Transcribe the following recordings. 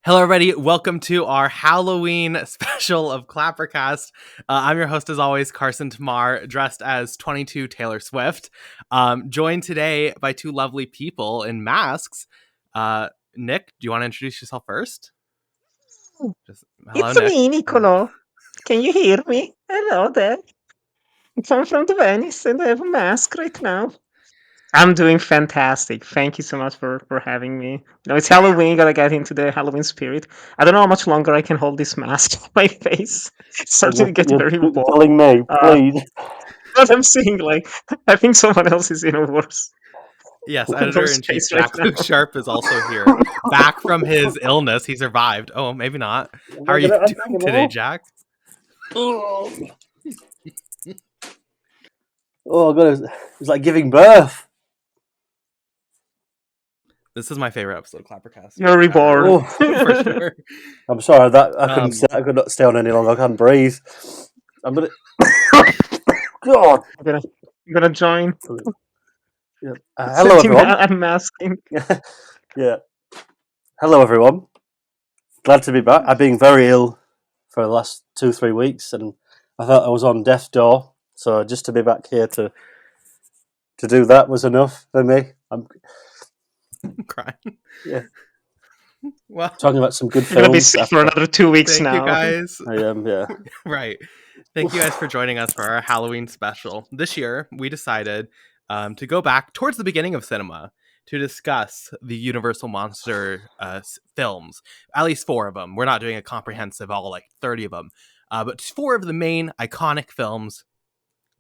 Hello, everybody. Welcome to our Halloween special of ClapperCast. I'm your host, as always, Carson Tamar, dressed as 22 Taylor Swift. Joined today by two lovely people in masks. Nick, do you want to introduce yourself first? Hello, It's Nick. me, Nicolò. Can you hear me? Hello there. I'm from the Venice and I have a mask right now. I'm doing fantastic. Thank you so much for having me. It's Halloween, gotta get into the Halloween spirit. I don't know how much longer I can hold this mask on my face. It's starting to get very You're warm. telling me, Uh, please. but I'm seeing, I think someone else is in a Yes, worse editor-in-chief case right Jak-Luke now. Sharp is also here. Back from his illness. He survived. Oh, maybe not. I'm How are not you gonna attack doing him today, all. Jack? Oh, God, it's like giving birth. This is my favorite episode of ClapperCast You're ever. reborn. Oh, For sure. I'm sorry that I couldn't. Um, I could not stay on any longer. I can't breathe. I'm gonna. God. I'm gonna join. Yeah. It's Hello, everyone. I'm masking. Yeah. Hello, everyone. Glad to be back. I've been very ill for the last 2-3 weeks, and I thought I was on death's door. So just to be back here to do that was enough for me. I'm crying. yeah, Well, talking about some good You're gonna be films sick for after. another 2 weeks thank you now. guys. I am, yeah. Right. Thank you guys for joining us for our Halloween special. This year, we decided to go back towards the beginning of cinema to discuss the Universal Monster films, at least 4 of them. We're not doing a comprehensive, all like 30 of them, but 4 of the main iconic films.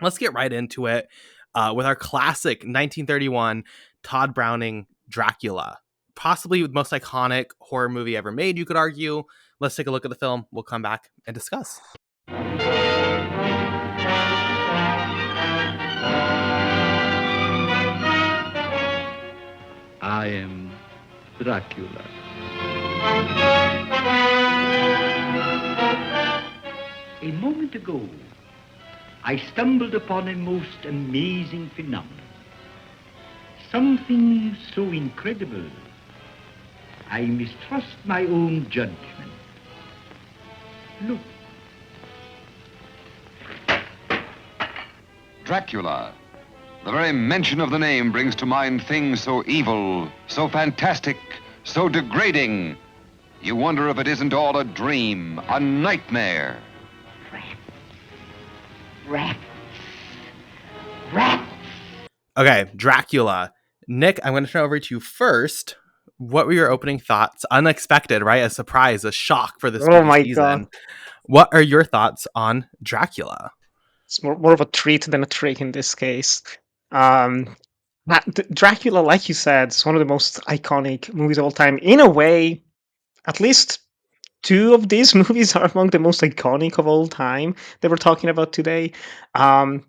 Let's get right into it with our classic 1931 Todd Browning Dracula. Possibly the most iconic horror movie ever made, you could argue. Let's take a look at the film. We'll come back and discuss. I am Dracula. A moment ago, I stumbled upon a most amazing phenomenon. Something so incredible, I mistrust my own judgment. Look. Dracula. The very mention of the name brings to mind things so evil, so fantastic, so degrading. You wonder if it isn't all a dream, a nightmare. Rats. Rats. Okay, Dracula. Nick, I'm going to turn over to you first. What were your opening thoughts? Unexpected, right? A surprise, a shock for the Oh spooky my god. season. What are your thoughts on Dracula? It's more of a treat than a trick in this case. Um, Dracula, like you said, is one of the most iconic movies of all time. In a way, at least two of these movies are among the most iconic of all time that we're talking about today. Um,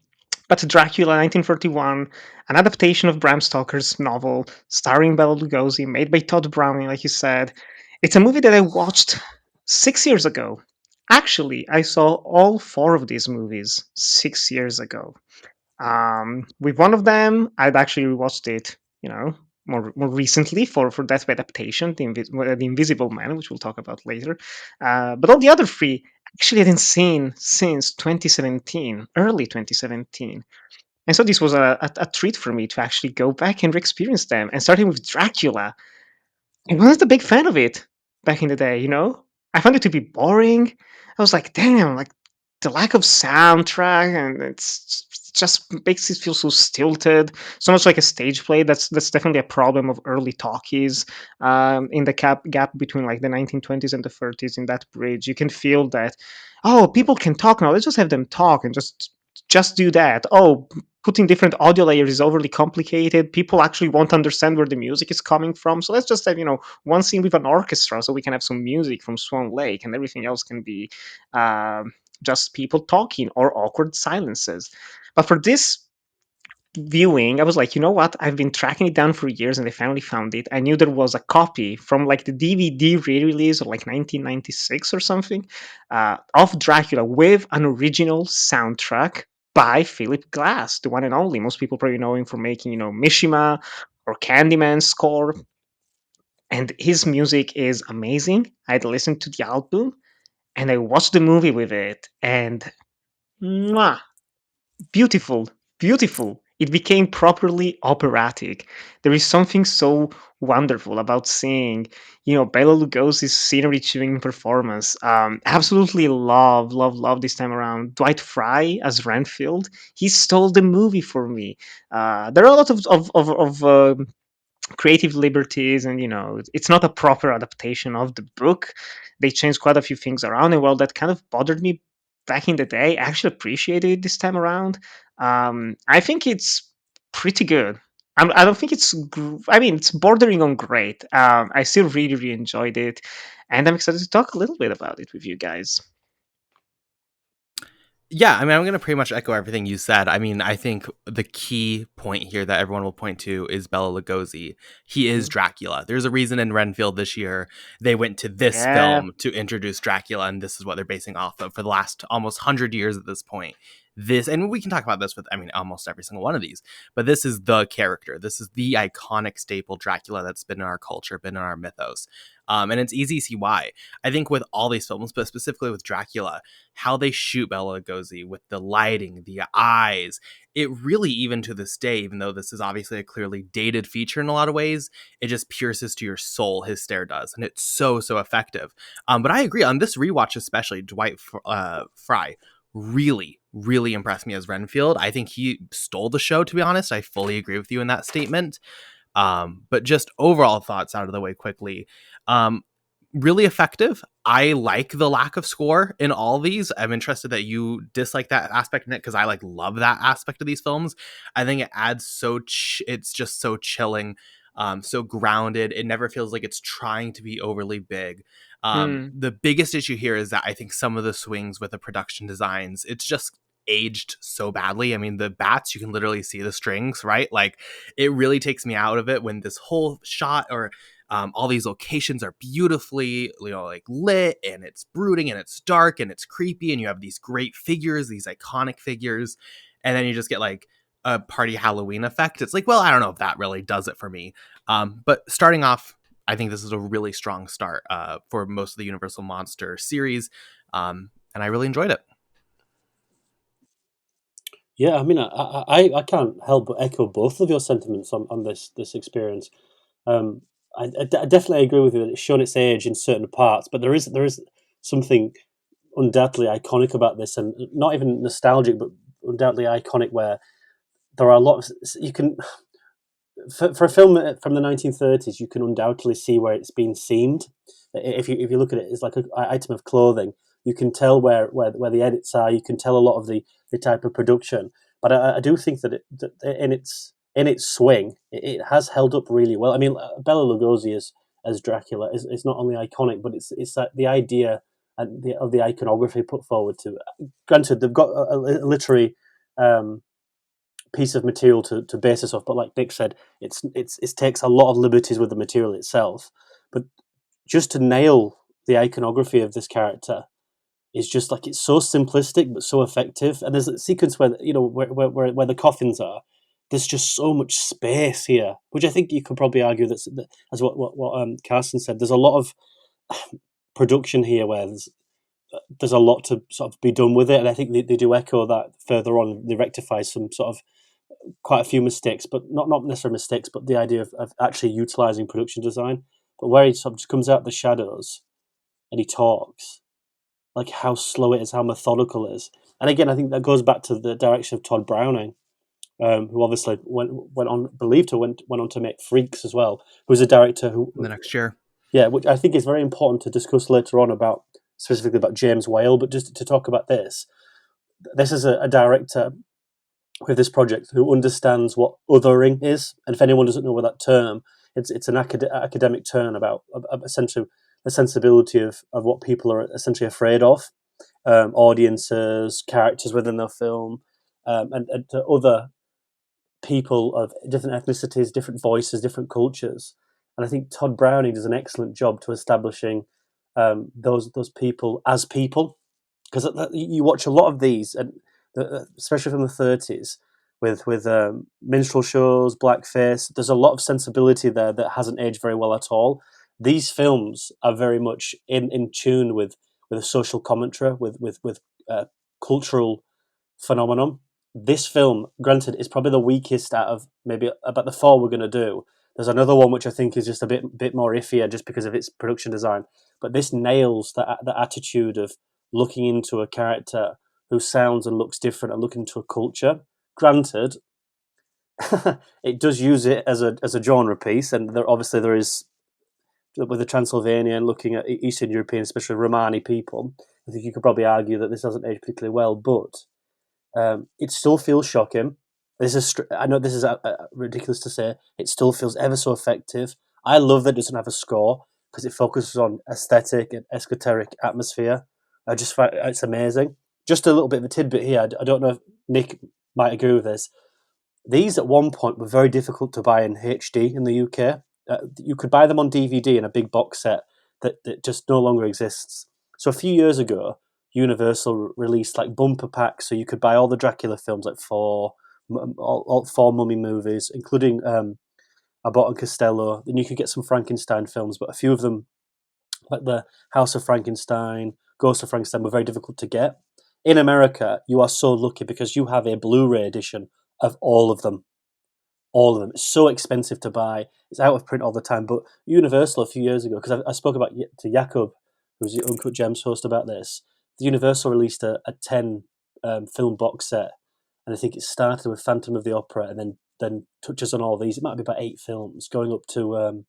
but Dracula 1941, an adaptation of Bram Stoker's novel starring Bela Lugosi, made by Todd Browning, like you said. It's a movie that I watched 6 years ago. Actually, I saw all 4 of these movies 6 years ago. With one of them, I'd actually rewatched it, more recently for that adaptation, the Invisible Man, which we'll talk about later. But all the other 3, actually, I hadn't seen since 2017, early 2017. And so this was a treat for me to actually go back and re-experience them. And starting with Dracula, I wasn't a big fan of it back in the day. I found it to be boring. I was like, damn, like the lack of soundtrack, and it's just makes it feel so stilted, so much like a stage play. That's definitely a problem of early talkies. In the gap between like the 1920s and the 30s, in that bridge, you can feel that. Oh, people can talk now. Let's just have them talk and just do that. Oh, putting different audio layers is overly complicated. People actually won't understand where the music is coming from. So let's just have, one scene with an orchestra so we can have some music from Swan Lake, and everything else can be just people talking or awkward silences. But for this viewing, I was like, you know what? I've been tracking it down for years and I finally found it. I knew there was a copy from like the DVD re release of like 1996 or something of Dracula with an original soundtrack by Philip Glass, the one and only. Most people probably know him for making, Mishima or Candyman score. and his music is amazing. I'd listened to the album and I watched the movie with it, and mwah, beautiful, beautiful. It became properly operatic. There is something so wonderful about seeing, Bela Lugosi's scenery chewing performance. Absolutely love this time around. Dwight Fry as Renfield, he stole the movie for me. There are a lot of creative liberties, and it's not a proper adaptation of the book. They changed quite a few things around, and while that kind of bothered me back in the day, I actually appreciated it this time around. I think it's pretty good. I don't think I mean, it's bordering on great. I still really enjoyed it, and I'm excited to talk a little bit about it with you guys. Yeah, I mean, I'm going to pretty much echo everything you said. I mean, I think the key point here that everyone will point to is Bela Lugosi. He is Mm. Dracula. There's a reason in Renfield this year they went to this Yeah. film to introduce Dracula, and this is what they're basing off of for the last almost 100 years at this point. This, and we can talk about this with, I mean, almost every single one of these, but this is the character. This is the iconic staple Dracula that's been in our culture, been in our mythos. And it's easy to see why. I think with all these films, but specifically with Dracula, how they shoot Bela Lugosi with the lighting, the eyes, it really, even to this day, even though this is obviously a clearly dated feature in a lot of ways, it just pierces to your soul. His stare does, and it's so effective. But I agree on this rewatch, especially Dwight Fry really impressed me as Renfield. I think he stole the show, to be honest. I fully agree with you in that statement. But just overall thoughts out of the way quickly. Really effective. I like the lack of score in all these. I'm interested that you dislike that aspect in it, because I love that aspect of these films. I think it adds it's just so chilling, so grounded. It never feels like it's trying to be overly big. Mm. The biggest issue here is that I think some of the swings with the production designs, it's just aged so badly. I mean, the bats, you can literally see the strings, right? Like, it really takes me out of it when this whole shot, or all these locations are beautifully, lit, and it's brooding, and it's dark, and it's creepy, and you have these great figures, these iconic figures, and then you just get a party Halloween effect. It's like, well, I don't know if that really does it for me. But starting off, I think this is a really strong start for most of the Universal Monster series, and I really enjoyed it. Yeah, I mean, I can't help but echo both of your sentiments on this experience. Um, I definitely agree with you that it's shown its age in certain parts, but there is something undoubtedly iconic about this, and not even nostalgic, but undoubtedly iconic, where there are a lot of, you can, for a film from the 1930s, you can undoubtedly see where it's been seamed. If you look at it as like an item of clothing, you can tell where the edits are. You can tell a lot of the type of production. But I do think that, that in its swing, it has held up really well. I mean, Bela Lugosi as Dracula is not only iconic, but it's like the idea and of the iconography put forward to. Granted, they've got a literary piece of material to base this off, but like Nick said, it takes a lot of liberties with the material itself. But just to nail the iconography of this character is just like, it's so simplistic but so effective. And there's a sequence where where the coffins are. There's just so much space here, which I think you could probably argue that's as what Carson said. There's a lot of production here where there's a lot to sort of be done with it, and I think they do echo that further on. They rectify some sort of quite a few mistakes, but not necessarily mistakes, but the idea of actually utilizing production design. But where he sort of just comes out of the shadows and he talks, like how slow it is, how methodical it is. And again, I think that goes back to the direction of Todd Browning, who obviously went on, believed to went on to make Freaks as well, who's a director who The next year. Yeah, which I think is very important to discuss later on, about specifically about James Whale. But just to talk about this is a director with this project who understands what othering is. And if anyone doesn't know what that term, it's an academic term about essentially the sensibility of what people are essentially afraid of, audiences, characters within their film, and to other people of different ethnicities, different voices, different cultures. And I think Todd Browning does an excellent job to establishing those people as people, because you watch a lot of these, and especially from the 30s, with minstrel shows, blackface. There's a lot of sensibility there that hasn't aged very well at all. these films are very much in tune with a social commentary, with cultural phenomenon. This film, granted, is probably the weakest out of maybe about the 4 we're going to do. There's another one which I think is just a bit more iffier just because of its production design. But this nails the attitude of looking into a character who sounds and looks different and looking into a culture. Granted, it does use it as a genre piece, and there is with the Transylvania and looking at Eastern European, especially Romani people. I think you could probably argue that this doesn't age particularly well, but it still feels shocking. I know this is ridiculous to say. It still feels ever so effective. I love that it doesn't have a score because it focuses on aesthetic and esoteric atmosphere. I just find it's amazing. Just a little bit of a tidbit here. I don't know if Nick might agree with this. These at one point were very difficult to buy in HD in the UK. You could buy them on DVD in a big box set that just no longer exists. So a few years ago, Universal released like bumper packs, so you could buy all the Dracula films, like all 4 Mummy movies, including Abbott and Costello. Then you could get some Frankenstein films, but a few of them, like the House of Frankenstein, Ghost of Frankenstein, were very difficult to get. In America, you are so lucky because you have a Blu-ray edition of all of them. All of them. It's so expensive to buy. It's out of print all the time. But Universal a few years ago, because I spoke about to Jak-Luke, who's the Uncut Gems host, about this. The Universal released a 10 film box set, and I think it started with Phantom of the Opera, and then touches on all these. It might be about 8 films, going up to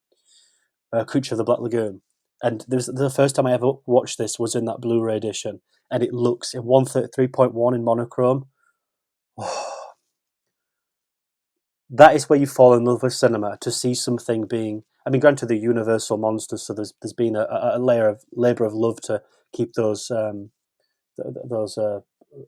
Creature of the Black Lagoon. And the first time I ever watched this was in that Blu-ray edition, and it looks in 133.1 in monochrome. That is where you fall in love with cinema, to see something being. I mean, granted, the Universal monsters, so there's been a labor of love to keep those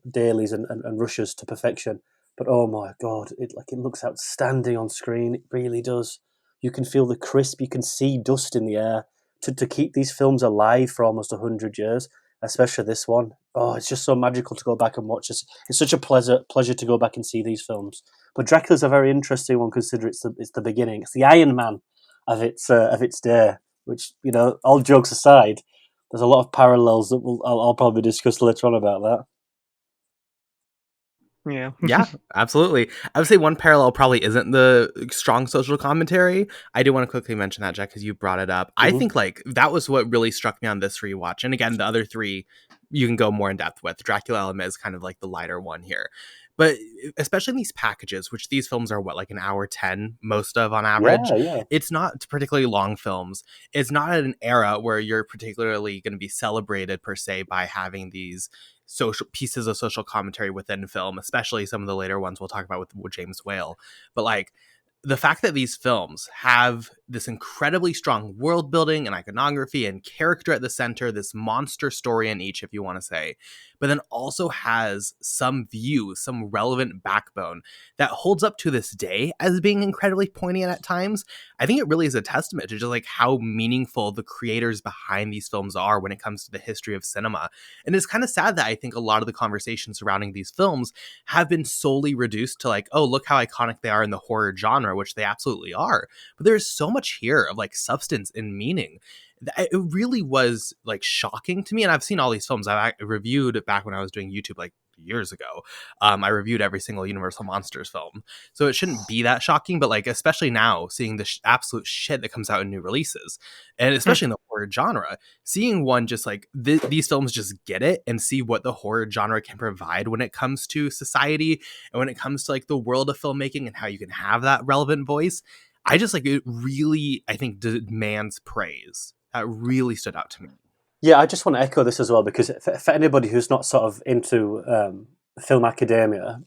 dailies and rushes to perfection. But oh my god, it looks outstanding on screen. It really does. You can feel the crisp. You can see dust in the air. To keep these films alive for almost 100 years, especially this one. Oh, it's just so magical to go back and watch this. It's such a pleasure to go back and see these films. But Dracula's a very interesting one, considering it's the beginning. It's the Iron Man of its day. Which, all jokes aside, there's a lot of parallels that I'll probably discuss later on about that. Yeah. Yeah, absolutely. I would say one parallel probably isn't the strong social commentary. I do want to quickly mention that, Jack, because you brought it up. I think that was what really struck me on this rewatch. And again, the other 3 you can go more in depth with. Dracula Element is kind of like the lighter one here. But especially in these packages, which these films are like an hour 10, most of on average. Yeah. It's not particularly long films. It's not at an era where you're particularly going to be celebrated per se by having these social pieces of social commentary within film, especially some of the later ones we'll talk about with James Whale. But like the fact that these films have this incredibly strong world building and iconography and character at the center, this monster story in each, if you want to say, but then also has some view, some relevant backbone that holds up to this day as being incredibly poignant at times. I think it really is a testament to just like how meaningful the creators behind these films are when it comes to the history of cinema. And it's kind of sad that I think a lot of the conversations surrounding these films have been solely reduced to like, oh, look how iconic they are in the horror genre, which they absolutely are. But there's so much here of like substance and meaning. It really was like shocking to me. And I've seen all these films. I've reviewed back when I was doing YouTube like years ago. I reviewed every single Universal Monsters film. So it shouldn't be that shocking. But like, especially now, seeing the absolute shit that comes out in new releases, and especially in the horror genre, seeing one just like these films just get it and see what the horror genre can provide when it comes to society and when it comes to like the world of filmmaking and how you can have that relevant voice. I just like it really, I think, demands praise. That really stood out to me. Yeah, I just want to echo this as well, because for anybody who's not sort of into film academia,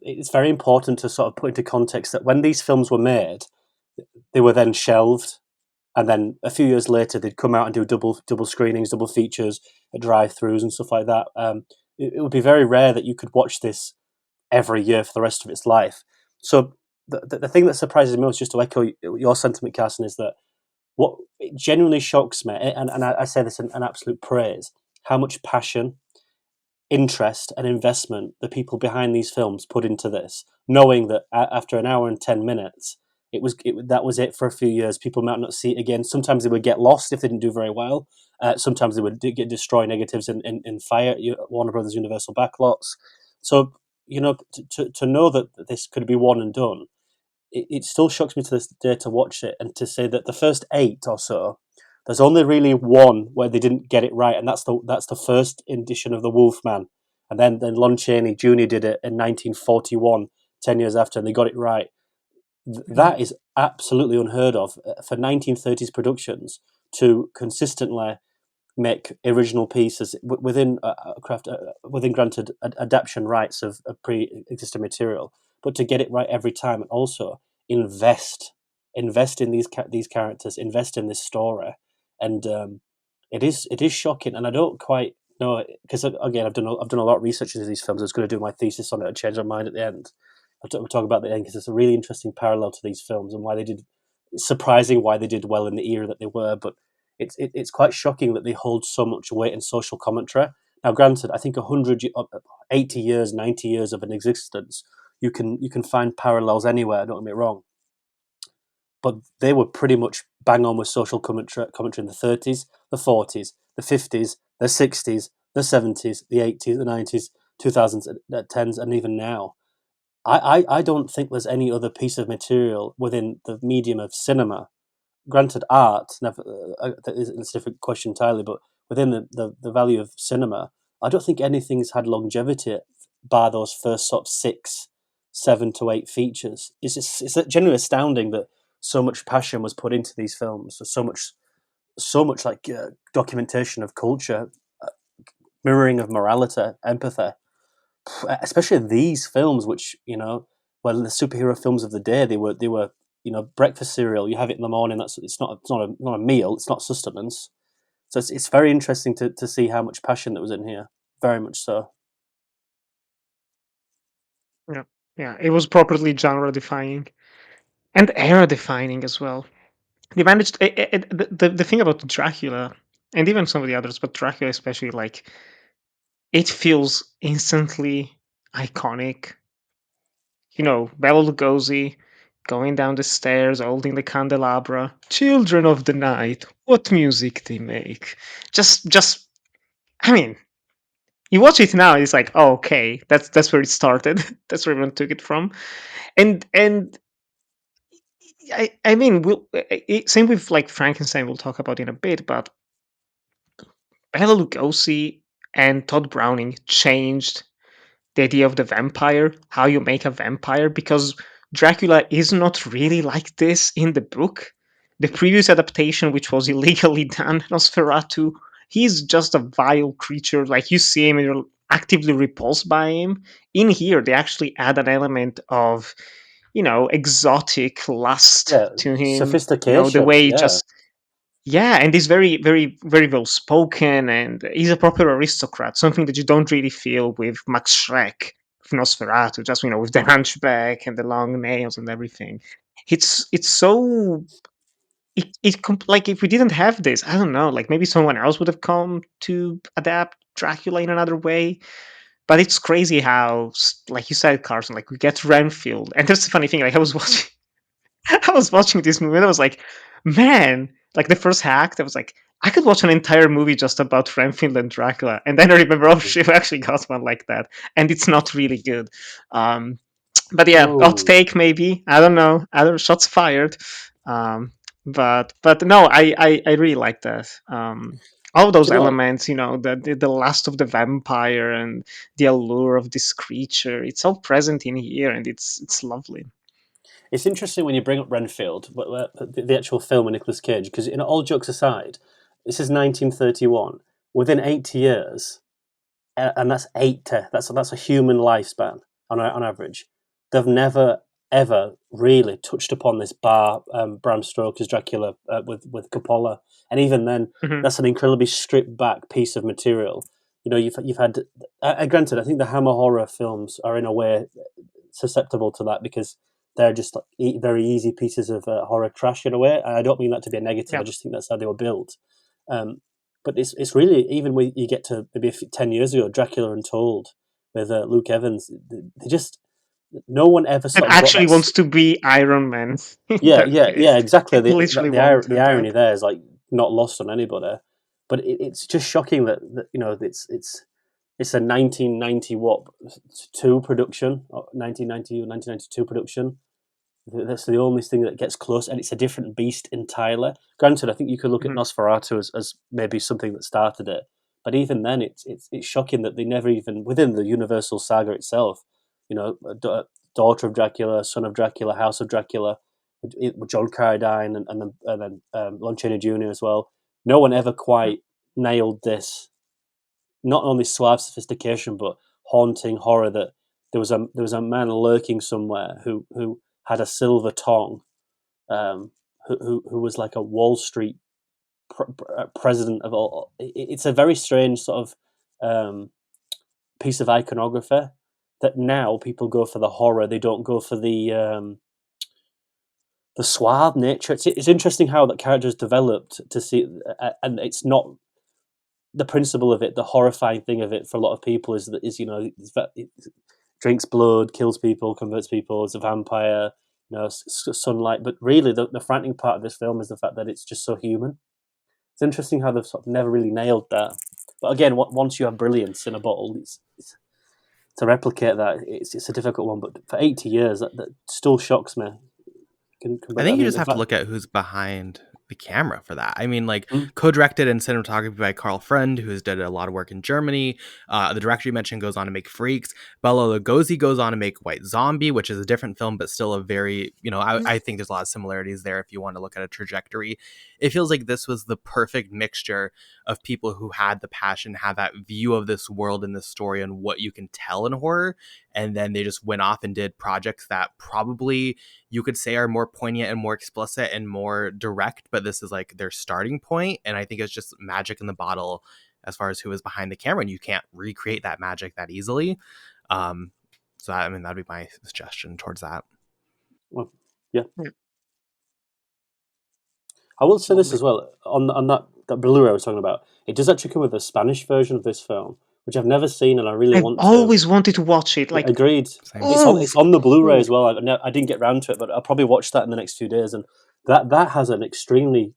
it's very important to sort of put into context that when these films were made, they were then shelved, and then a few years later they'd come out and do double screenings, double features, drive-throughs and stuff like that. It would be very rare that you could watch this every year for the rest of its life. So the thing that surprises me most, just to echo your sentiment, Carson, is that what genuinely shocks me, and I say this in absolute praise, how much passion, interest, and investment the people behind these films put into this, knowing that after an hour and 10 minutes, that was it for a few years. People might not see it again. Sometimes they would get lost if they didn't do very well. Sometimes they would get destroy negatives in fire. Warner Brothers Universal backlots. So to know that this could be one and done, it still shocks me to this day to watch it and to say that the first 8 or so, there's only really one where they didn't get it right, and that's the first edition of the Wolfman, and then Lon Chaney Jr. did it in 1941, 10 years after, and they got it right. That is absolutely unheard of for 1930s productions to consistently make original pieces within within granted adaptation rights of pre-existing material, but to get it right every time, and also invest in these characters, invest in this story, and it is shocking. And I don't quite know, because again I've done a lot of research into these films. I was going to do my thesis on it and change my mind at the end. We'll talk about the end because it's a really interesting parallel to these films and why they did surprising why they did well in the era that they were, but it's quite shocking that they hold so much weight in social commentary. Now, granted, I think 80 years, 90 years of an existence, you can find parallels anywhere. Don't get me wrong, but they were pretty much bang on with social commentary in the 30s, the 40s, the 50s, the 60s, the 70s, the 80s, the 90s, 2000s, 10s, and even now. I don't think there's any other piece of material within the medium of cinema. Granted, art it's a different question entirely, but within the value of cinema, I don't think anything's had longevity bar those first sort of 6, 7 to 8 features. It's genuinely astounding that so much passion was put into these films, so much like documentation of culture, mirroring of morality, empathy, especially these films, which were the superhero films of the day. They were breakfast cereal. You have it in the morning. It's not a meal. It's not sustenance. So it's very interesting to see how much passion that was in here. Very much so. Yeah, it was properly genre defining and era defining as well. They managed the thing about Dracula and even some of the others, but Dracula especially, like it feels instantly iconic. Bela Lugosi going down the stairs holding the candelabra. Children of the night, what music they make. Just I mean, you watch it now, it's like, oh, okay, that's where it started. That's where everyone took it from. And I mean, same with like Frankenstein. We'll talk about in a bit, but Bela Lugosi and Todd Browning changed the idea of the vampire, how you make a vampire, because Dracula is not really like this in the book. The previous adaptation, which was illegally done, Nosferatu, he's just a vile creature. Like you see him and you're actively repulsed by him. In here, they actually add an element of, exotic lust Yeah, to him. The sophistication. way he Yeah, just yeah, and he's very, very, very well spoken, and he's a proper aristocrat. Something that you don't really feel with Max Schreck, with Nosferatu, just with the hunchback and the long nails and everything. It's so like if we didn't have this, I don't know, like maybe someone else would have come to adapt Dracula in another way. But it's crazy how, like you said, Carson, like we get Renfield, and that's the funny thing. Like I was watching. I was watching this movie and I was like, man, like the first act, I was like, I could watch an entire movie just about Renfield and Dracula. And then I remember, oh shit, we actually got one like that. And it's not really good. Um, but yeah, hot no, take maybe. I don't know. Other shots fired. But no, I really like that. All do those you know what? elements, the lust of the vampire and the allure of this creature, it's all present in here, and it's lovely. It's interesting when you bring up Renfield, the actual film with Nicolas Cage, because all jokes aside, this is 1931. Within 80 years, and that's 80. That's a human lifespan on average. They've never ever really touched upon this bar Bram Stoker's Dracula with Coppola, and even then, Mhm. that's an incredibly stripped back piece of material. You've had. Granted, I think the Hammer horror films are in a way susceptible to that because they're just like very easy pieces of horror trash in a way. And I don't mean that to be a negative. I Yeah. just think that's how they were built. But it's really, even when you get to maybe 10 years ago, Dracula Untold with Luke Evans, they just no one ever That sort of got actually that. wants to be Iron Man. In Yeah, that yeah, case. yeah, exactly. It literally The wanted irony that. there is like not lost on anybody, but it's just shocking that it's a 1990 what two production, or 1990 or 1992 production. That's the only thing that gets close, and it's a different beast entirely. Granted, I think you could look at Mhm. Nosferatu as maybe something that started it, but even then, it's shocking that they never even within the Universal saga itself, you know, daughter of Dracula, son of Dracula, House of Dracula, with John Carradine and then Lon Chaney Jr. as well. No one ever quite nailed this. Not only suave sophistication, but haunting horror. That there was a man lurking somewhere who had a silver tongue, who was like a Wall Street president of all. It's a very strange sort of piece of iconography that now people go for the horror. They don't go for the suave nature. It's interesting how that character is developed to see, and it's not the principle of it. The horrifying thing of it for a lot of people is it drinks blood, kills people, converts people, is a vampire, sunlight. But really, the frightening part of this film is the fact that it's just so human. It's interesting how they've sort of never really nailed that. But again, once you have brilliance in a bottle, it's to replicate that, it's a difficult one. But for 80 years, that still shocks me. I think you just In have to fact, look at who's behind the camera for that. I mean, like mm, co-directed and cinematography by Carl Friend, who's did a lot of work in Germany. The director you mentioned goes on to make Freaks. Bela Lugosi goes on to make White Zombie, which is a different film, but still a very, I think there's a lot of similarities there if you want to look at a trajectory. It feels like this was the perfect mixture of people who had the passion, had that view of this world and this story and what you can tell in horror. And then they just went off and did projects that probably you could say are more poignant and more explicit and more direct, but this is like their starting point. And I think it's just magic in the bottle as far as who is behind the camera, and you can't recreate that magic that easily. So I mean, that'd be my suggestion towards that. well, yeah. Yeah. I will say this Lovely. as well on that Blu-ray I was talking about. It does actually come with a Spanish version of this film, which I've never seen, and I really I've want to. always wanted to watch it. Yeah, Like, agreed. Same. oh, It's on the Blu-ray oh, as well. I didn't get round to it, but I'll probably watch that in the next few days. And that has an extremely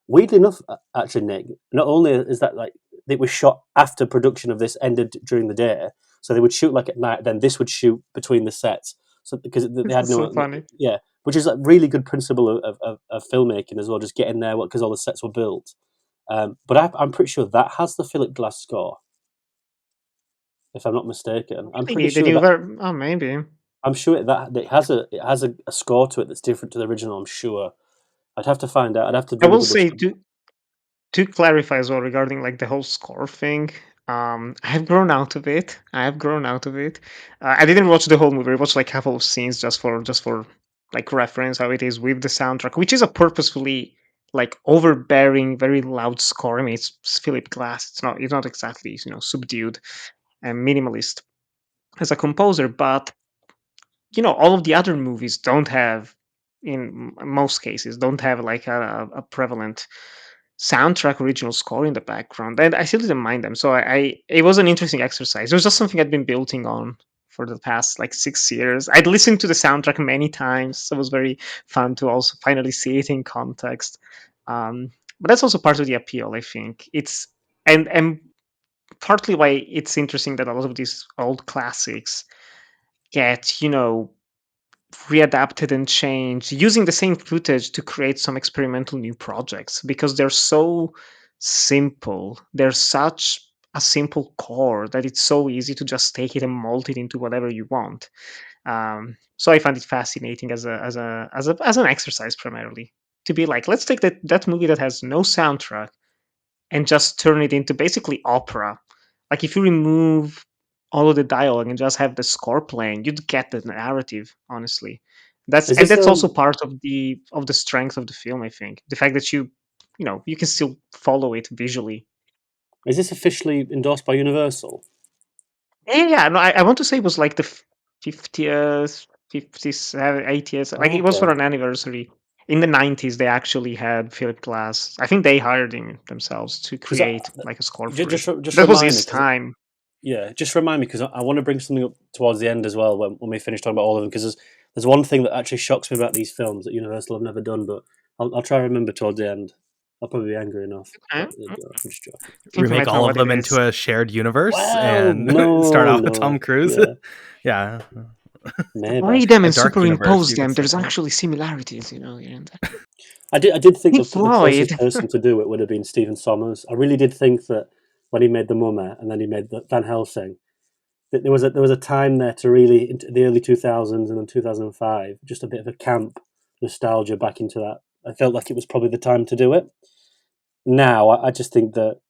weirdly enough, actually, Nick. Not only is that like it was shot after production of this ended during the day, so they would shoot like at night. Then this would shoot between the sets, so because they this had is so funny. yeah, which is a really good principle of filmmaking as well. Just getting there because all the sets were built. But I'm pretty sure that has the Philip Glass score, if I'm not mistaken. I'm pretty Maybe the sure new that oh, maybe. I'm sure that it has a score to it that's different to the original. I'm sure. I'd have to find out. I'd have to I really will double say check. to clarify as well regarding like the whole score thing. I have grown out of it. I have grown out of it. I didn't watch the whole movie. I watched like a couple of scenes just for like reference how it is with the soundtrack, which is a purposefully like overbearing, very loud score. I mean, it's Philip Glass. It's not exactly subdued and minimalist as a composer, but all of the other movies don't have, in most cases, don't have like a prevalent soundtrack original score in the background, and I still didn't mind them. So it was an interesting exercise. It was just something I'd been building on for the past like 6 years. I'd listened to the soundtrack many times, so it was very fun to also finally see it in context. But that's also part of the appeal, I think. And partly why it's interesting that a lot of these old classics get readapted and changed using the same footage to create some experimental new projects, because they're so simple. They're such a simple core that it's so easy to just take it and mold it into whatever you want. So I find it fascinating as an exercise, primarily, to be like, let's take that movie that has no soundtrack and just turn it into basically opera. Like, if you remove all of the dialogue and just have the score playing, you'd get the narrative, honestly. That's Is and this that's also part of the strength of the film, I think. The fact that you can still follow it visually. is this officially endorsed by Universal? Yeah, no, I want to say it was like the 50th, 57, 80th. Like, Oh, it was for okay. an anniversary. In the 90s, they actually had Philip Glass. I think they hired him themselves to Because create like a score for it. just That was remind me, his because time. just remind me, because I want to bring something up towards the end as well when we finish talking about all of them, because there's one thing that actually shocks me about these films that Universal have never done, but I'll try to remember towards the end. I'll probably be angry enough. Okay. But I'm just joking. I think you Remake might know all what of them it into is. a shared universe Well, and no, start out with no, Tom Cruise. yeah, Yeah. maybe. Read them A and dark universe, superimpose you could them. There's say. actually similarities, you know. I did think Pink the closest Floyd. person to do it would have been Stephen Sommers. I really did think that when he made The Mummy and then he made Van Helsing, that there was a time there to really, into the early 2000s and then 2005, just a bit of a camp nostalgia back into that. I felt like it was probably the time to do it. Now I just think that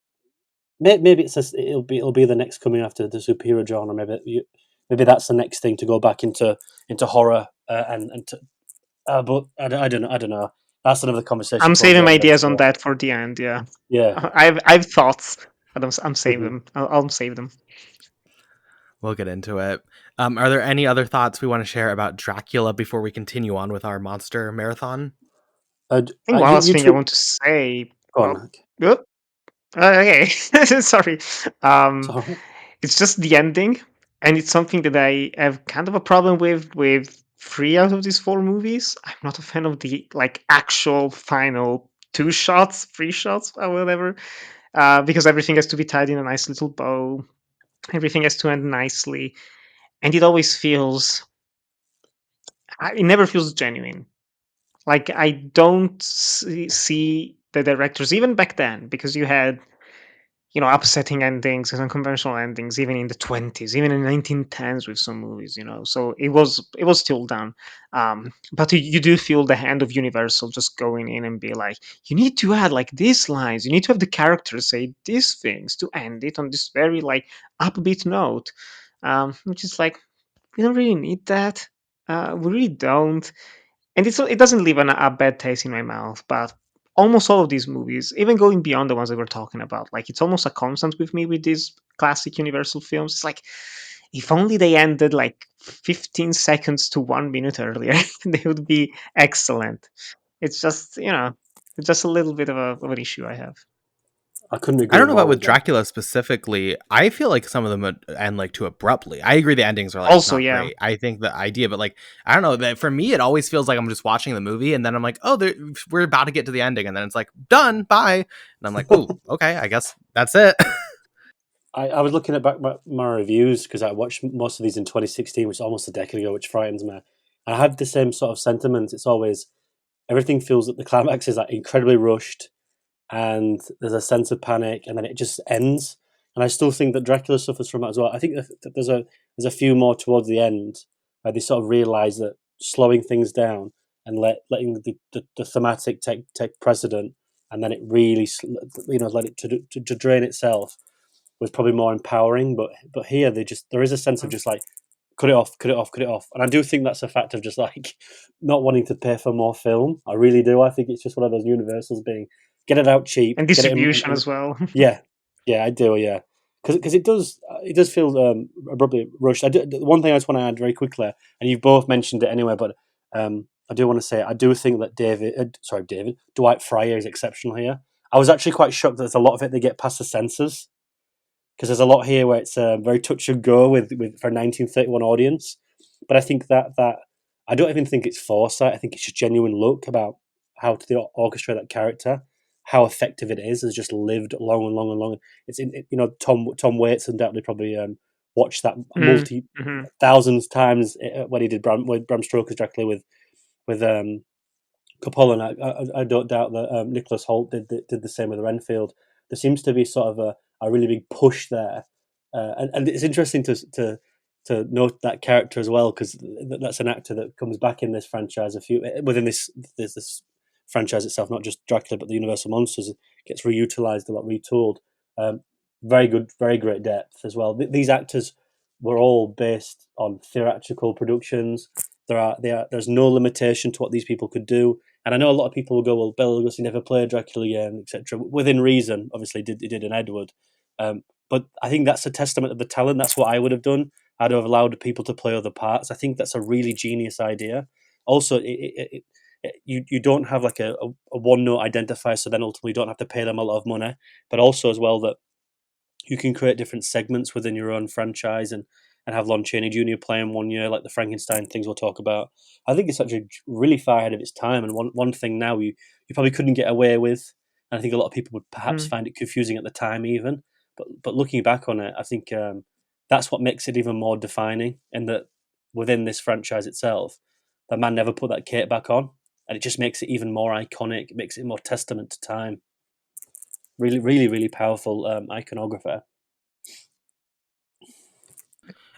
maybe it'll be the next coming after the superhero genre. Maybe that's the next thing to go back into horror but I don't know. That's another conversation. I'm Towards the saving my end, I'm ideas on sure. that for the end. Yeah, Yeah. I've thoughts, but I'm saving Mhm. them. I'll save them. We'll get into it. Are there any other thoughts we want to share about Dracula before we continue on with our monster marathon? I think one last You thing I two, want to say. go Oh, on. whoop. Okay, sorry. Um, Sorry. it's just the ending, and it's something that I have kind of a problem with 3 out of these 4 movies. I'm not a fan of the actual final 2 shots, 3 shots, or whatever, because everything has to be tied in a nice little bow. Everything has to end nicely, and it always feels. It never feels genuine. Like I don't see the directors even back then, because you had upsetting endings and unconventional endings even in the 20s, even in 1910s with some movies, so it was still done. But you do feel the hand of Universal just going in and be like, you need to add these lines, you need to have the characters say these things to end it on this very upbeat note, which is like, we don't really need that. We really don't. And it doesn't leave a bad taste in my mouth. But almost all of these movies, even going beyond the ones that we're talking about, it's almost a constant with me with these classic Universal films. It's like, if only they ended 15 seconds to 1 minute earlier, they would be excellent. It's just, it's just a little bit of an issue I have. I couldn't I agree don't know about more with with that. Dracula specifically. I feel like some of them would end too abruptly. I agree the endings are Also, not yeah. great. I think the idea, but I don't know, that for me it always feels like I'm just watching the movie and then I'm like, oh, we're about to get to the ending, and then it's like, done, bye, and I'm like, oh, okay, I guess that's it. I was looking at back my reviews because I watched most of these in 2016, which is almost a decade ago, which frightens me. I had the same sort of sentiment. It's always everything feels that the climax is incredibly rushed, and there's a sense of panic, and then it just ends. And I still think that Dracula suffers from that as well. I think that there's a few more towards the end where they sort of realise that slowing things down and letting the thematic take precedent, and then it really let it to drain itself was probably more empowering. But here there is a sense of just cut it off, cut it off, cut it off. And I do think that's a fact of just not wanting to pay for more film. I really do. I think it's just one of those Universals being get it out cheap, And get it in, distribution as well. yeah, I do, yeah, because it does feel abruptly rushed. The one thing I just want to add very quickly, and you've both mentioned it anyway, but I do want to say I do think that Dwight Fryer is exceptional here. I was actually quite shocked that there's a lot of it they get past the censors, because there's a lot here where it's very touch and go with for a 1931 audience. But I think that I don't even think it's foresight. I think it's just genuine look about how to orchestrate that character, how effective it is. Has just lived long and long and long. It's Tom Waits undoubtedly probably watched that multi Mm-hmm. thousands times when he did Bram Stoker's Dracula with Coppola, and I don't doubt that Nicholas Hoult did the same with Renfield. There seems to be sort of a really big push there, and it's interesting to note that character as well, because that's an actor that comes back in this franchise within this franchise itself, not just Dracula but the Universal Monsters, gets reutilized a lot, retooled. Very good, very great depth as well. These actors were all based on theatrical productions. There's no limitation to what these people could do. And I know a lot of people will go, well, Bela Lugosi never played Dracula again, etc. Within reason, obviously, he did in Edward. But I think that's a testament of the talent. That's what I would have done. I'd have allowed people to play other parts. I think that's a really genius idea. Also, you don't have a one note identifier, so then ultimately you don't have to pay them a lot of money. But also as well that you can create different segments within your own franchise and have Lon Chaney Jr. play in 1 year, like the Frankenstein things we'll talk about. I think it's actually really far ahead of its time, and one thing now you probably couldn't get away with, and I think a lot of people would perhaps find it confusing at the time even. But looking back on it, I think that's what makes it even more defining, in that within this franchise itself, the man never put that cape back on, and it just makes it even more iconic. It makes it more testament to time. Really, really, really powerful iconographer.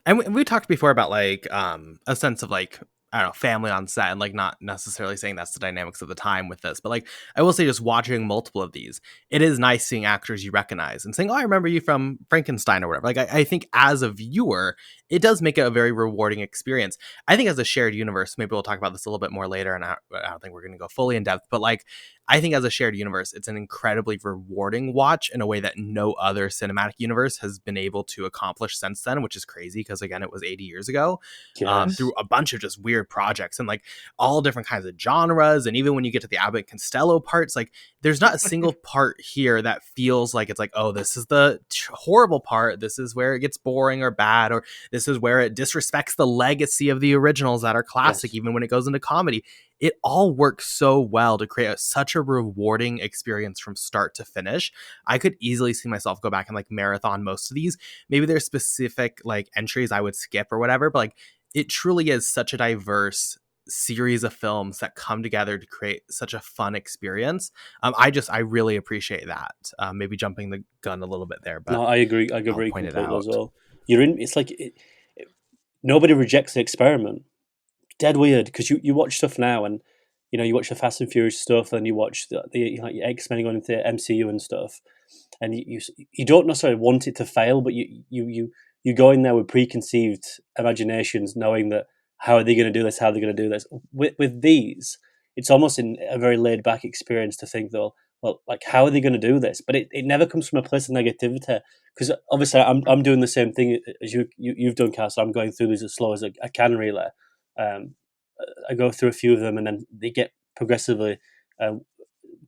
And we talked before about like a sense of like, I don't know, family on set, and like not necessarily saying that's the dynamics of the time with this, but like I will say, just watching multiple of these, it is nice seeing actors you recognize and saying, oh, I remember you from Frankenstein or whatever. Like I think as a viewer, it does make it a very rewarding experience. I think as a shared universe, maybe we'll talk about this a little bit more later, and I don't think we're going to go fully in depth, but like I think as a shared universe, it's an incredibly rewarding watch in a way that no other cinematic universe has been able to accomplish since then, which is crazy because, again, it was 80 years ago. Yes. Through a bunch of just weird projects and like all different kinds of genres. And even when you get to the Abbott and Costello parts, like there's not a single part here that feels like it's like, oh, this is the horrible part. This is where it gets boring or bad, or this is where it disrespects the legacy of the originals that are classic, even when it goes into comedy. It all works so well to create such a rewarding experience from start to finish. I could easily see myself go back and like marathon most of these. Maybe there's specific like entries I would skip or whatever, but like it truly is such a diverse series of films that come together to create such a fun experience. I really appreciate that. Maybe jumping the gun a little bit there, but no, I agree. I agree point it completely out. as well. You're in. It's like nobody rejects the experiment. Dead weird, because you watch stuff now, and you watch the Fast and Furious stuff, and you watch the like X-Men going into the MCU and stuff, and you don't necessarily want it to fail, but you go in there with preconceived imaginations, knowing that how are they going to do this? How are they going to do this? With these, it's almost in a very laid back experience to think, though, well, like how are they going to do this? But it never comes from a place of negativity, because obviously I'm doing the same thing as you've done, Cass. I'm going through these as slow as I can really. I go through a few of them, and then they get progressively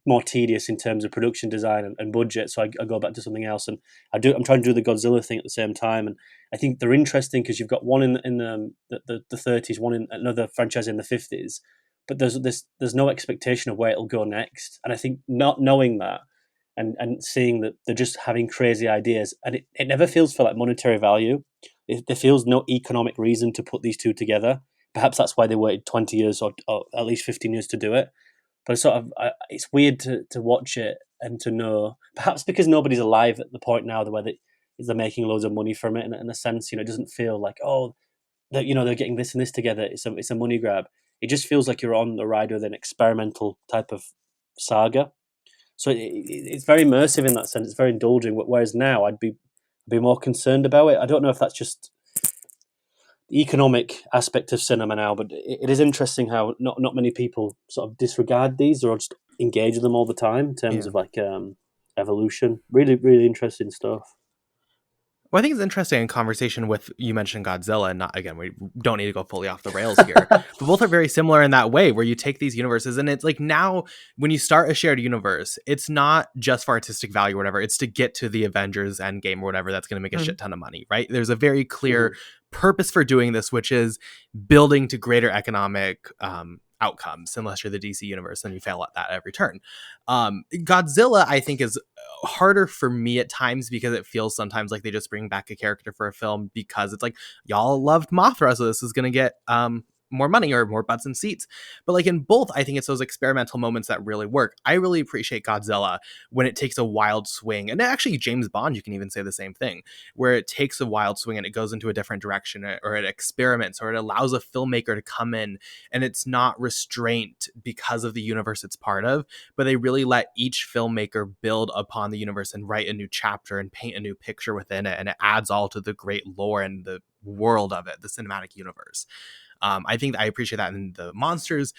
more tedious in terms of production design and budget. So I go back to something else, and I'm trying to do the Godzilla thing at the same time. And I think they're interesting because you've got one in the 30s, one in another franchise in the 50s, but there's no expectation of where it'll go next. And I think not knowing that and seeing that they're just having crazy ideas, and it never feels for like monetary value. There feels no economic reason to put these two together. Perhaps that's why they waited 20 years or at least 15 years to do it. But it's sort of it's weird to watch it and to know, perhaps because nobody's alive at the point now where they're making loads of money from it. And in a sense, it doesn't feel like, oh, they're getting this and this together. It's a money grab. It just feels like you're on the ride with an experimental type of saga. So it's very immersive in that sense. It's very indulging. Whereas now I'd be more concerned about it. I don't know if that's just the economic aspect of cinema now, but it is interesting how not many people sort of disregard these or just engage with them all the time in terms of like evolution. Really, really interesting stuff. Well, I think it's interesting in conversation with, you mentioned Godzilla, and not, again, we don't need to go fully off the rails here, but both are very similar in that way, where you take these universes, and it's like now when you start a shared universe, it's not just for artistic value or whatever, it's to get to the Avengers Endgame or whatever that's going to make a shit ton of money, right? There's a very clear purpose for doing this, which is building to greater economic outcomes. Unless you're the DC universe, then you fail at that every turn. Godzilla, I think, is harder for me at times because it feels sometimes like they just bring back a character for a film because it's like, y'all loved Mothra, so this is going to get more money or more butts and seats. But like in both, I think it's those experimental moments that really work. I really appreciate Godzilla when it takes a wild swing, and actually James Bond, you can even say the same thing, where it takes a wild swing and it goes into a different direction, or it experiments, or it allows a filmmaker to come in, and it's not restraint because of the universe it's part of, but they really let each filmmaker build upon the universe and write a new chapter and paint a new picture within it, and it adds all to the great lore and the world of it, the cinematic universe. I think I appreciate that in the monsters,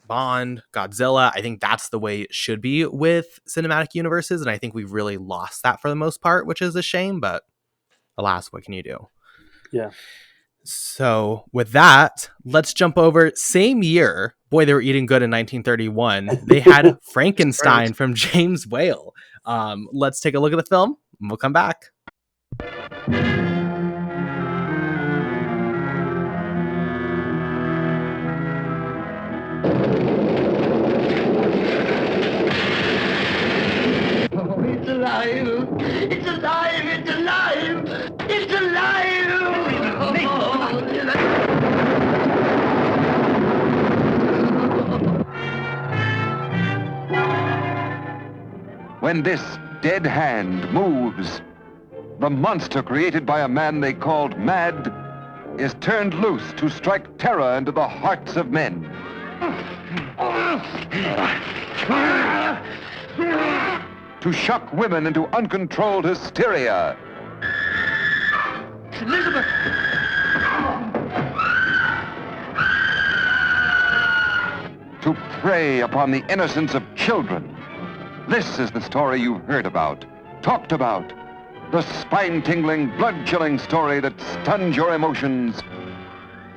Bond, Godzilla. I think that's the way it should be with cinematic universes, and I think we've really lost that for the most part, which is a shame, but alas, what can you do? Yeah. So with that, let's jump over. Same year, boy, they were eating good in 1931. They had Frankenstein from James Whale. Let's take a look at the film, and we'll come back. Oh, it's alive! It's alive! It's alive! It's alive! When this dead hand moves, the monster created by a man they called mad is turned loose to strike terror into the hearts of men. To shock women into uncontrolled hysteria. Elizabeth! To prey upon the innocence of children. This is the story you've heard about, talked about. The spine-tingling, blood-chilling story that stuns your emotions.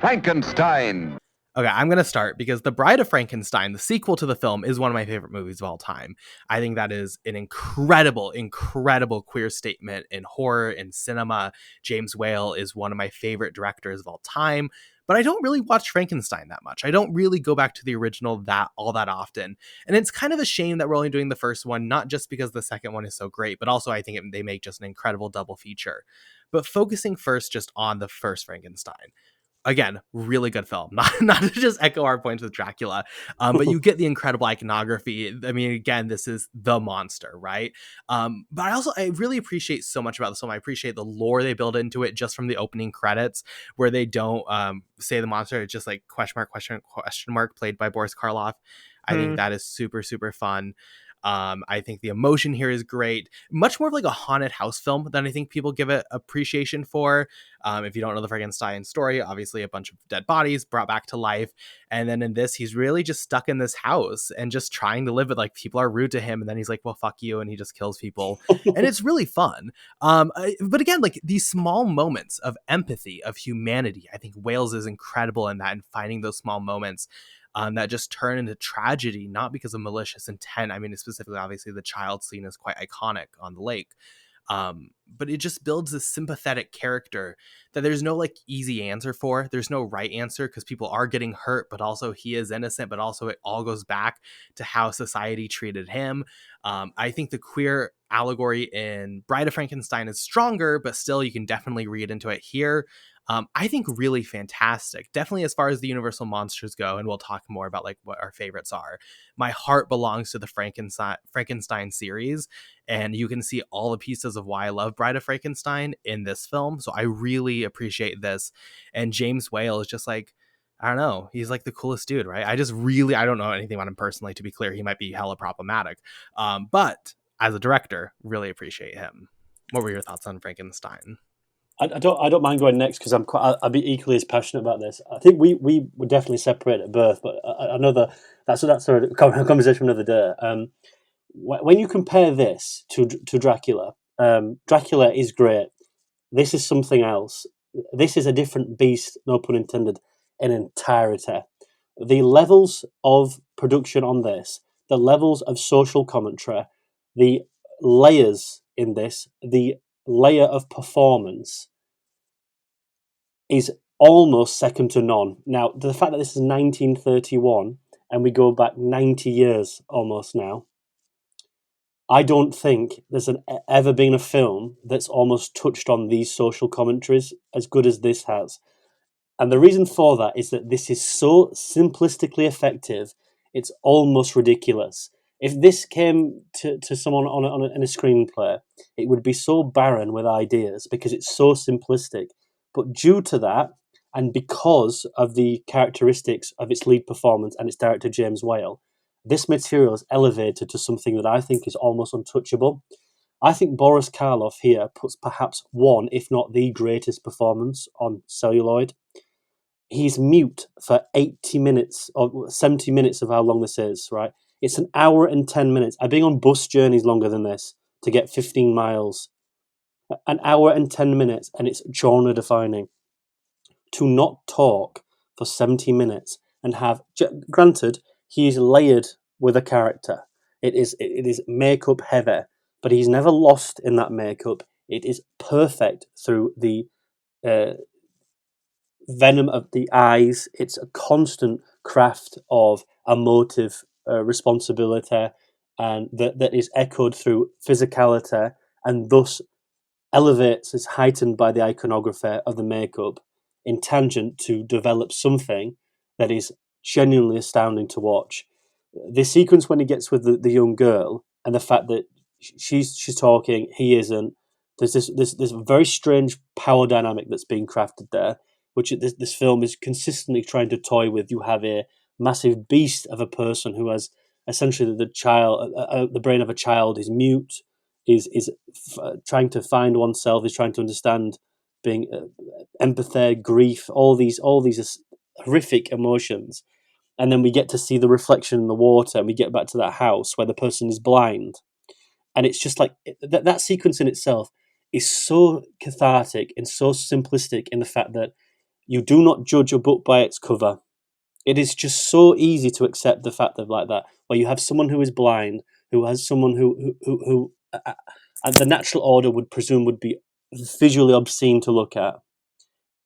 Frankenstein. Okay, I'm going to start because The Bride of Frankenstein, the sequel to the film, is one of my favorite movies of all time. I think that is an incredible, incredible queer statement in horror and cinema. James Whale is one of my favorite directors of all time, but I don't really watch Frankenstein that much. I don't really go back to the original all that often. And it's kind of a shame that we're only doing the first one, not just because the second one is so great, but also I think they make just an incredible double feature. But focusing first just on the first Frankenstein. Again, really good film. Not to just echo our points with Dracula, but you get the incredible iconography. I mean, again, this is the monster, right? But I really appreciate so much about this film. I appreciate the lore they build into it just from the opening credits, where they don't say the monster. It's just like question mark, played by Boris Karloff. I think that is super, super fun. I think the emotion here is great. Much more of like a haunted house film than I think people give it appreciation for. If you don't know the Frankenstein story, obviously a bunch of dead bodies brought back to life. And then in this, he's really just stuck in this house and just trying to live with, like, people are rude to him. And then he's like, well, fuck you. And he just kills people. And it's really fun. But again, like, these small moments of empathy, of humanity, I think Wales is incredible in that, and finding those small moments that just turn into tragedy, not because of malicious intent. I mean, specifically, obviously, the child scene is quite iconic on the lake. But it just builds this sympathetic character that there's no like easy answer for. There's no right answer because people are getting hurt, but also he is innocent, but also it all goes back to how society treated him. I think the queer allegory in Bride of Frankenstein is stronger, but still you can definitely read into it here. I think really fantastic. Definitely as far as the Universal monsters go, and we'll talk more about like what our favorites are. My heart belongs to the Frankenstein series, and you can see all the pieces of why I love Bride of Frankenstein in this film. So I really appreciate this. And James Whale is just like, I don't know, he's like the coolest dude, right? I don't know anything about him personally, to be clear. He might be hella problematic. But as a director, really appreciate him. What were your thoughts on Frankenstein? I don't mind going next because I'd be equally as passionate about this. I think we were definitely separate at birth, but that's a conversation for another day. When you compare this to Dracula, Dracula is great. This is something else. This is a different beast, no pun intended, in entirety. The levels of production on this, the levels of social commentary, the layers in this, the layer of performance is almost second to none. Now, the fact that this is 1931 and we go back 90 years almost now, I don't think there's ever been a film that's almost touched on these social commentaries as good as this has. And the reason for that is that this is so simplistically effective, it's almost ridiculous. If this came to someone in a screenplay, it would be so barren with ideas because it's so simplistic. But due to that, and because of the characteristics of its lead performance and its director, James Whale, this material is elevated to something that I think is almost untouchable. I think Boris Karloff here puts perhaps one, if not the greatest performance on celluloid. He's mute for 80 minutes or 70 minutes of how long this is, right? It's an hour and 10 minutes. I've been on bus journeys longer than this to get 15 miles. An hour and 10 minutes, and it's genre defining. To not talk for 70 minutes and have, granted, he is layered with a character. It is makeup heavy, but he's never lost in that makeup. It is perfect through the venom of the eyes. It's a constant craft of emotive responsibility, and that is echoed through physicality, and thus elevates, is heightened by the iconography of the makeup in tangent to develop something that is genuinely astounding to watch. The sequence when he gets with the young girl, and the fact that she's talking, he isn't. There's this very strange power dynamic that's being crafted there, which this film is consistently trying to toy with. You have a massive beast of a person who has essentially the brain of a child, is mute, is trying to find oneself, is trying to understand, being empathy, grief, all these horrific emotions. And then we get to see the reflection in the water, and we get back to that house where the person is blind, and it's just like that sequence in itself is so cathartic and so simplistic in the fact that you do not judge a book by its cover. It is just so easy to accept the fact of like that, where you have someone who is blind, who has someone who the natural order would presume would be visually obscene to look at,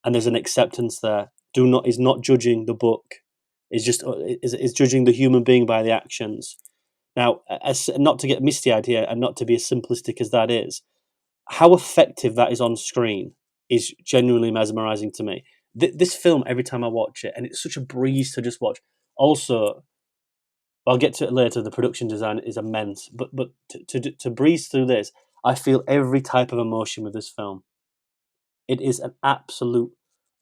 and there's an acceptance there. Is not judging the book, is judging the human being by the actions. Now, as not to get misty-eyed here, and not to be as simplistic as that is, how effective that is on screen is genuinely mesmerizing to me. This film, every time I watch it, and it's such a breeze to just watch. Also, I'll get to it later. The production design is immense, but to breeze through this, I feel every type of emotion with this film. It is an absolute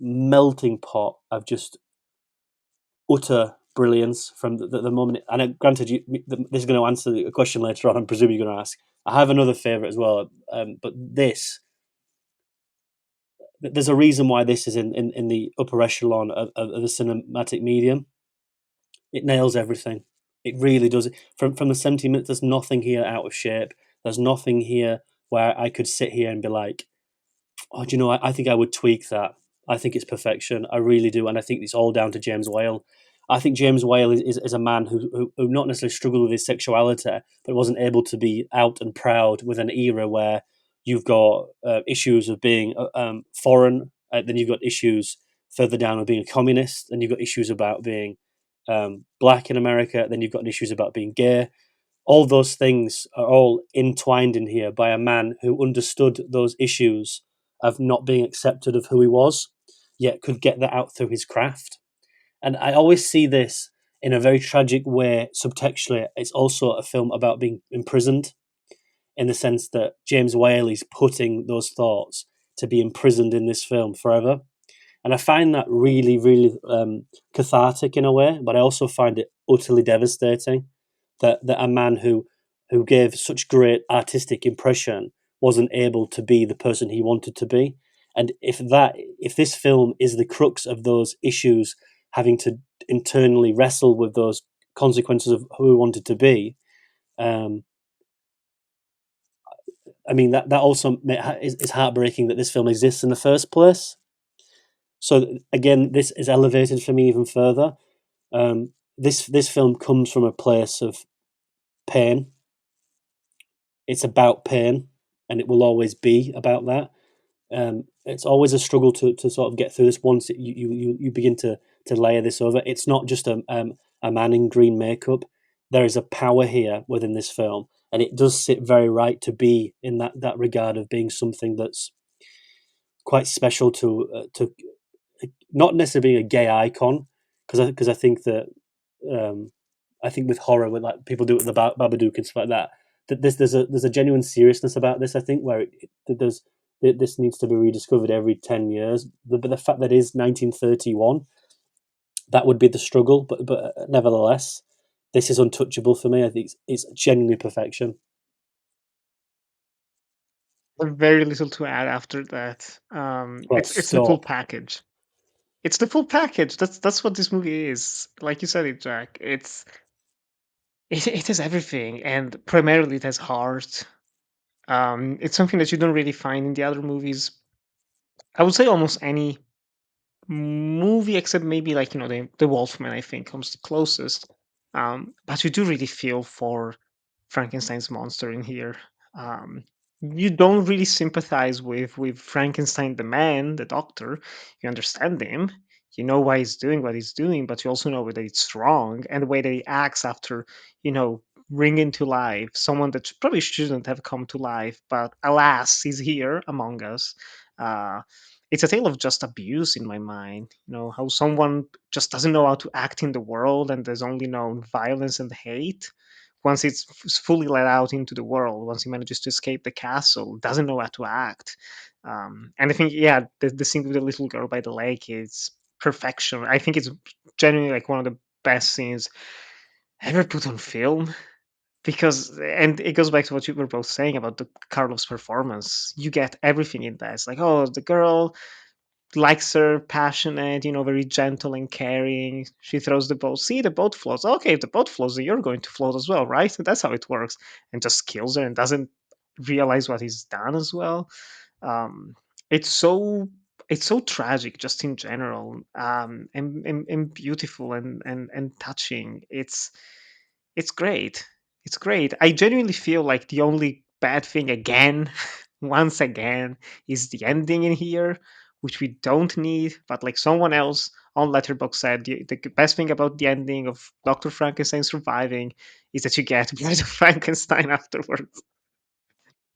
melting pot of just utter brilliance from the moment. And granted, this is going to answer a question later on. I'm presuming you're going to ask. I have another favorite as well, but there's a reason why this is in the upper echelon of the cinematic medium. It nails everything. It really does. From the 70 minutes, there's nothing here out of shape. There's nothing here where I could sit here and be like, oh, do you know, I think I would tweak that. I think it's perfection. I really do. And I think it's all down to James Whale. I think James Whale is a man who not necessarily struggled with his sexuality, but wasn't able to be out and proud with an era where you've got issues of being foreign, then you've got issues further down of being a communist, then you've got issues about being black in America, then you've got issues about being gay. All those things are all entwined in here by a man who understood those issues of not being accepted of who he was, yet could get that out through his craft. And I always see this in a very tragic way, subtextually. It's also a film about being imprisoned, in the sense that James Whale is putting those thoughts to be imprisoned in this film forever. And I find that really, really cathartic in a way, but I also find it utterly devastating that a man who gave such great artistic impression wasn't able to be the person he wanted to be. And if this film is the crux of those issues, having to internally wrestle with those consequences of who he wanted to be, I mean that also is heartbreaking that this film exists in the first place. So again, this is elevated for me even further. This film comes from a place of pain. It's about pain, and it will always be about that. It's always a struggle to sort of get through this. Once you begin to layer this over, it's not just a man in green makeup. There is a power here within this film, and it does sit very right to be in that regard of being something that's quite special to not necessarily being a gay icon, because I think that I think with horror, with like people do it with the Babadook and stuff like that, there's a genuine seriousness about this. I think where this needs to be rediscovered every 10 years. But the fact that it is 1931, that would be the struggle. But nevertheless, this is untouchable for me. I think it's genuinely perfection. Very little to add after that. It's the full package. It's the full package. That's what this movie is. Like you said it, Jack. It has everything, and primarily it has heart. It's something that you don't really find in the other movies. I would say almost any movie except maybe like the Wolfman, I think, comes the closest. But you do really feel for Frankenstein's monster in here. Um, you don't really sympathize with Frankenstein the man, the doctor. You understand him. You know why he's doing what he's doing, but you also know that it's wrong, and the way that he acts after, you know, bringing to life someone that probably shouldn't have come to life, but alas, he's here among us. Uh, it's a tale of just abuse in my mind. You know how someone just doesn't know how to act in the world, and there's only known violence and hate once it's fully let out into the world, once he manages to escape the castle, doesn't know how to act. And I think, yeah, the scene with the little girl by the lake is perfection. I think it's genuinely like one of the best scenes ever put on film. Because, and it goes back to what you were both saying about the Carlos performance. You get everything in that. It's like, oh, the girl likes her, passionate, you know, very gentle and caring. She throws the boat. See, the boat floats. Okay, if the boat floats, then you're going to float as well, right? That's how it works. And just kills her and doesn't realize what he's done as well. Um, it's so it's so tragic just in general, and beautiful and touching. It's great. It's great. I genuinely feel like the only bad thing again, once again, is the ending in here, which we don't need. But like someone else on Letterboxd said, the best thing about the ending of Dr. Frankenstein surviving is that you get Bride of Frankenstein afterwards.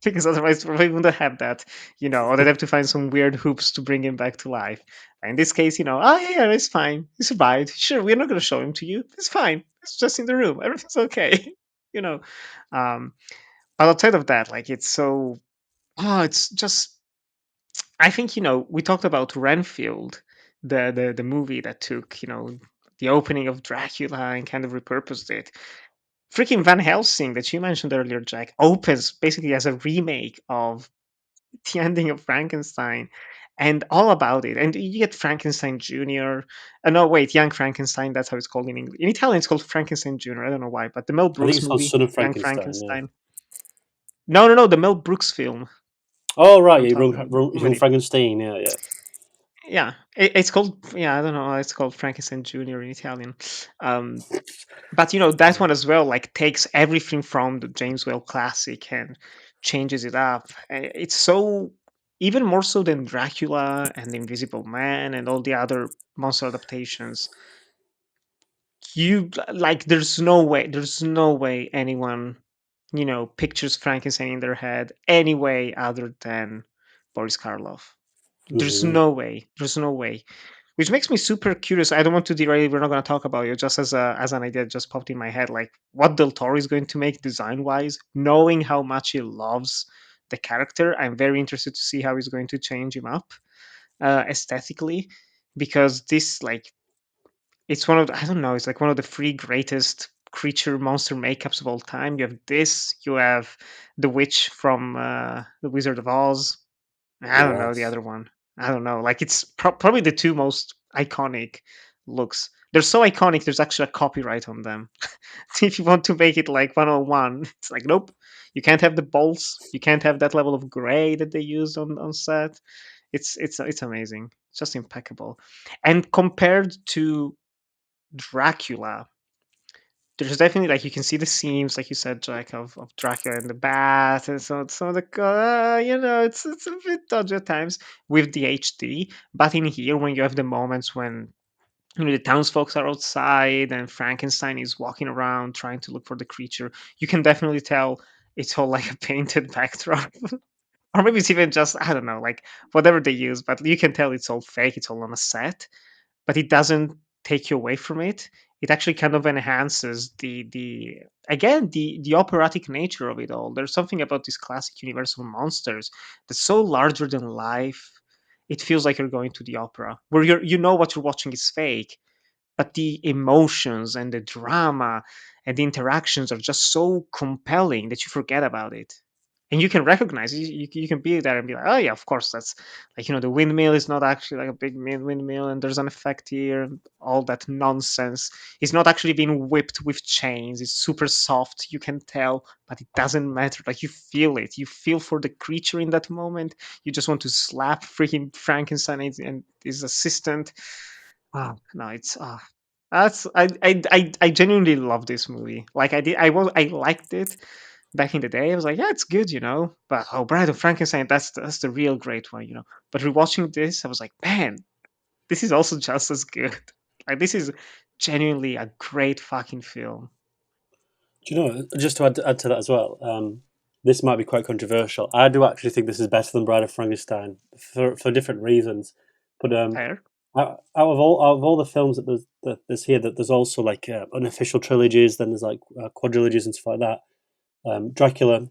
Because otherwise, probably wouldn't have that, you know, or they'd have to find some weird hoops to bring him back to life. In this case, you know, oh yeah, it's fine. He survived. Sure, we're not going to show him to you. It's fine. It's just in the room. Everything's okay. you know. Um, but outside of that, like it's so, it's just. I think we talked about Renfield, the movie that took the opening of Dracula and kind of repurposed it. Freaking Van Helsing that you mentioned earlier, Jack, opens basically as a remake of the ending of Frankenstein and all about it. And you get Frankenstein Jr. No, wait, Young Frankenstein. That's how it's called in English. In Italian, it's called Frankenstein Jr. I don't know why, but the Mel I think Brooks it's called movie, Son of Young Frankenstein. Yeah. Frankenstein. No, no, no, the Mel Brooks film. Oh right, I'm yeah, talking. Young Frankenstein. Yeah, yeah. Yeah, it's called. Yeah, I don't know. It's called Frankenstein Jr. in Italian. Um, but that one as well like takes everything from the James Whale classic and changes it up. It's so even more so than Dracula and the Invisible Man and all the other monster adaptations. You like there's no way anyone pictures Frankenstein in their head any way other than Boris Karloff. There's Mm-hmm. no way. There's no way. Which makes me super curious. I don't want to derail. We're not going to talk about it. Just as an idea, that just popped in my head. Like what Del Toro is going to make design wise, knowing how much he loves the character, I'm very interested to see how he's going to change him up aesthetically, because this like it's one of I don't know. It's like one of the three greatest creature monster makeups of all time. You have this. You have the witch from the Wizard of Oz. I don't know the Yes. other one. I don't know. Like it's probably the two most iconic looks. They're so iconic. There's actually a copyright on them. If you want to make it like 101, it's like nope. You can't have the bolts. You can't have that level of gray that they used on set. It's amazing. It's just impeccable. And compared to Dracula, there's definitely like you can see the seams, like you said, Jack, of Dracula and the bat, and some of the it's a bit dodgy at times with the HD. But in here, when you have the moments when the townsfolk are outside and Frankenstein is walking around trying to look for the creature, you can definitely tell it's all like a painted backdrop. Or maybe it's even just I don't know, like whatever they use, but you can tell it's all fake, it's all on a set, but it doesn't take you away from it. It actually kind of enhances the again the operatic nature of it all. There's something about these classic Universal monsters that's so larger than life. It feels like you're going to the opera, where what you're watching is fake, but the emotions and the drama and the interactions are just so compelling that you forget about it, and you can recognize it. You can be there and be like, oh yeah, of course, that's like the windmill is not actually like a big windmill, and there's an effect here and all that nonsense. It's not actually being whipped with chains. It's super soft, you can tell, but it doesn't matter. Like you feel it, you feel for the creature in that moment. You just want to slap freaking Frankenstein and his assistant. Wow, no, it's that's I genuinely love this movie. Like I did, I liked it, back in the day, I was like, yeah, it's good, But Bride of Frankenstein, that's the real great one. But rewatching this, I was like, man, this is also just as good. Like, this is genuinely a great fucking film. Do you know, just to add to that as well, this might be quite controversial. I do actually think this is better than Bride of Frankenstein for different reasons. But Fair. out of all the films that there's here, that there's also like unofficial trilogies, then there's like quadrilogies and stuff like that. Dracula,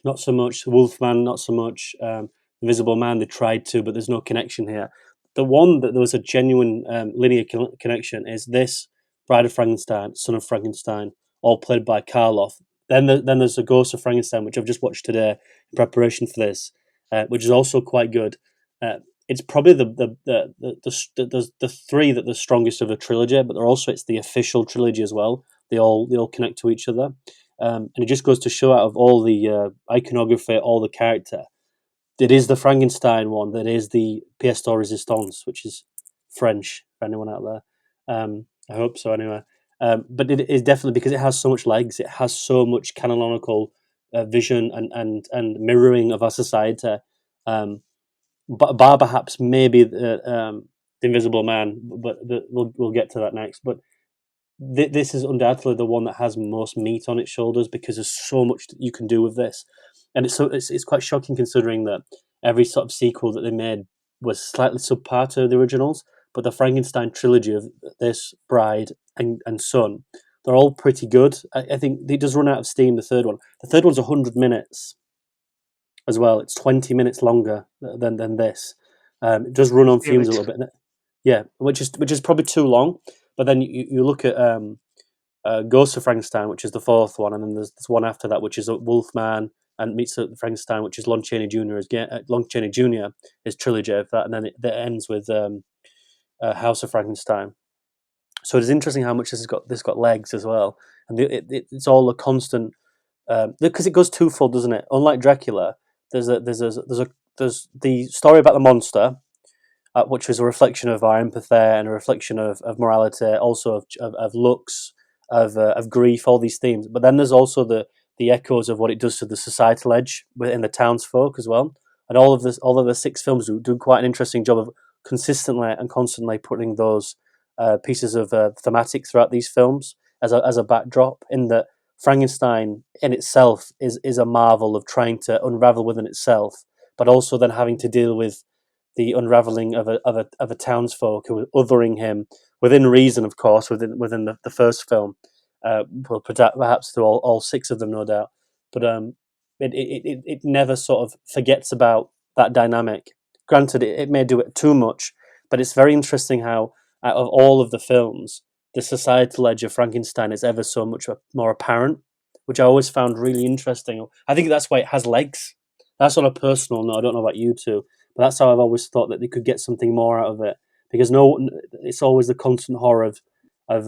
not so much. Wolfman, not so much. Invisible Man, they tried to, but there's no connection here. The one that there was a genuine linear connection is this Bride of Frankenstein, Son of Frankenstein, all played by Karloff. Then there's a Ghost of Frankenstein, which I've just watched today in preparation for this, which is also quite good. It's probably the three that are the strongest of the trilogy, but it's the official trilogy as well. They all connect to each other. And it just goes to show, out of all the iconography, all the character, it is the Frankenstein one that is the pièce de résistance, which is French for anyone out there. I hope so, anyway. But it is definitely, because it has so much legs, it has so much canonical vision and mirroring of our society. But bar perhaps maybe the Invisible Man, but we'll get to that next. But this is undoubtedly the one that has most meat on its shoulders, because there's so much that you can do with this, and it's quite shocking, considering that every sort of sequel that they made was slightly subpar to the originals. But the Frankenstein trilogy of this, Bride, and Son, they're all pretty good. I think it does run out of steam. The third one's 100 minutes as well. It's 20 minutes longer than this. It does run on fumes a little bit. Yeah, which is probably too long. But then you look at Ghost of Frankenstein, which is the fourth one, and then there's one after that, which is Wolfman and meets Frankenstein, which is Lon Chaney Jr. His trilogy of that, and then it ends with House of Frankenstein. So it's interesting how much this got legs as well, and it's all a constant, because it goes twofold, doesn't it? Unlike Dracula, there's the story about the monster, which was a reflection of our empathy and a reflection of morality, also of looks, of grief, all these themes. But then there's also the echoes of what it does to the societal edge within the townsfolk as well. And all of the six films do quite an interesting job of consistently and constantly putting those pieces of thematic throughout these films as a backdrop. In that Frankenstein in itself is a marvel of trying to unravel within itself, but also then having to deal with the unraveling of a townsfolk who are othering him within reason, of course, within the first film. Well, perhaps through all six of them, no doubt. But it never sort of forgets about that dynamic. Granted, it may do it too much, but it's very interesting how, out of all of the films, the societal edge of Frankenstein is ever so much more apparent, which I always found really interesting. I think that's why it has legs. That's on a personal note. I don't know about you two, but that's how I've always thought that they could get something more out of it, because it's always the constant horror of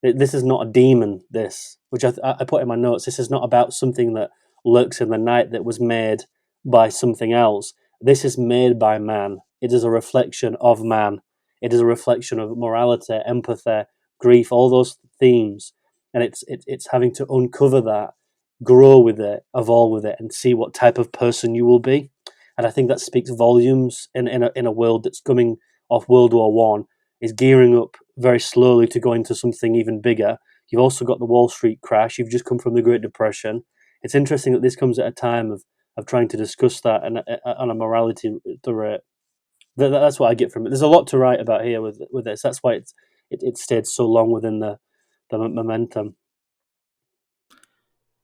this is not a demon. This, which I put in my notes, this is not about something that lurks in the night that was made by something else. This is made by man. It is a reflection of man. It is a reflection of morality, empathy, grief, all those themes, and it's having to uncover that, grow with it, evolve with it, and see what type of person you will be. And I think that speaks volumes in a world that's coming off World War One, is gearing up very slowly to go into something even bigger. You've also got the Wall Street crash. You've just come from the Great Depression. It's interesting that this comes at a time of trying to discuss that and on a morality rate. That's what I get from it. There's a lot to write about here with this. That's why it stayed so long within the momentum.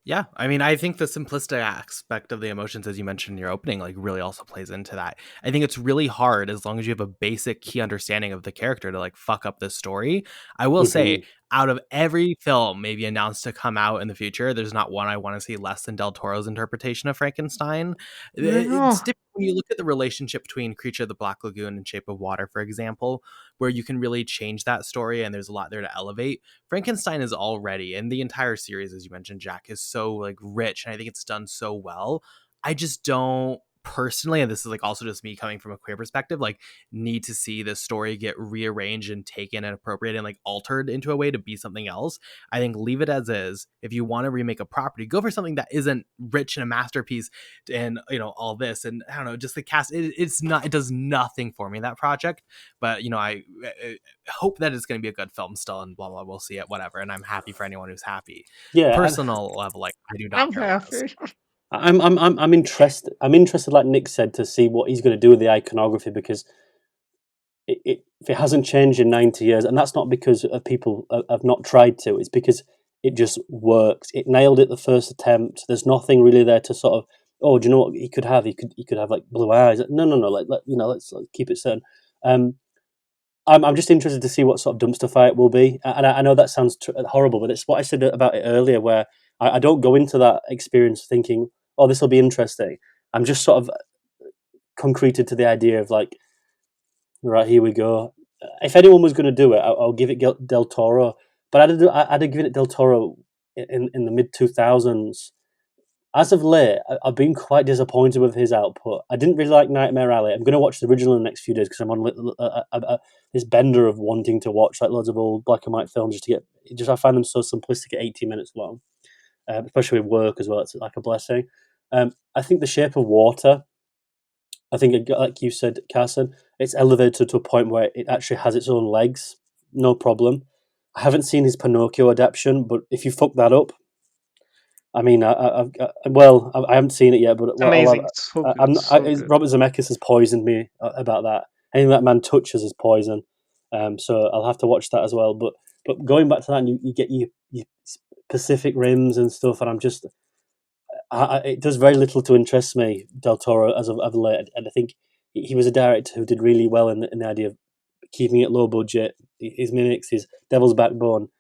Yeah, I mean, I think the simplistic aspect of the emotions, as you mentioned in your opening, like really also plays into that. I think it's really hard, as long as you have a basic key understanding of the character, to like fuck up this story. I will say, out of every film maybe announced to come out in the future, there's not one I want to see less than Del Toro's interpretation of Frankenstein. It's different when you look at the relationship between Creature of the Black Lagoon and Shape of Water, for example, where you can really change that story and there's a lot there to elevate. Frankenstein is already, and the entire series, as you mentioned, Jack, is so like rich, and I think it's done so well. I just don't personally, and this is like also just me coming from a queer perspective, like need to see the story get rearranged and taken and appropriated and like altered into a way to be something else. I think leave it as is. If you want to remake a property, go for something that isn't rich and a masterpiece and all this. And I don't know, just the cast, it does nothing for me, that project. But I hope that it's going to be a good film still, and blah blah, we'll see it, whatever. And I'm happy for anyone who's happy. Yeah, Personal level, like I do not I'm care what it is. happy. I'm interested. I'm interested, like Nick said, to see what he's going to do with the iconography, because if it hasn't changed in 90 years, and that's not because people have not tried to, it's because it just works. It nailed it the first attempt. There's nothing really there to sort of, oh, do you know what he could have? He could have like blue eyes. No. Let's keep it certain. I'm just interested to see what sort of dumpster fire it will be. And I know that sounds horrible, but it's what I said about it earlier, where I don't go into that experience thinking, oh, this will be interesting. I'm just sort of concreted to the idea of like, right, here we go. If anyone was going to do it, I'll give it Del Toro. But I'd have given it Del Toro in the mid 2000s. As of late, I've been quite disappointed with his output. I didn't really like Nightmare Alley. I'm going to watch the original in the next few days because I'm on this bender of wanting to watch like loads of old black and white films I find them so simplistic at 80 minutes long, especially with work as well. It's like a blessing. I think The Shape of Water, I think, like you said, Carson, it's elevated to a point where it actually has its own legs, no problem. I haven't seen his Pinocchio adaptation, but if you fuck that up, I mean, I haven't seen it yet, but It's amazing. It's so good. Good. Robert Zemeckis has poisoned me about that. Anything that man touches is poison. So I'll have to watch that as well. But going back to that, and you get your Pacific Rims and stuff, and I'm just, it does very little to interest me, Del Toro, as of late. And I think he was a director who did really well in the idea of keeping it low budget. His Mimics, his Devil's Backbone,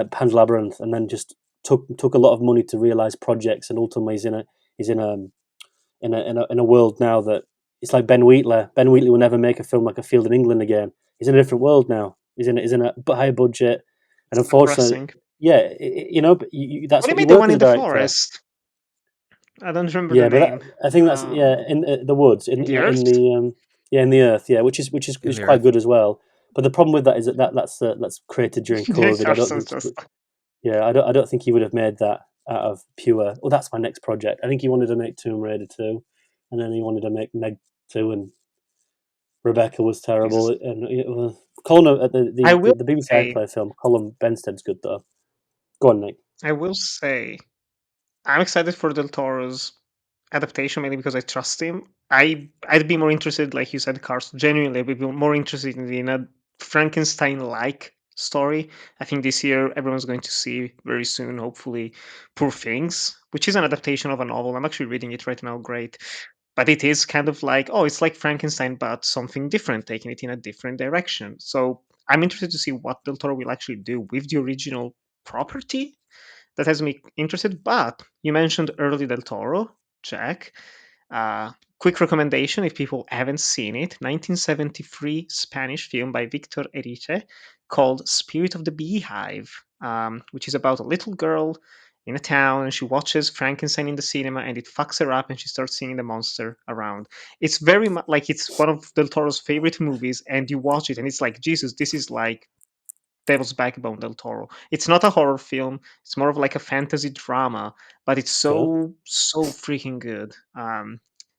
Pan's Labyrinth, and then just took a lot of money to realize projects, and ultimately he's in a world now that it's like Ben Wheatley. Ben Wheatley will never make a film like A Field in England again. He's in a different world now. He's in a higher budget, and unfortunately, yeah, that's what what you made the work one as in a the director. forest. I don't remember Yeah, the but name. I think that's in the woods in the earth? in the earth, yeah, which is quite earth. good as well. But the problem with that is that's created during COVID. I don't think he would have made that out of pure. Oh, that's my next project. I think he wanted to make Tomb Raider 2, and then he wanted to make Meg 2, and Rebecca was terrible. Jesus. And it was Colin at the BBC iPlayer film. Colin Benstead's good though. Go on, Nick. I will say, I'm excited for Del Toro's adaptation, mainly because I trust him. I'd be more interested, like you said, Cars. Genuinely, I'd be more interested in a Frankenstein-like story. I think this year everyone's going to see very soon, hopefully, Poor Things, which is an adaptation of a novel. I'm actually reading it right now. Great. But it is kind of like, oh, it's like Frankenstein, but something different, taking it in a different direction. So I'm interested to see what Del Toro will actually do with the original property. That has me interested. But you mentioned early Del Toro, Jack. Quick recommendation if people haven't seen it: 1973 Spanish film by Victor Erice called Spirit of the Beehive, which is about a little girl in a town, and she watches Frankenstein in the cinema, and it fucks her up, and she starts seeing the monster around. It's very much like it's one of Del Toro's favorite movies, and you watch it, and it's like, Jesus, this is like Devil's Backbone Del Toro. It's not a horror film. It's more of like a fantasy drama, but it's so freaking good.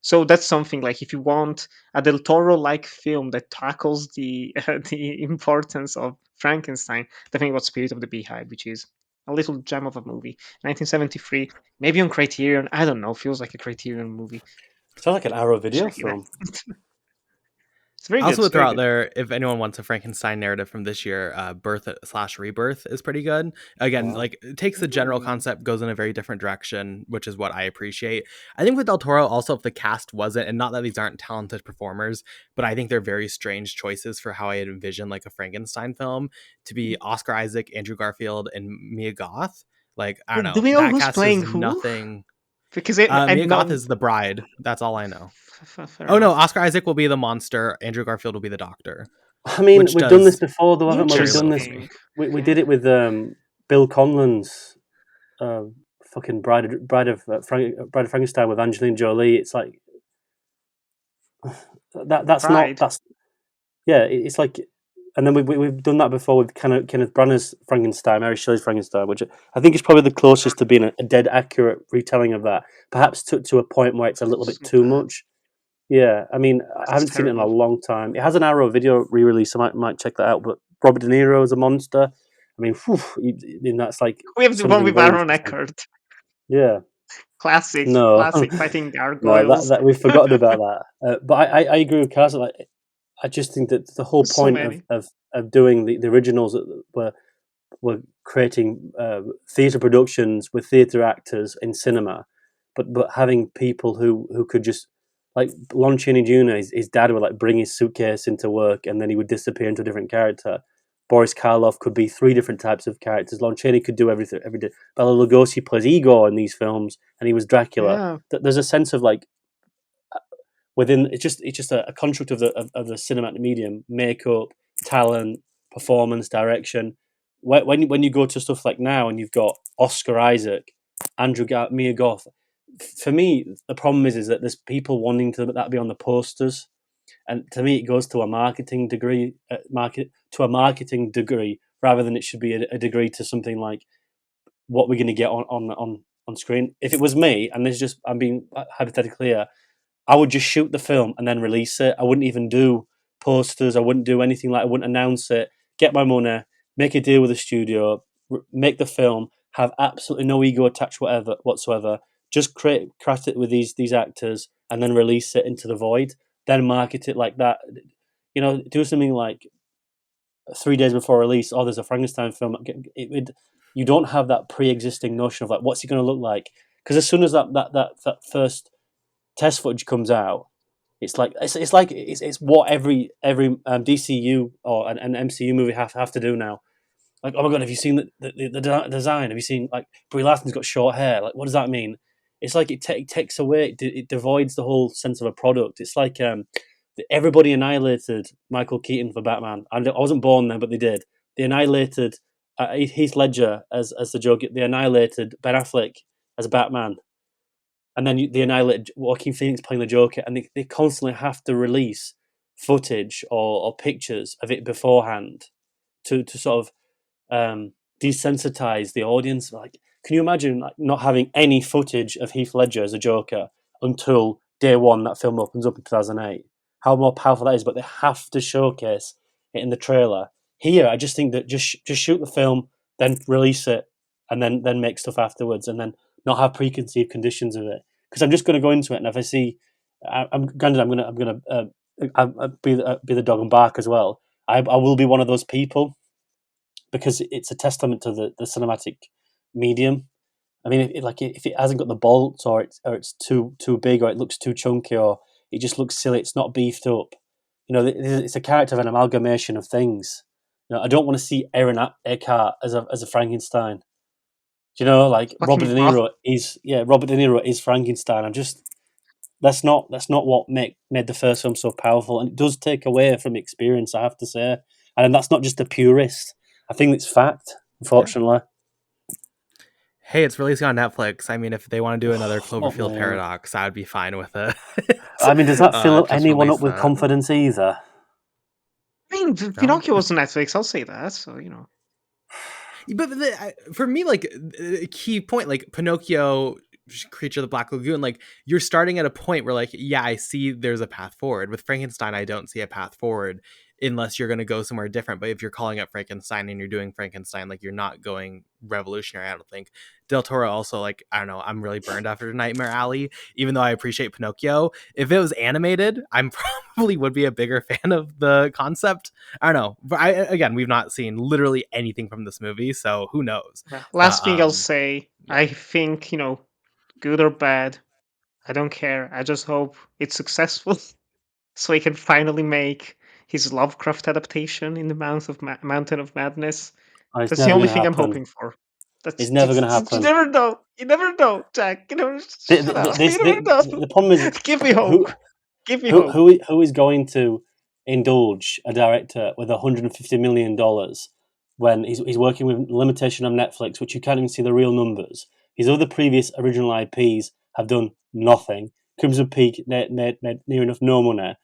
So that's something like, if you want a Del Toro like film that tackles the the importance of Frankenstein, definitely watch Spirit of the Beehive, which is a little gem of a movie. 1973, maybe on Criterion. I don't know. Feels like a Criterion movie. Sounds like an Arrow Video Check it out. film. It's very I good. also would It's very throw out good. there, if anyone wants a Frankenstein narrative from this year, Birth/Rebirth is pretty good. Again, Wow. like it takes the general concept, goes in a very different direction, which is what I appreciate. I think with Del Toro, also, if the cast wasn't, and not that these aren't talented performers, but I think they're very strange choices for how I envision like a Frankenstein film to be Oscar Isaac, Andrew Garfield, and Mia Goth. Like, I don't Do know, we know that who's cast playing is who? nothing. Because I Mia Goth know. is the bride. That's all I know. Fair Oh no, enough. Oscar Isaac will be the monster. Andrew Garfield will be the doctor, I mean, which we've done this does before, though, haven't we? very We've done little this. for me. We did it with Bill Conlon's fucking Bride of Frankenstein with Angelina Jolie. It's like that's Pride. it's like, and then we've done that before with Kenneth Branagh's Frankenstein, Mary Shelley's Frankenstein, which I think is probably the closest to being a dead accurate retelling of that. Perhaps to a point where it's a little bit So too bad. much. Yeah, I mean, I That's haven't seen it in a terrible. long time. It has an Arrow video re-release. I might check that out. But Robert De Niro is a monster. I mean, that's like We have the one something with very Aaron interesting. Eckhart. Yeah, Classic, no, classic fighting no, gargoyles. that we've forgotten about that. But I agree with Carson. Like, I just think that the whole So point many. of doing the originals that were creating theatre productions with theatre actors in cinema, but having people who could just, like Lon Chaney Jr. His dad would like bring his suitcase into work and then he would disappear into a different character. Boris Karloff could be 3 different types of characters. Lon Chaney could do everything every day. Bela Lugosi plays Igor in these films, and he was Dracula. Yeah. There's a sense of like within it's just a construct of the cinematic medium, makeup, talent, performance, direction. When you go to stuff like now and you've got Oscar Isaac, Mia Goth, for me the problem is that there's people wanting to that be on the posters, and to me it goes to a marketing degree, a marketing degree rather than it should be a degree to something like what we're going to get on screen. If it was me, and this is just I'm being hypothetically here, I would just shoot the film and then release it. I wouldn't even do posters. I wouldn't do anything like I wouldn't announce it. Get my money, make a deal with the studio, make the film, have absolutely no ego attached whatsoever. Just craft it with these actors and then release it into the void. Then market it like that. Do something like 3 days before release. Oh, there's a Frankenstein film. You don't have that pre-existing notion of like what's it going to look like, because as soon as that first test footage comes out, it's what every DCU or an MCU movie have to do now. Like, oh my god, have you seen the design? Have you seen like Brie Larson's got short hair? Like, what does that mean? It's like it takes away, it divides the whole sense of a product. It's like everybody annihilated Michael Keaton for Batman. I wasn't born then, but they did. They annihilated Heath Ledger as the Joker. They annihilated Ben Affleck as Batman, and then they annihilate Joaquin Phoenix playing the Joker, and they constantly have to release footage or pictures of it beforehand to sort of desensitize the audience. Like, can you imagine like not having any footage of Heath Ledger as a Joker until day one that film opens up in 2008? How more powerful that is, but they have to showcase it in the trailer. Here, I just think that just shoot the film, then release it, and then make stuff afterwards, and then not have preconceived conditions of it. Because I'm just going to go into it, and if I see, I'm granted, I'm gonna be the dog and bark as well. I will be one of those people, because it's a testament to the cinematic medium. I mean, if it hasn't got the bolts, or it's too big, or it looks too chunky, or it just looks silly, it's not beefed up. It's a character of an amalgamation of things. I don't want to see Aaron Eckhart as a Frankenstein. Like Fucking Robert De Niro is Frankenstein. That's not what made the first film so powerful, and it does take away from the experience, I have to say. And that's not just a purist. I think it's fact, unfortunately. Hey, it's releasing on Netflix. I mean, if they want to do another Fuck Cloverfield me. Paradox, I would be fine with it. I mean, does that fill Just anyone release up with that. confidence either? I mean, No? Pinocchio was on Netflix. I'll say that. So But for me, like, a key point, like Pinocchio, Creature of the Black Lagoon, like, you're starting at a point where, like, yeah, I see there's a path forward. With Frankenstein, I don't see a path forward unless you're going to go somewhere different. But if you're calling it Frankenstein and you're doing Frankenstein, like, you're not going revolutionary, I don't think. Del Toro also, like, I don't know, I'm really burned after Nightmare Alley, even though I appreciate Pinocchio. If it was animated, I'm probably would be a bigger fan of the concept. I don't know. But again, we've not seen literally anything from this movie, so who knows? last thing I'll Um, say, yeah. I think good or bad, I don't care. I just hope it's successful, so he can finally make his Lovecraft adaptation in the Mountain of Madness. Oh, it's That's the never only going to thing I'm happen. hoping for. It's never going to You happen. never know. You never know, Jack. Shut up. You never know. The problem is, Give me hope. who Give me hope. who is going to indulge a director with $150 million when he's working with limitation on Netflix, which you can't even see the real numbers. His other previous original IPs have done nothing. Crimson Peak made near enough no money.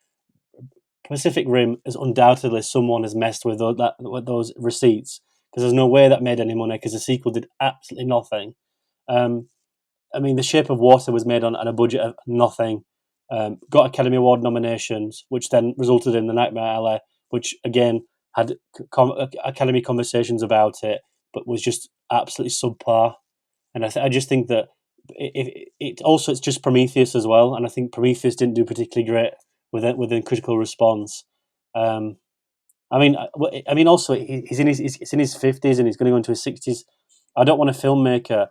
Pacific Rim is undoubtedly someone has messed with those receipts, because there's no way that made any money because the sequel did absolutely nothing. I mean, The Shape of Water was made on a budget of nothing. Got Academy Award nominations, which then resulted in The Nightmare Alley, which again had Academy conversations about it, but was just absolutely subpar. And I just think that it's just Prometheus as well, and I think Prometheus didn't do particularly great within critical response. I mean, also he's in his 50s and he's going to go into his 60s. I don't want a filmmaker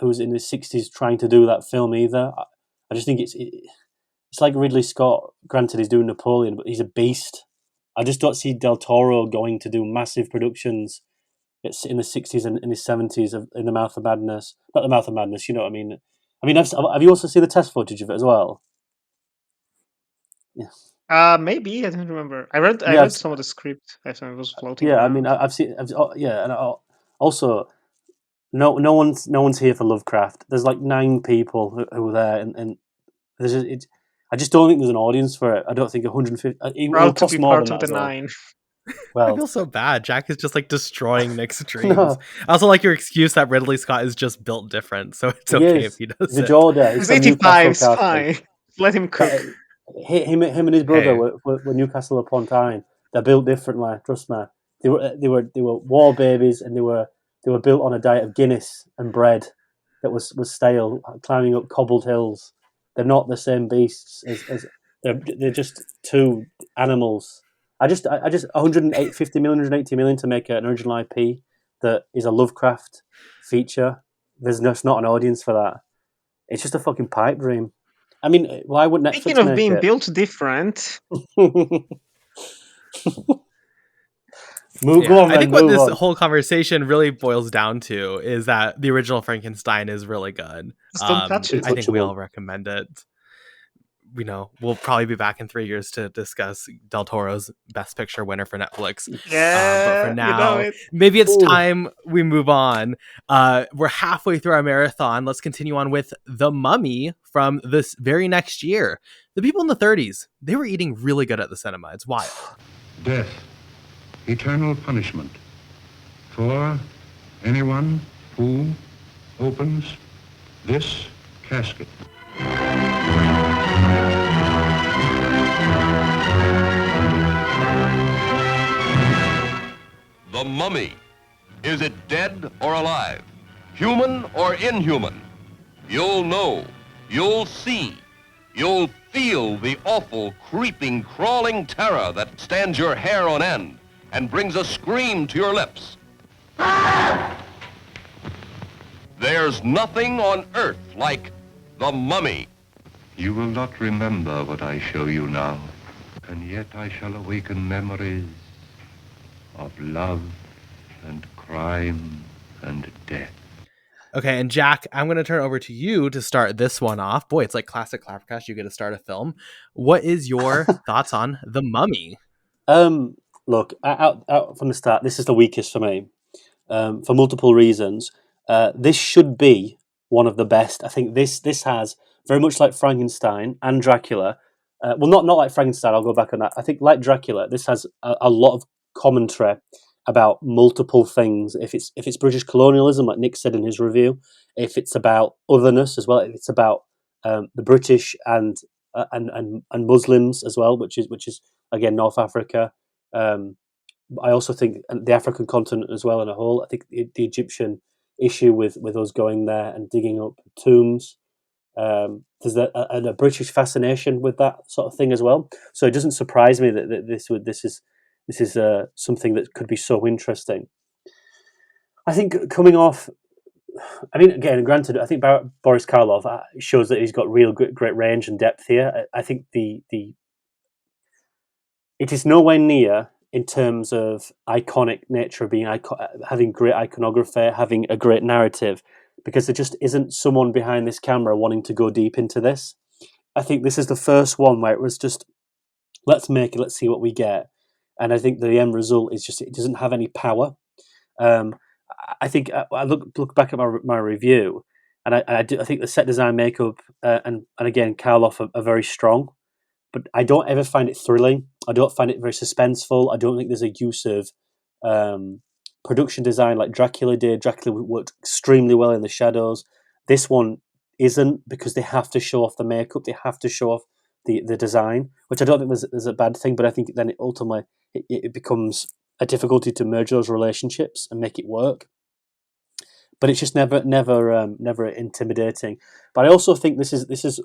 who's in his 60s trying to do that film either. I just think it's like Ridley Scott. Granted, he's doing Napoleon, but he's a beast. I just don't see Del Toro going to do massive productions. It's in the 60s and in his 70s in The Mouth of Madness. Not The Mouth of Madness, you know what I mean? Have you also seen the test footage of it as well? Yeah. Maybe I don't remember. I read some of the script as it was floating Yeah, around. I've seen. Yeah, and also no one's here for Lovecraft. There's like 9 people who are there, and there's I just don't think there's an audience for it. I don't think 150. It will Proud to cost be more part than of that the as well. 9. I Well, feel so bad. Jack is just like destroying Nick's dreams. no, I also like your excuse that Ridley Scott is just built different, so it's he okay if is. he does He's a it. Geordie. He's He's from 85, Newcastle it's casting. fine. Let him cook. Him and his brother Hey. were Newcastle upon Tyne. They're built differently. Trust me. They were war babies, and they were built on a diet of Guinness and bread that was stale, climbing up cobbled hills. They're not the same beasts as they're just 2 animals. I just 180 million to make an original IP that is a Lovecraft feature. There's just not an audience for that. It's just a fucking pipe dream. I mean, why would Speaking Netflix of make being it? built different, Go on, I then, think what move this on. whole conversation really boils down to is that the original Frankenstein is really good. just don't touch it. I think we Untouchable. all recommend it. We'll probably be back in 3 years to discuss Del Toro's Best Picture winner for Netflix. But for Yeah, now, it. maybe it's Ooh. time we move on. We're halfway through our marathon. Let's continue on with The Mummy from this very next year. The people in the 30s, they were eating really good at the cinema. It's wild. Death, eternal punishment for anyone who opens this casket. The mummy. Is it dead or alive? Human or inhuman? You'll know. You'll see. You'll feel the awful, creeping, crawling terror that stands your hair on end and brings a scream to your lips. There's nothing on earth like the mummy. You will not remember what I show you now, and yet I shall awaken memories of love and crime and death. Okay, and Jack, I'm going to turn over to you to start this one off. Boy, it's like classic ClapperCast. You get to start a film. What is your thoughts on The Mummy? Look, out from the start, this is the weakest for me, for multiple reasons. This should be one of the best. I think this has, very much like Frankenstein and Dracula, well, not like Frankenstein, I'll go back on that. I think like Dracula, this has a lot of commentary about multiple things. If it's British colonialism, like Nick said in his review, if it's about otherness as well, if it's about the British and Muslims as well, which is again North Africa. I also think the African continent as well in a whole. I think the Egyptian issue with us going there and digging up tombs. There's a British fascination with that sort of thing as well. So it doesn't surprise me that this is something that could be so interesting. I think coming off, I mean, again, granted, I think Boris Karloff shows that he's got real great range and depth here. I think it is nowhere near in terms of iconic nature, being having great iconography, having a great narrative, because there just isn't someone behind this camera wanting to go deep into this. I think this is the first one where it was just, let's make it, let's see what we get. And I think the end result is just, it doesn't have any power. I think I look back at my review, and I think the set design, makeup, and again Karloff are very strong. But I don't ever find it thrilling. I don't find it very suspenseful. I don't think there's a use of production design like Dracula did. Dracula worked extremely well in the shadows. This one isn't, because they have to show off the makeup. They have to show off the design, which I don't think is a bad thing. But I think then ultimately it becomes a difficulty to merge those relationships and make it work. But it's just never intimidating. But I also think this is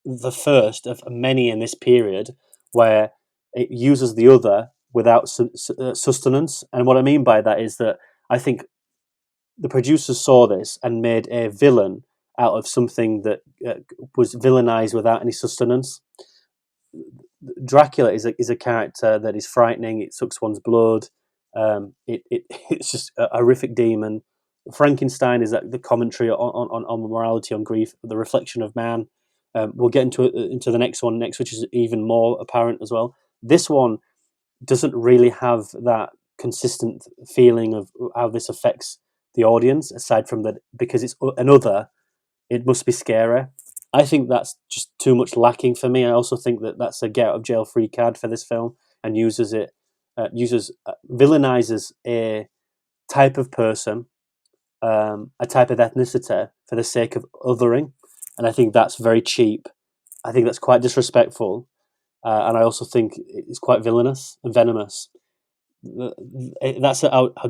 the first of many in this period where it uses the other without sustenance. And what I mean by that is that I think the producers saw this and made a villain out of something that was villainized without any sustenance. Dracula is a character that is frightening. It sucks one's blood. It's just a horrific demon. Frankenstein is the commentary on morality, on grief, the reflection of man. We'll get into the next one next, which is even more apparent as well. This one doesn't really have that consistent feeling of how this affects the audience, aside from that because it's another, it must be scary. I think that's just too much lacking for me. I also think that that's a get out of jail free card for this film, and villainizes a type of person, a type of ethnicity for the sake of othering, and I think that's very cheap. I think that's quite disrespectful, and I also think it's quite villainous and venomous. That's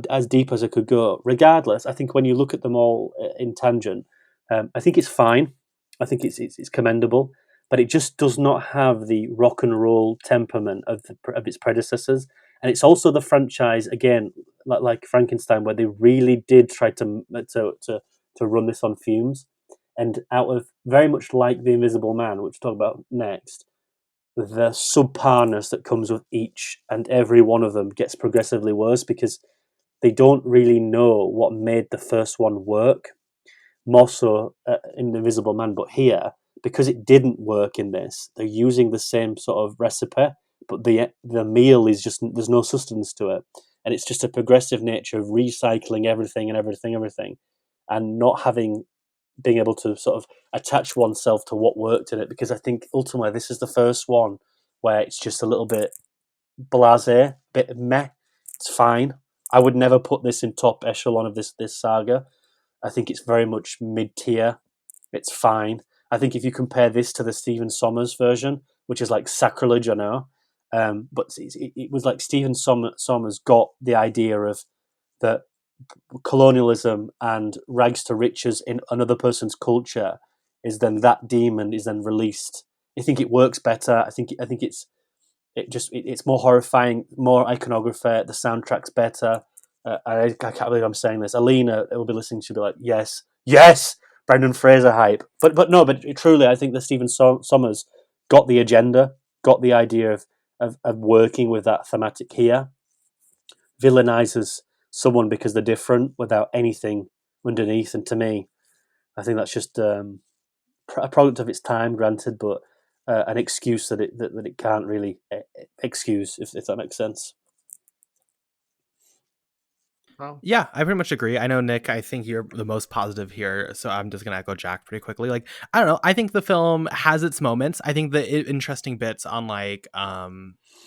as deep as I could go. Regardless, I think when you look at them all in tangent, I think it's fine. I think it's commendable, but it just does not have the rock and roll temperament of its predecessors. And it's also the franchise again, like Frankenstein, where they really did try to run this on fumes. And out of very much like the Invisible Man, which we'll talk about next, the subparness that comes with each and every one of them gets progressively worse because they don't really know what made the first one work. More so in the Invisible Man, but here, because it didn't work in this, they're using the same sort of recipe, but the meal is just, there's no sustenance to it, and it's just a progressive nature of recycling everything, and not being able to sort of attach oneself to what worked in it, because I think ultimately this is the first one where it's just a little bit blasé, bit meh. It's fine. I would never put this in top echelon of this saga. I think it's very much mid-tier. It's fine. I think if you compare this to the Stephen Sommers version, which is like sacrilege, I know, but it was like Stephen Sommers got the idea of that colonialism and rags to riches in another person's culture is then that demon is then released. I think it works better. I think it's more horrifying, more iconography. The soundtrack's better. I can't believe I'm saying this. Alina will be listening. She'll be like, "Yes, yes, Brendan Fraser hype." But truly, I think that Stephen Sommers got the agenda, got the idea of working with that thematic here. Villainizes someone because they're different without anything underneath, and to me, I think that's just a product of its time, granted, but an excuse that it can't really excuse, if that makes sense. Wow. Yeah, I pretty much agree. I know, Nick, I think you're the most positive here, so I'm just gonna echo Jack pretty quickly. Like, I don't know, I think the film has its moments. I think the interesting bits on like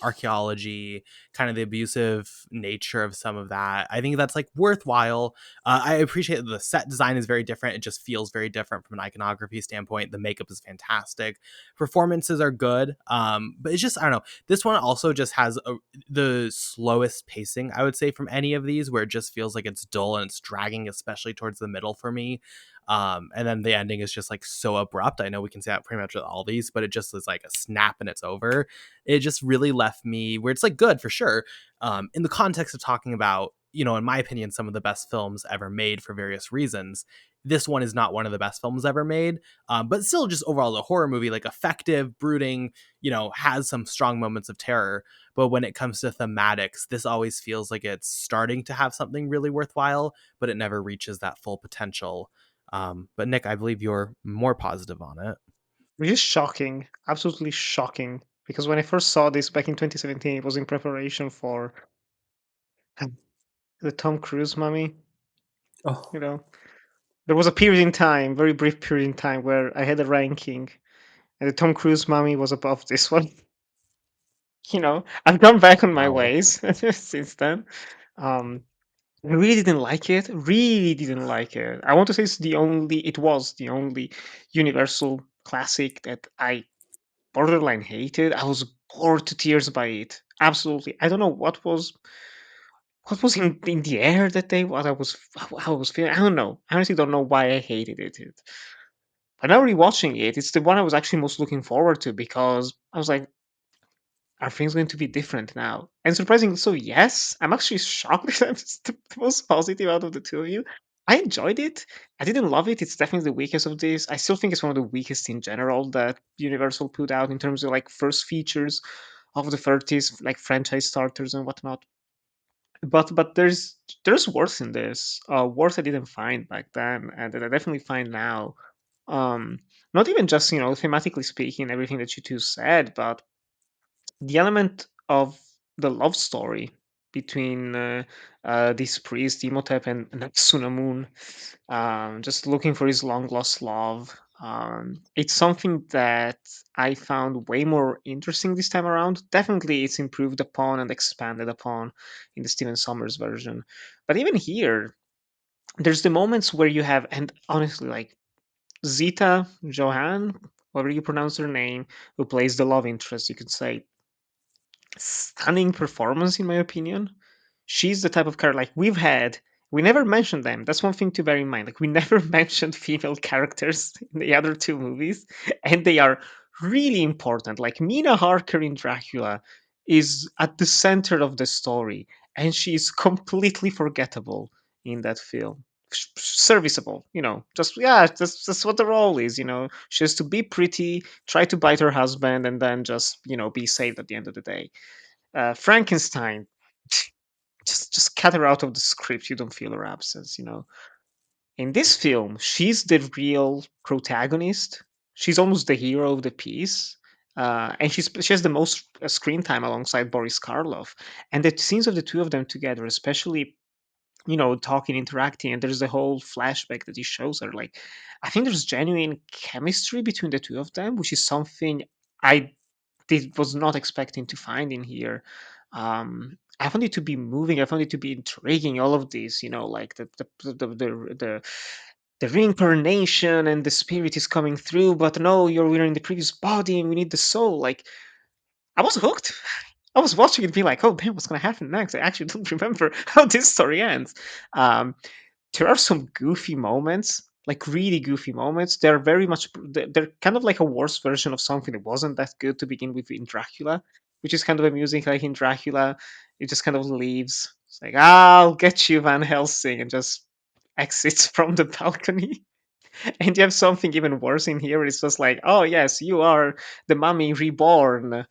archaeology, kind of the abusive nature of some of that, I think that's like worthwhile. I appreciate that the set design is very different. It just feels very different from an iconography standpoint. The makeup is fantastic. Performances are good. But it's just, I don't know, this one also just has the slowest pacing, I would say, from any of these, where it just feels like it's dull and it's dragging, especially towards the middle for me. And then the ending is just like so abrupt. I know we can say that pretty much with all these, but it just is like a snap and it's over. It just really left me where it's like good for sure. In the context of talking about, you know, in my opinion, some of the best films ever made for various reasons. This one is not one of the best films ever made, but still just overall the horror movie, like effective, brooding, you know, has some strong moments of terror. But when it comes to thematics, this always feels like it's starting to have something really worthwhile, but it never reaches that full potential. But Nick, I believe you're more positive on it. Which is shocking, absolutely shocking. Because when I first saw this back in 2017, it was in preparation for the Tom Cruise mummy, Oh, you know. There was a period in time, very brief period in time, where I had a ranking, and the Tom Cruise mummy was above this one. I've gone back on my Wow. ways since then. Um, I really didn't like it. Really didn't like it. I want to say it was the only Universal classic that I borderline hated. I was bored to tears by it. Absolutely. I don't know what was in the air that day. What I was how I was feeling. I don't know. I honestly don't know why I hated it. But now rewatching it, it's the one I was actually most looking forward to because I was like, are things going to be different now? And surprisingly so, yes. I'm actually shocked that I'm just the most positive out of the two of you. I enjoyed it. I didn't love it. It's definitely the weakest of this. I still think it's one of the weakest in general that Universal put out in terms of like first features of the 30s, like franchise starters and whatnot. But there's worse in this. Worse I didn't find back then, and that I definitely find now. Um, Not even just thematically speaking, everything that you two said, but the element of the love story between this priest Imhotep and Natsunamun, just looking for his long lost love. It's something that I found way more interesting this time around. Definitely, it's improved upon and expanded upon in the Stephen Sommers version. But even here, there's the moments where you have, and honestly, like Zita Johan, however you pronounce her name, who plays the love interest, you could say, stunning performance in my opinion. She's the type of character like we never mentioned them. That's one thing to bear in mind. Like we never mentioned female characters in the other two movies, and they are really important. Like Mina Harker in Dracula is at the center of the story, and she's completely forgettable in that film. Serviceable, just yeah, that's what the role is. She has to be pretty, try to bite her husband, and then just be saved at the end of the day. Frankenstein, just cut her out of the script. You don't feel her absence. In this film, she's the real protagonist. She's almost the hero of the piece. And she has the most screen time alongside Boris Karloff. And the scenes of the two of them together, especially talking, interacting, and there's the whole flashback that he shows her. Like, I think there's genuine chemistry between the two of them, which is something I was not expecting to find in here. I found it to be moving. I found it to be intriguing. All of these, like the reincarnation and the spirit is coming through, but no, we're in the previous body and we need the soul. Like I was hooked. I was watching it, being like, "Oh damn, what's gonna happen next?" I actually don't remember how this story ends. Um, there are some goofy moments, like really goofy moments. They're very much they're kind of like a worse version of something that wasn't that good to begin with in Dracula, which is kind of amusing. Like in Dracula, it just kind of leaves. It's like, I'll get you, Van Helsing, and just exits from the balcony. And you have something even worse in here. It's just like, oh yes, you are the mummy reborn.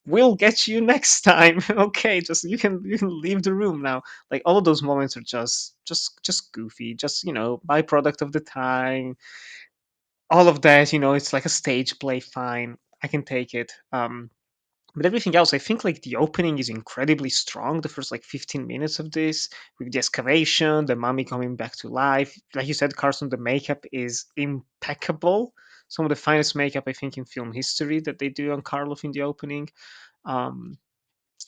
We'll get you next time. Okay, just you can leave the room now. Like all of those moments are just goofy, just byproduct of the time. All of that, it's like a stage play. Fine, I can take it. But everything else, I think like the opening is incredibly strong. The first like 15 minutes of this, with the excavation, the mummy coming back to life. Like you said, Carson, the makeup is impeccable. Some of the finest makeup I think in film history that they do on Karloff in the opening. Um,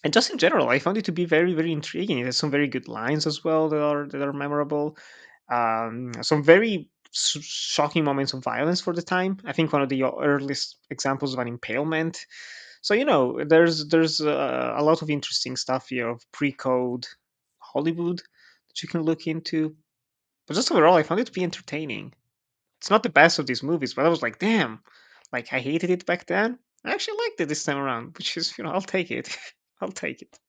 and just in general, I found it to be very, very intriguing. It has some very good lines as well that are memorable. Some very shocking moments of violence for the time. I think one of the earliest examples of an impalement. So there's a lot of interesting stuff here of pre-code Hollywood that you can look into. But just overall, I found it to be entertaining. It's not the best of these movies, but I was like, damn, like I hated it back then. I actually liked it this time around, which is I'll take it. I'll take it.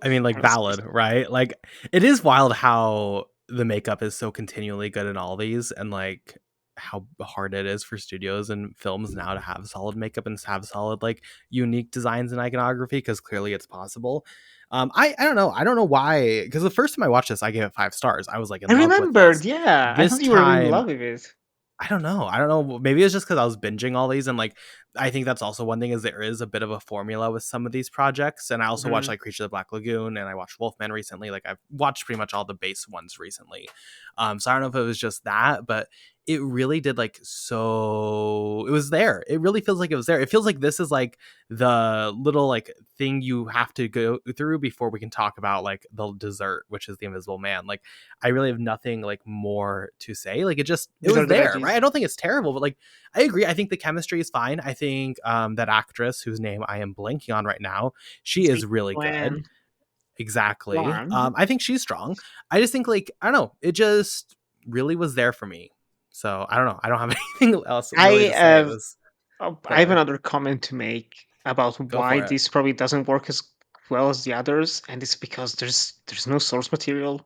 I mean, like, Honestly. valid, right? Like, it is wild how the makeup is so continually good in all these, and like how hard it is for studios and films now to have solid makeup and have solid like unique designs and iconography, because clearly it's possible. I don't know. I don't know why, because the first time I watched this, I gave it 5 stars. I was like I in love with remembered, this. yeah. I This thought you were in time love with it. I don't know. I don't know. Maybe it's just because I was binging all these, and like I think that's also one thing is there is a bit of a formula with some of these projects. And I also watched like Creature of the Black Lagoon, and I watched Wolfman recently. Like I've watched pretty much all the base ones recently. So I don't know if it was just that, but it really did like so. It was there. It really feels like it was there. It feels like this is like the little like thing you have to go through before we can talk about like the dessert, which is the Invisible Man. Like I really have nothing like more to say. Like it These was are the there, veggies. right? I don't think it's terrible, but like I agree. I think the chemistry is fine. I think that actress whose name I am blanking on right now, she is really good. Exactly. I think she's strong. I just think like I don't know. It just really was there for me. So I don't know. I don't have anything else really to say. It was I have there. another comment to make about Go why for it. this probably doesn't work as well as the others, and it's because there's no source material.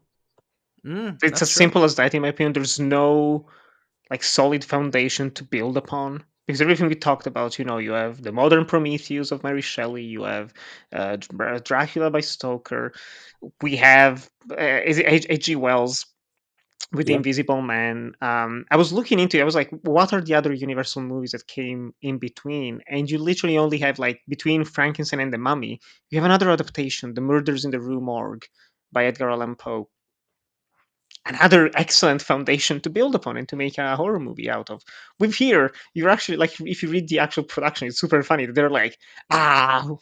It's That's as true. simple as that, in my opinion. There's no like solid foundation to build upon because everything we talked about, you have the modern Prometheus of Mary Shelley, you have Dracula by Stoker, we have is it H.G. Wells with the Yeah. Invisible Man. I was looking into it. I was like, what are the other Universal movies that came in between? And you literally only have like between Frankenstein and the Mummy, you have another adaptation, The Murders in the Rue Morgue by Edgar Allan Poe. Another excellent foundation to build upon and to make a horror movie out of. With here, you're actually like, if you read the actual production, it's super funny. They're like, well,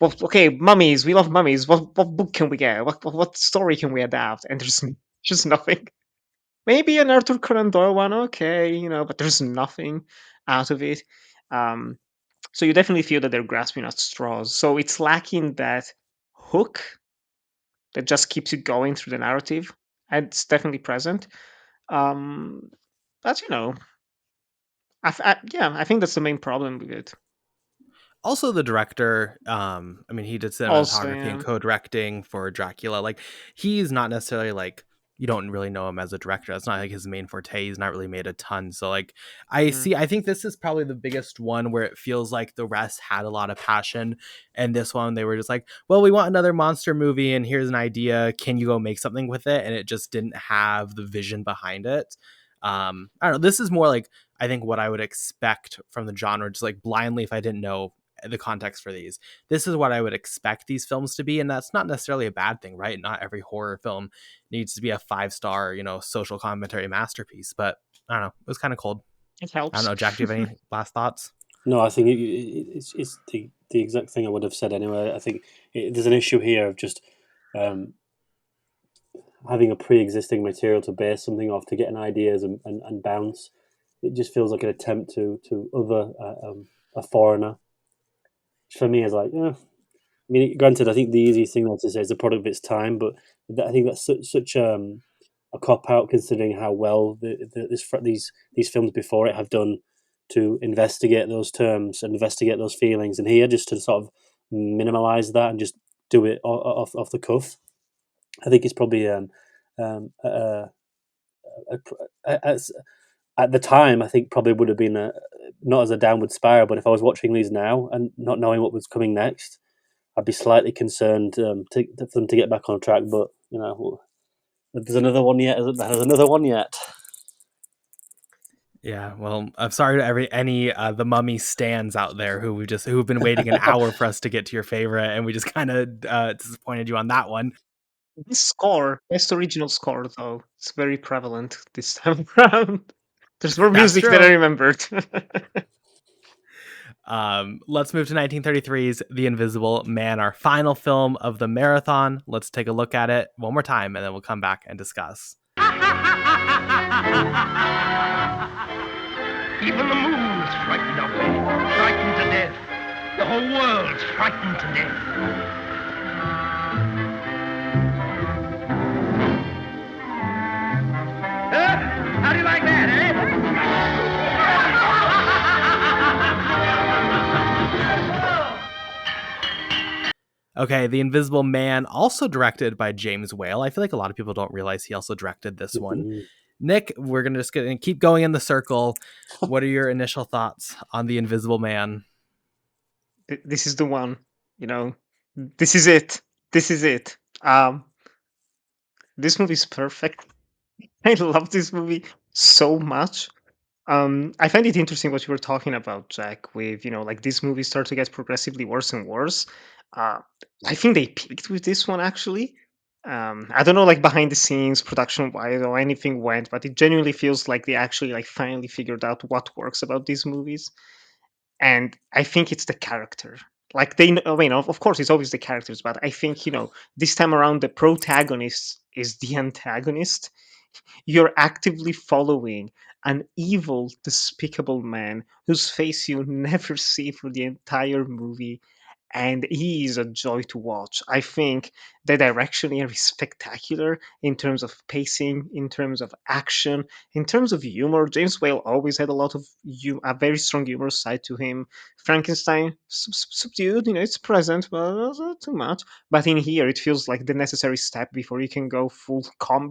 okay, mummies. We love mummies. What book can we get? What story can we adapt? And there's just nothing. Maybe an Arthur Conan Doyle one, okay, but there's nothing out of it. So you definitely feel that they're grasping at straws. So it's lacking that hook that just keeps you going through the narrative. And it's definitely present. Um, but yeah, I think that's the main problem with it. Also the director, I mean he did Also, cinematography and yeah. co-directing for Dracula. Like he's not necessarily like you don't really know him as a director. That's not like his main forte. He's not really made a ton. So like I think this is probably the biggest one where it feels like the rest had a lot of passion, and this one they were just like, well, we want another monster movie and here's an idea, can you go make something with it? And it just didn't have the vision behind it. I don't know, this is more like I think what I would expect from the genre, just like blindly if I didn't know the context for these. This is what I would expect these films to be, and that's not necessarily a bad thing, right? Not every horror film needs to be a 5-star, social commentary masterpiece. But I don't know, it was kind of cold. It I don't helps. know, Jack. Do you have any last thoughts? No, I think it's the exact thing I would have said anyway. I think there's an issue here of just having a pre-existing material to base something off to get an ideas and bounce. It just feels like an attempt to other a foreigner. Which for me is like, I mean, granted, I think the easiest thing to say is a product of its time, but I think that's such a cop out considering how well these films before it have done to investigate those terms and investigate those feelings, and here just to sort of minimalize that and just do it off the cuff. I think it's probably as at the time, I think probably would have been not as a downward spiral, but if I was watching these now and not knowing what was coming next, I'd be slightly concerned for them to get back on track. But there's another one yet. There's another one yet. Yeah, well, I'm sorry to any the Mummy stands out there who've been waiting an hour for us to get to your favorite, and we just kind of disappointed you on that one. This score, best original score, though, it's very prevalent this time around. There's more That's music than I true. remembered. Let's move to 1933's The Invisible Man, our final film of the marathon. Let's take a look at it one more time, and then we'll come back and discuss. Even the moon's frightened of me, frightened to death. The whole world's frightened to death. How do you like that, Okay, The Invisible Man, also directed by James Whale. I feel like a lot of people don't realize he also directed this one. Nick, we're gonna keep going in the circle. What are your initial thoughts on The Invisible Man? This is the one. This is it. This is it. This movie is perfect. I love this movie so much. I find it interesting what you were talking about, Jack, with, like these movies start to get progressively worse and worse. Uh, I think they peaked with this one, actually. I don't know, like behind the scenes, production wise, or anything went, but it genuinely feels like they actually like finally figured out what works about these movies. And I think it's the character. Like I mean, of course, it's always the characters, but I think this time around the protagonist is the antagonist. You're actively following an evil, despicable man whose face you never see for the entire movie, and he is a joy to watch. I think the direction here is spectacular in terms of pacing, in terms of action, in terms of humor. James Whale always had a lot of a very strong humor side to him. Frankenstein, subdued, it's present, but not too much. But in here, it feels like the necessary step before you can go full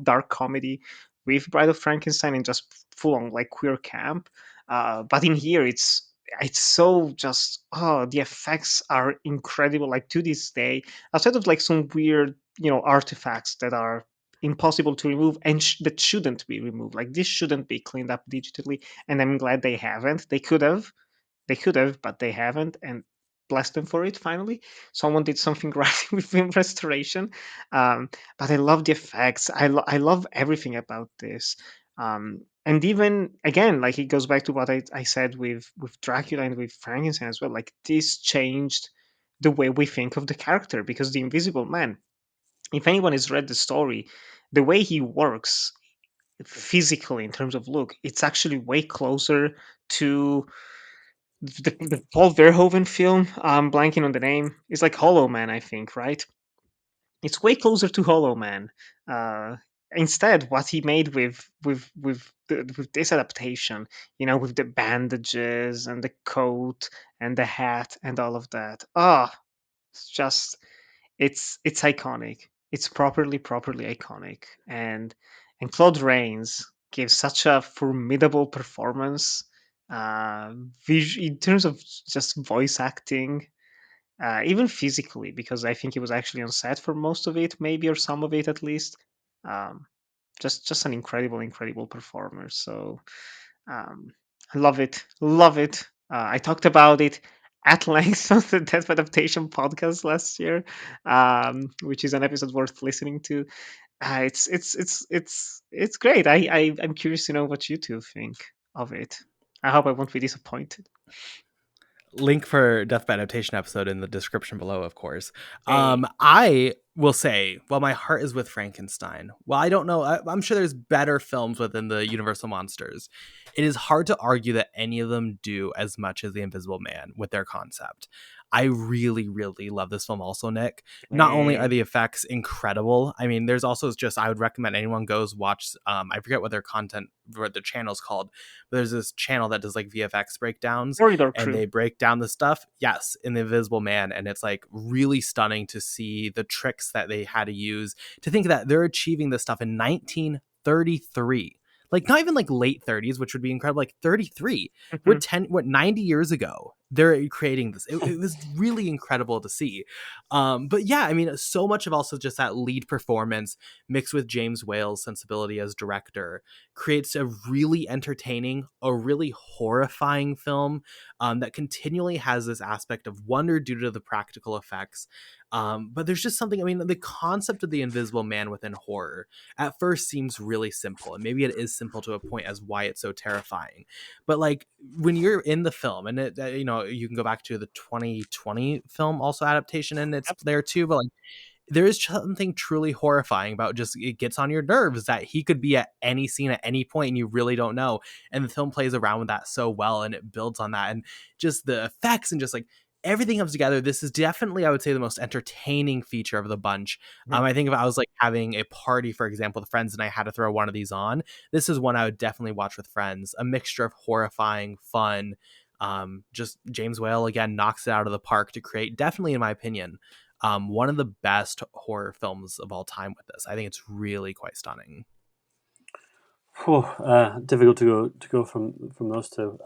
dark comedy with Bride of Frankenstein and just full on like queer camp. But in here, it's so just the effects are incredible. Like to this day, outside of like some weird artifacts that are impossible to remove and that shouldn't be removed. Like this shouldn't be cleaned up digitally, and I'm glad they haven't. They could have, but they haven't, and bless them for it. Finally, someone did something right with film restoration. But I love the effects. I love everything about this. And even again, like it goes back to what I said with Dracula and with Frankenstein as well. Like this changed the way we think of the character, because the Invisible Man, if anyone has read the story, the way he works physically in terms of look, it's actually way closer to the Paul Verhoeven film. I'm blanking on the name. It's like Hollow Man, I think, right? It's way closer to Hollow Man. Uh, Instead, what he made with this adaptation, with the bandages and the coat and the hat and all of that. It's just it's iconic. It's properly iconic, and Claude Rains gives such a formidable performance, in terms of just voice acting, even physically, because I think he was actually on set for most of it, maybe, or some of it at least. Um, just an incredible performer. So um, I love it. I talked about it at length on the Death Adaptation podcast last year, which is an episode worth listening to. It's great. I'm curious to know what you two think of it. I hope I won't be disappointed. Link for Death by Adaptation episode in the description below, of course. Hey. I will say, well, my heart is with Frankenstein. Well, I don't know. I'm sure there's better films within the Universal monsters. It is hard to argue that any of them do as much as The Invisible Man with their concept. I really, really love this film also, Nick. Not only are the effects incredible, I mean, there's also just, I would recommend anyone goes watch, I forget what their channel's called, but there's this channel that does like VFX breakdowns, Corridor and Crew. they break down the stuff, yes, in The Invisible Man, and it's like really stunning to see the tricks that they had to use to think that they're achieving this stuff in 1933. Like not even like late 30s, which would be incredible, like 33. Mhm. What 90 years ago they're creating this. It was really incredible to see. But yeah, I mean, so much of also just that lead performance mixed with James Whale's sensibility as director creates a really entertaining, a really horrifying film, that continually has this aspect of wonder due to the practical effects. But there's just something, I mean, the concept of the Invisible Man within horror at first seems really simple, and maybe it is simple to a point as why it's so terrifying. But like when you're in the film, and it, you can go back to the 2020 film also adaptation, and it's there too, but like there is something truly horrifying about, just it gets on your nerves that he could be at any scene at any point and you really don't know, and the film plays around with that so well, and it builds on that, and just the effects and just like everything comes together. This is definitely, I would say, the most entertaining feature of the bunch. I think if I was like having a party, for example, with friends, and I had to throw one of these on, this is one I would definitely watch with friends. A mixture of horrifying, fun, just James Whale again knocks it out of the park to create, definitely in my opinion, one of the best horror films of all time with this. I think it's really quite stunning. Difficult to go from those two.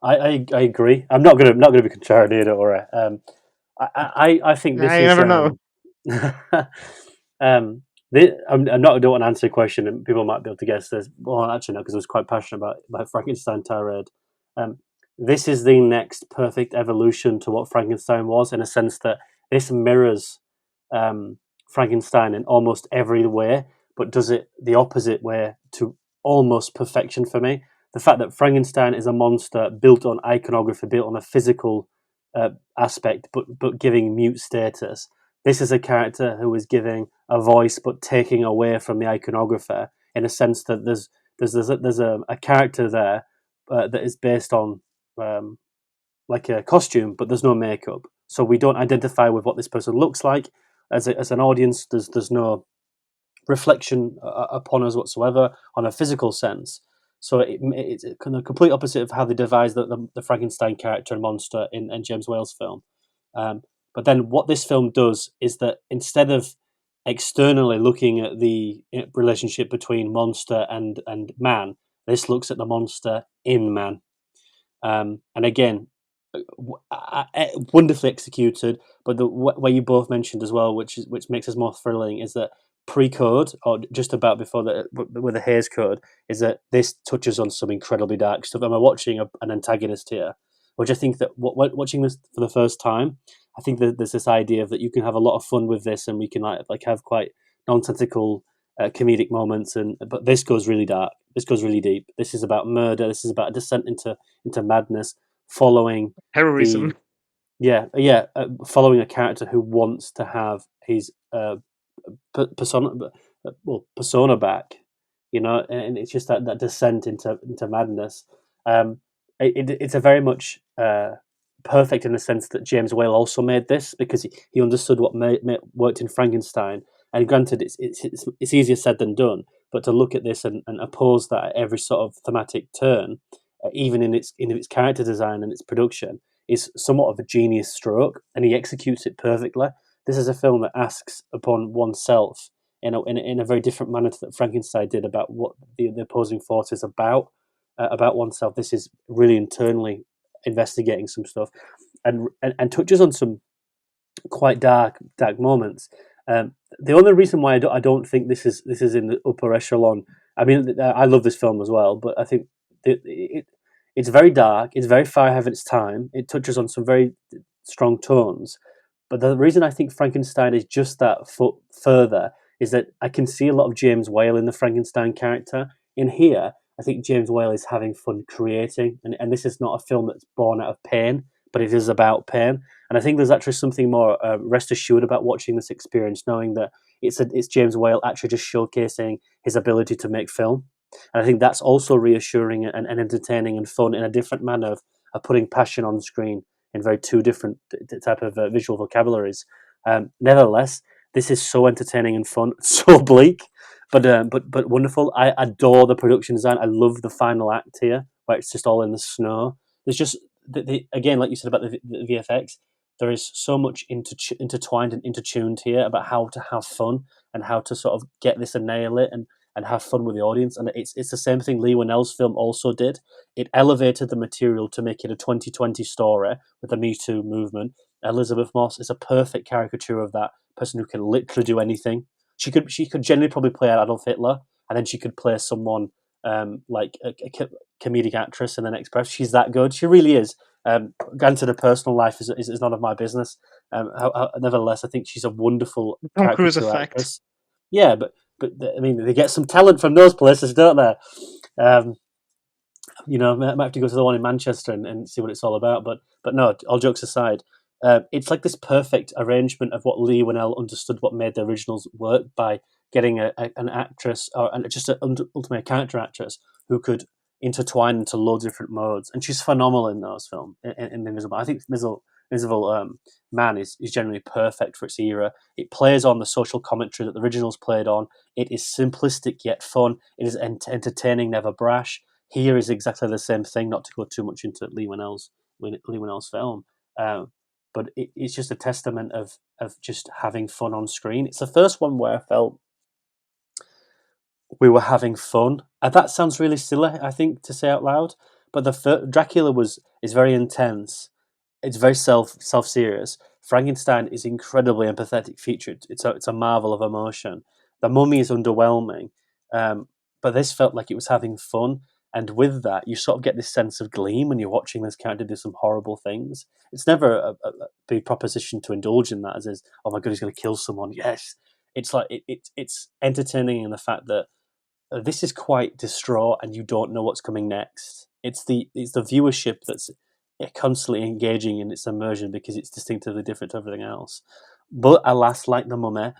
I agree. I'm not gonna be contrarian here, or I think this I is never know. I don't want to answer a question, and people might be able to guess this. Well, actually, no, because I was quite passionate about Frankenstein tirade. Um, this is the next perfect evolution to what Frankenstein was, in a sense that this mirrors Frankenstein in almost every way, but does it the opposite way to almost perfection for me. The fact that Frankenstein is a monster built on iconography, built on a physical aspect, but giving mute status. This is a character who is giving a voice, but taking away from the iconographer, in a sense that there's a character there that is based on like a costume, but there's no makeup, so we don't identify with what this person looks like. As an audience, there's no reflection upon us whatsoever on a physical sense. So it's kind of complete opposite of how they devised the Frankenstein character and monster in James Whale's film. But then what this film does is that instead of externally looking at the relationship between monster and man, this looks at the monster in man. And again, wonderfully executed. But the way you both mentioned as well, which makes us more thrilling, is that pre-code, or just about before with the Hays Code, is that this touches on some incredibly dark stuff. Am I watching an antagonist here? Which I think that watching this for the first time, I think that there's this idea of that you can have a lot of fun with this, and we can like have quite nonsensical comedic moments, but this goes really dark. This goes really deep. This is about murder. This is about a descent into madness, following Terrorism. following a character who wants to have his persona back, and it's just that descent into madness. It's a very much perfect in the sense that James Whale also made this, because he understood what worked in Frankenstein. And granted, it's easier said than done, but to look at this and oppose that at every sort of thematic turn, even in its character design and its production, is somewhat of a genius stroke, and he executes it perfectly. This is a film that asks upon oneself in a very different manner that Frankenstein did, about what the opposing force is about oneself. This is really internally investigating some stuff, and touches on some quite dark moments. The only reason why I don't think this is in the upper echelon. I mean, I love this film as well, but I think it's very dark. It's very far ahead of its time. It touches on some very strong tones. But the reason I think Frankenstein is just that foot further is that I can see a lot of James Whale in the Frankenstein character. In here, I think James Whale is having fun creating, and this is not a film that's born out of pain, but it is about pain. And I think there's actually something more rest assured about watching this experience, knowing that it's James Whale actually just showcasing his ability to make film. And I think that's also reassuring and entertaining and fun in a different manner of putting passion on screen in very two different type of visual vocabularies. Nevertheless, this is so entertaining and fun, so bleak, but wonderful. I adore the production design. I love the final act here, where it's just all in the snow. There's just again, like you said about the VFX, there is so much intertwined and intertuned here about how to have fun and how to sort of get this and nail it and have fun with the audience. And it's the same thing Lee Winnell's film also did. It elevated the material to make it a 2020 story with the Me Too movement. Elizabeth Moss is a perfect caricature of that person who can literally do anything. She could generally probably play Adolf Hitler, and then she could play someone like a comedic actress in the next breath. She's that good. She really is. Granted, her personal life is none of my business. Nevertheless, I think she's a wonderful Tom Cruise caricature effect. actress. Yeah, but I mean, they get some talent from those places, don't they? I might have to go to the one in Manchester and see what it's all about. But no, all jokes aside, it's like this perfect arrangement of what Lee Winnell understood what made the originals work by getting an actress or just ultimately a character actress who could intertwine into loads of different modes, and she's phenomenal in those films. In Invisible, I think Invisible Man is generally perfect for its era. It plays on the social commentary that the originals played on. It is simplistic yet fun. It is entertaining, never brash. Here is exactly the same thing. Not to go too much into Lee Winnell's film, but it's just a testament of just having fun on screen. It's the first one where I felt we were having fun. And that sounds really silly, I think, to say out loud. But Dracula is very intense. It's very self serious. Frankenstein is incredibly empathetic feature. It's a marvel of emotion. The Mummy is underwhelming, but this felt like it was having fun. And with that, you sort of get this sense of gleam when you're watching this character do some horrible things. It's never a big proposition to indulge in that, as is, oh my god, he's going to kill someone. Yes, it's like it's entertaining in the fact that this is quite distraught, and you don't know what's coming next. It's the viewership that's constantly engaging in its immersion because it's distinctively different to everything else. But alas, like the Mummy,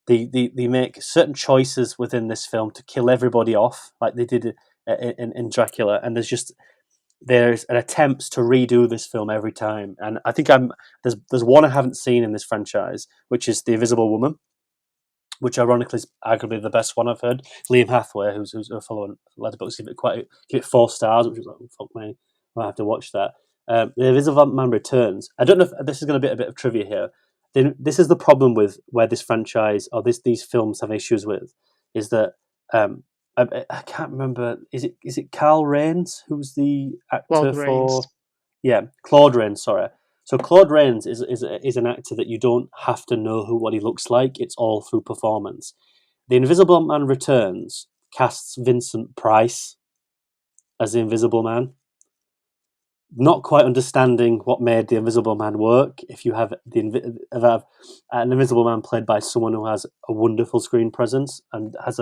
they make certain choices within this film to kill everybody off, like they did in Dracula, and there's an attempt to redo this film every time. And I think there's one I haven't seen in this franchise, which is The Invisible Woman, which ironically is arguably the best one I've heard. Liam Hathaway, who's a follower on Letterboxd, give it 4 stars, which was like, fuck me, I have to watch that. The Invisible Man Returns. I don't know if this is going to be a bit of trivia here. This is the problem with where this franchise or these films have issues with, is that I can't remember. Is it Carl Rains who's the actor Claude for? Rains. Yeah, Claude Rains. Sorry. So Claude Rains is an actor that you don't have to know what he looks like. It's all through performance. The Invisible Man Returns casts Vincent Price as the Invisible Man, not quite understanding what made the Invisible Man work. If you have an Invisible Man played by someone who has a wonderful screen presence and has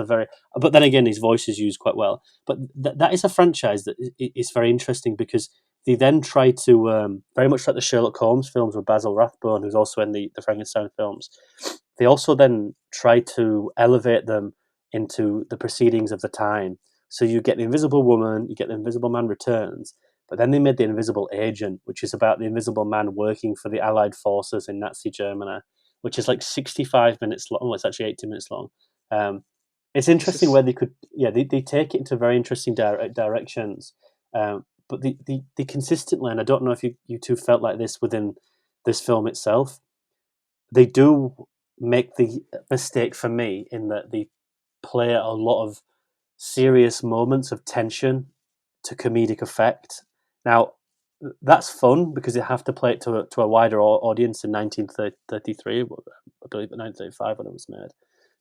but then again, his voice is used quite well. But that is a franchise that is very interesting because they then try to, very much like the Sherlock Holmes films with Basil Rathbone, who's also in the Frankenstein films, they also then try to elevate them into the proceedings of the time. So you get the Invisible Woman, you get the Invisible Man Returns, but then they made The Invisible Agent, which is about the Invisible Man working for the Allied forces in Nazi Germany, which is like 65 minutes long. Well, it's actually 80 minutes long. It's interesting where they could, they take it into very interesting directions. But they consistently, and I don't know if you two felt like this within this film itself, they do make the mistake for me in that they play a lot of serious moments of tension to comedic effect. Now, that's fun because you have to play it to a wider audience in 1933, I believe, 1935 when it was made.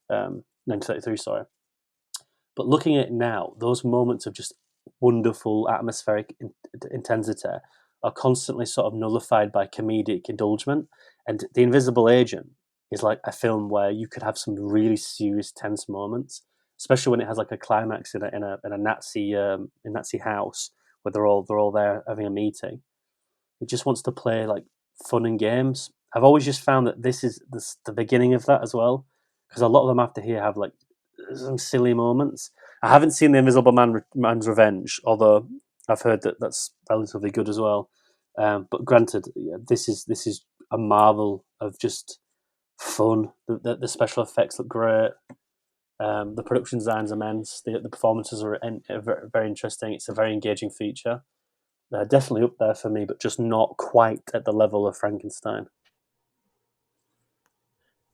1933, sorry. But looking at it now, those moments of just wonderful atmospheric intensity are constantly sort of nullified by comedic indulgence. And The Invisible Agent is like a film where you could have some really serious, tense moments, especially when it has like a climax in a Nazi house where they're all there having a meeting. It just wants to play like fun and games. I've always just found that this is the beginning of that as well, because a lot of them after here have like some silly moments. I haven't seen The Invisible Man's Revenge, although I've heard that that's relatively good as well. But granted, this is a marvel of just fun. The special effects look great. The production design's immense. The performances are very interesting. It's a very engaging feature. Definitely up there for me, but just not quite at the level of Frankenstein.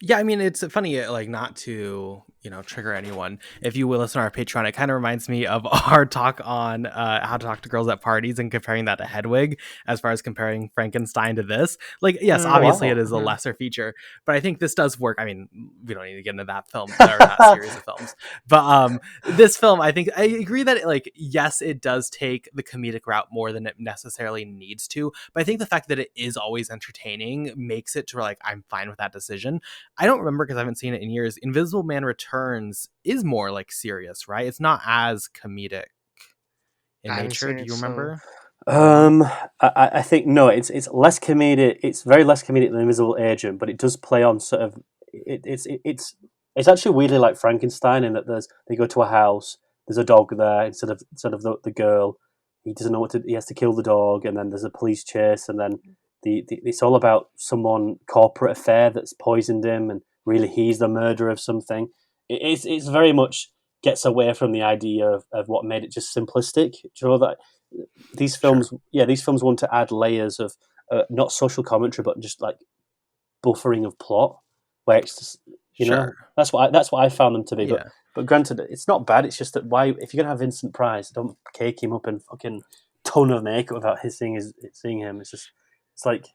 Yeah, I mean, it's funny, like, not to, trigger anyone. If you will listen to our Patreon, it kind of reminds me of our talk on how to talk to girls at parties and comparing that to Hedwig, as far as comparing Frankenstein to this. Like, yes, obviously it is a lesser feature, but I think this does work. I mean, we don't need to get into that film, or that series of films. But this film, I think, I agree that, yes, it does take the comedic route more than it necessarily needs to. But I think the fact that it is always entertaining makes it to where, I'm fine with that decision. I don't remember because I haven't seen it in years. Invisible Man Returns is more serious, right? It's not as comedic in nature. Do you remember? I think no. It's less comedic. It's very less comedic than Invisible Agent, but it does play on sort of. It's actually weirdly like Frankenstein in that they go to a house. There's a dog there instead of the girl. He doesn't know he has to kill the dog, and then there's a police chase, and then it's all about someone corporate affair that's poisoned him, and really he's the murderer of something. It's very much gets away from the idea of what made it just simplistic. Do you know that these films? Sure. These films want to add layers of not social commentary, but just like buffering of plot, where it's just, know that's what I found them to be. Yeah. But granted, it's not bad. It's just that if you're gonna have Vincent Price, don't cake him up in fucking ton of makeup without seeing him. It's like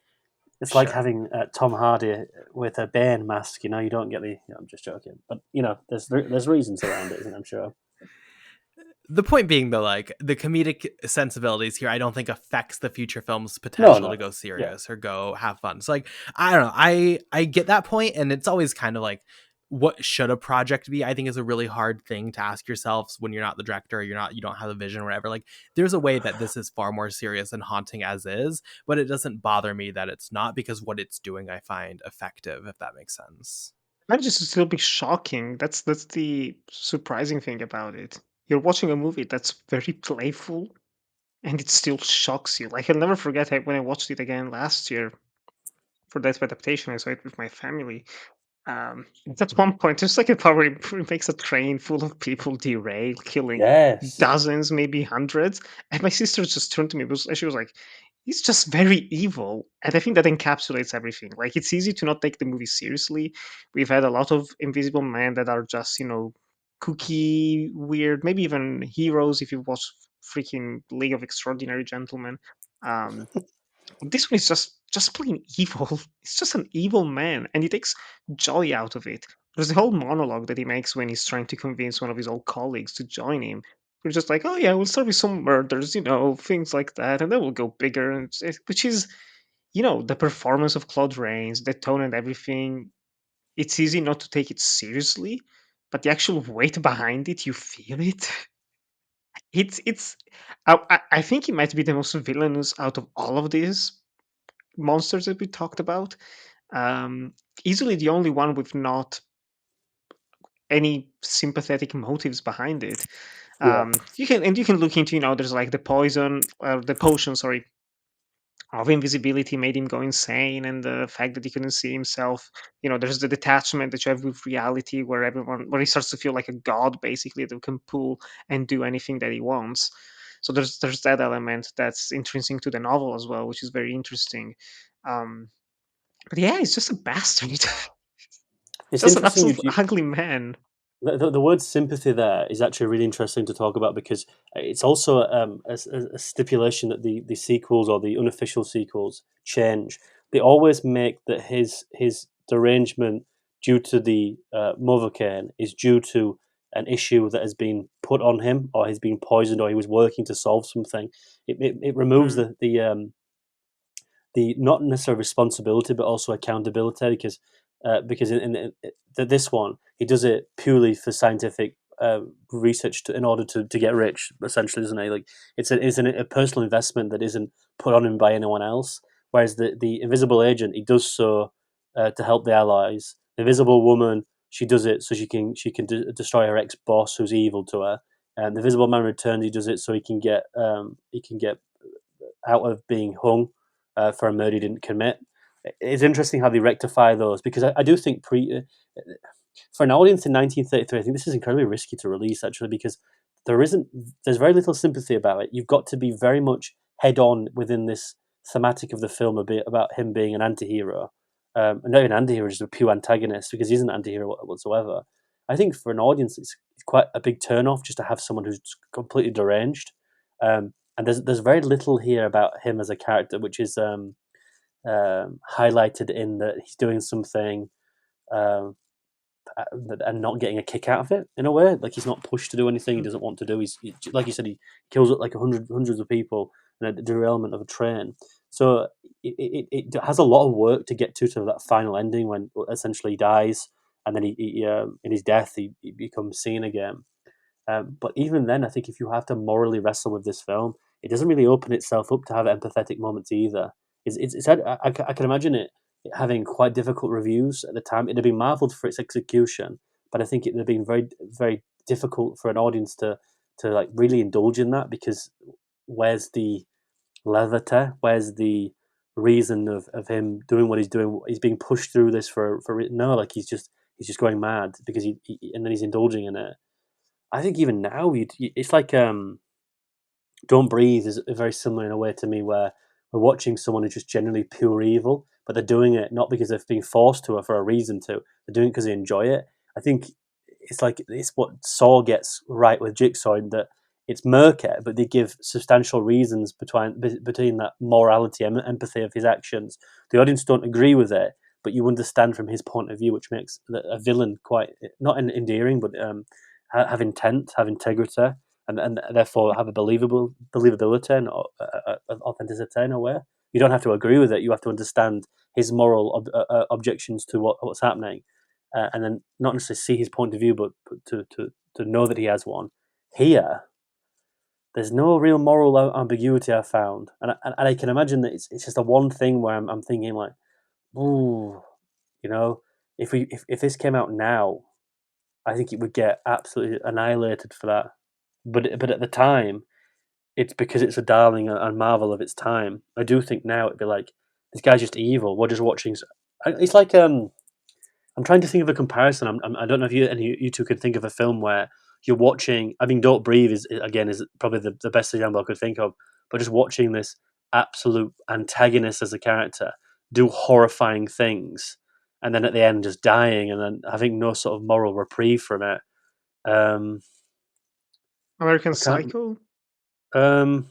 It's like Sure. having Tom Hardy with a Bane mask. You don't get the. I'm just joking, but there's reasons around it, isn't it? I'm sure. The point being, though, like the comedic sensibilities here, I don't think affects the future film's No, potential no, to go yeah. serious or go have fun. So, like, I don't know. I get that point, and it's always kind of like, what should a project be? I think is a really hard thing to ask yourselves when you're not the director, or you don't have a vision or whatever. Like, there's a way that this is far more serious and haunting as is, but it doesn't bother me that it's not, because what it's doing I find effective, if that makes sense. Might just still be shocking. That's the surprising thing about it. You're watching a movie that's very playful, and it still shocks you. Like I'll never forget when I watched it again last year for that adaptation. I saw it with my family. At one point, there's like a part where it makes a train full of people derail, killing Yes. dozens, maybe hundreds. And my sister just turned to me, she was like, "He's just very evil." And I think that encapsulates everything. Like, it's easy to not take the movie seriously. We've had a lot of Invisible Men that are just, kooky, weird, maybe even heroes if you watch freaking League of Extraordinary Gentlemen. Um, this one is just plain evil. It's just an evil man, and he takes joy out of it. There's the whole monologue that he makes when he's trying to convince one of his old colleagues to join him. We're just like, oh yeah, we'll start with some murders, things like that, and then we'll go bigger. And which is, the performance of Claude Rains, the tone and everything. It's easy not to take it seriously, but the actual weight behind it, you feel it. It's. I think it might be the most villainous out of all of these monsters that we talked about. Um, Easily the only one with not any sympathetic motives behind it. Yeah. You can look into, there's like the potion, sorry, of invisibility made him go insane, and the fact that he couldn't see himself. There's the detachment that you have with reality, where he starts to feel like a god, basically, that can pull and do anything that he wants. So there's that element that's intrinsic to the novel as well, which is very interesting. Um, but yeah, he's just a bastard. It's Just an interesting. absolute ugly man. The word sympathy there is actually really interesting to talk about, because it's also a stipulation that the sequels, or the unofficial sequels, change. They always make that his derangement due to the Movocaine is due to an issue that has been put on him, or he's been poisoned, or he was working to solve something. It removes Mm. the not necessarily responsibility, but also accountability, because in this one he does it purely for scientific research in order to get rich, essentially, isn't it? Like it's a personal investment that isn't put on him by anyone else. Whereas the invisible agent, he does so to help the allies. The invisible woman, she does it so she can destroy her ex boss who's evil to her. And the Invisible Man returns. He does it so he can get out of being hung for a murder he didn't commit. It's interesting how they rectify those, because I do think for an audience in 1933, I think this is incredibly risky to release, actually, because there's very little sympathy about it. You've got to be very much head on within this thematic of the film, a bit about him being an anti-hero, not even an anti-hero, just a pure antagonist, because he isn't an anti-hero whatsoever. I think for an audience, it's quite a big turn-off just to have someone who's completely deranged. And there's very little here about him as a character, which is highlighted in that he's doing something um, and not getting a kick out of it, in a way. Like, he's not pushed to do anything he doesn't want to do. Like you said, he kills like hundreds of people in a derailment of a train. So it has a lot of work to get to that final ending, when essentially he dies, and then he in his death he becomes seen again. But even then, I think if you have to morally wrestle with this film, it doesn't really open itself up to have empathetic moments either. I can imagine it having quite difficult reviews at the time. It had been marvelled for its execution, but I think it had been very, very difficult for an audience to like really indulge in that, because where's the levity? Where's the reason of him doing what he's doing? He's being pushed through this for no, like he's just going mad because he and then he's indulging in it. I think even now it's like Don't Breathe is very similar in a way to me, where we're watching someone who's just generally pure evil, but they're doing it not because they're being forced to or for a reason to. They're doing it because they enjoy it. I think it's what Saw gets right with Jigsaw, in that it's murky, but they give substantial reasons between that morality and empathy of his actions. The audience don't agree with it, but you understand from his point of view, which makes a villain quite not endearing, but have intent, have integrity, and therefore have a believability and authenticity in a way. You don't have to agree with it; you have to understand his moral objections to what's happening, and then not necessarily see his point of view, but to know that he has one. Here, there's no real moral ambiguity I found, and I can imagine that it's just the one thing where I'm thinking like, ooh, if this came out now, I think it would get absolutely annihilated for that. But at the time, it's because it's a darling and marvel of its time. I do think now it'd be like, this guy's just evil. We're just watching. It's like I'm trying to think of a comparison. I don't know if you two can think of a film where you're watching. I mean, Don't Breathe is probably the best example I could think of. But just watching this absolute antagonist as a character do horrifying things, and then at the end just dying, and then having no sort of moral reprieve from it. American Psycho. He's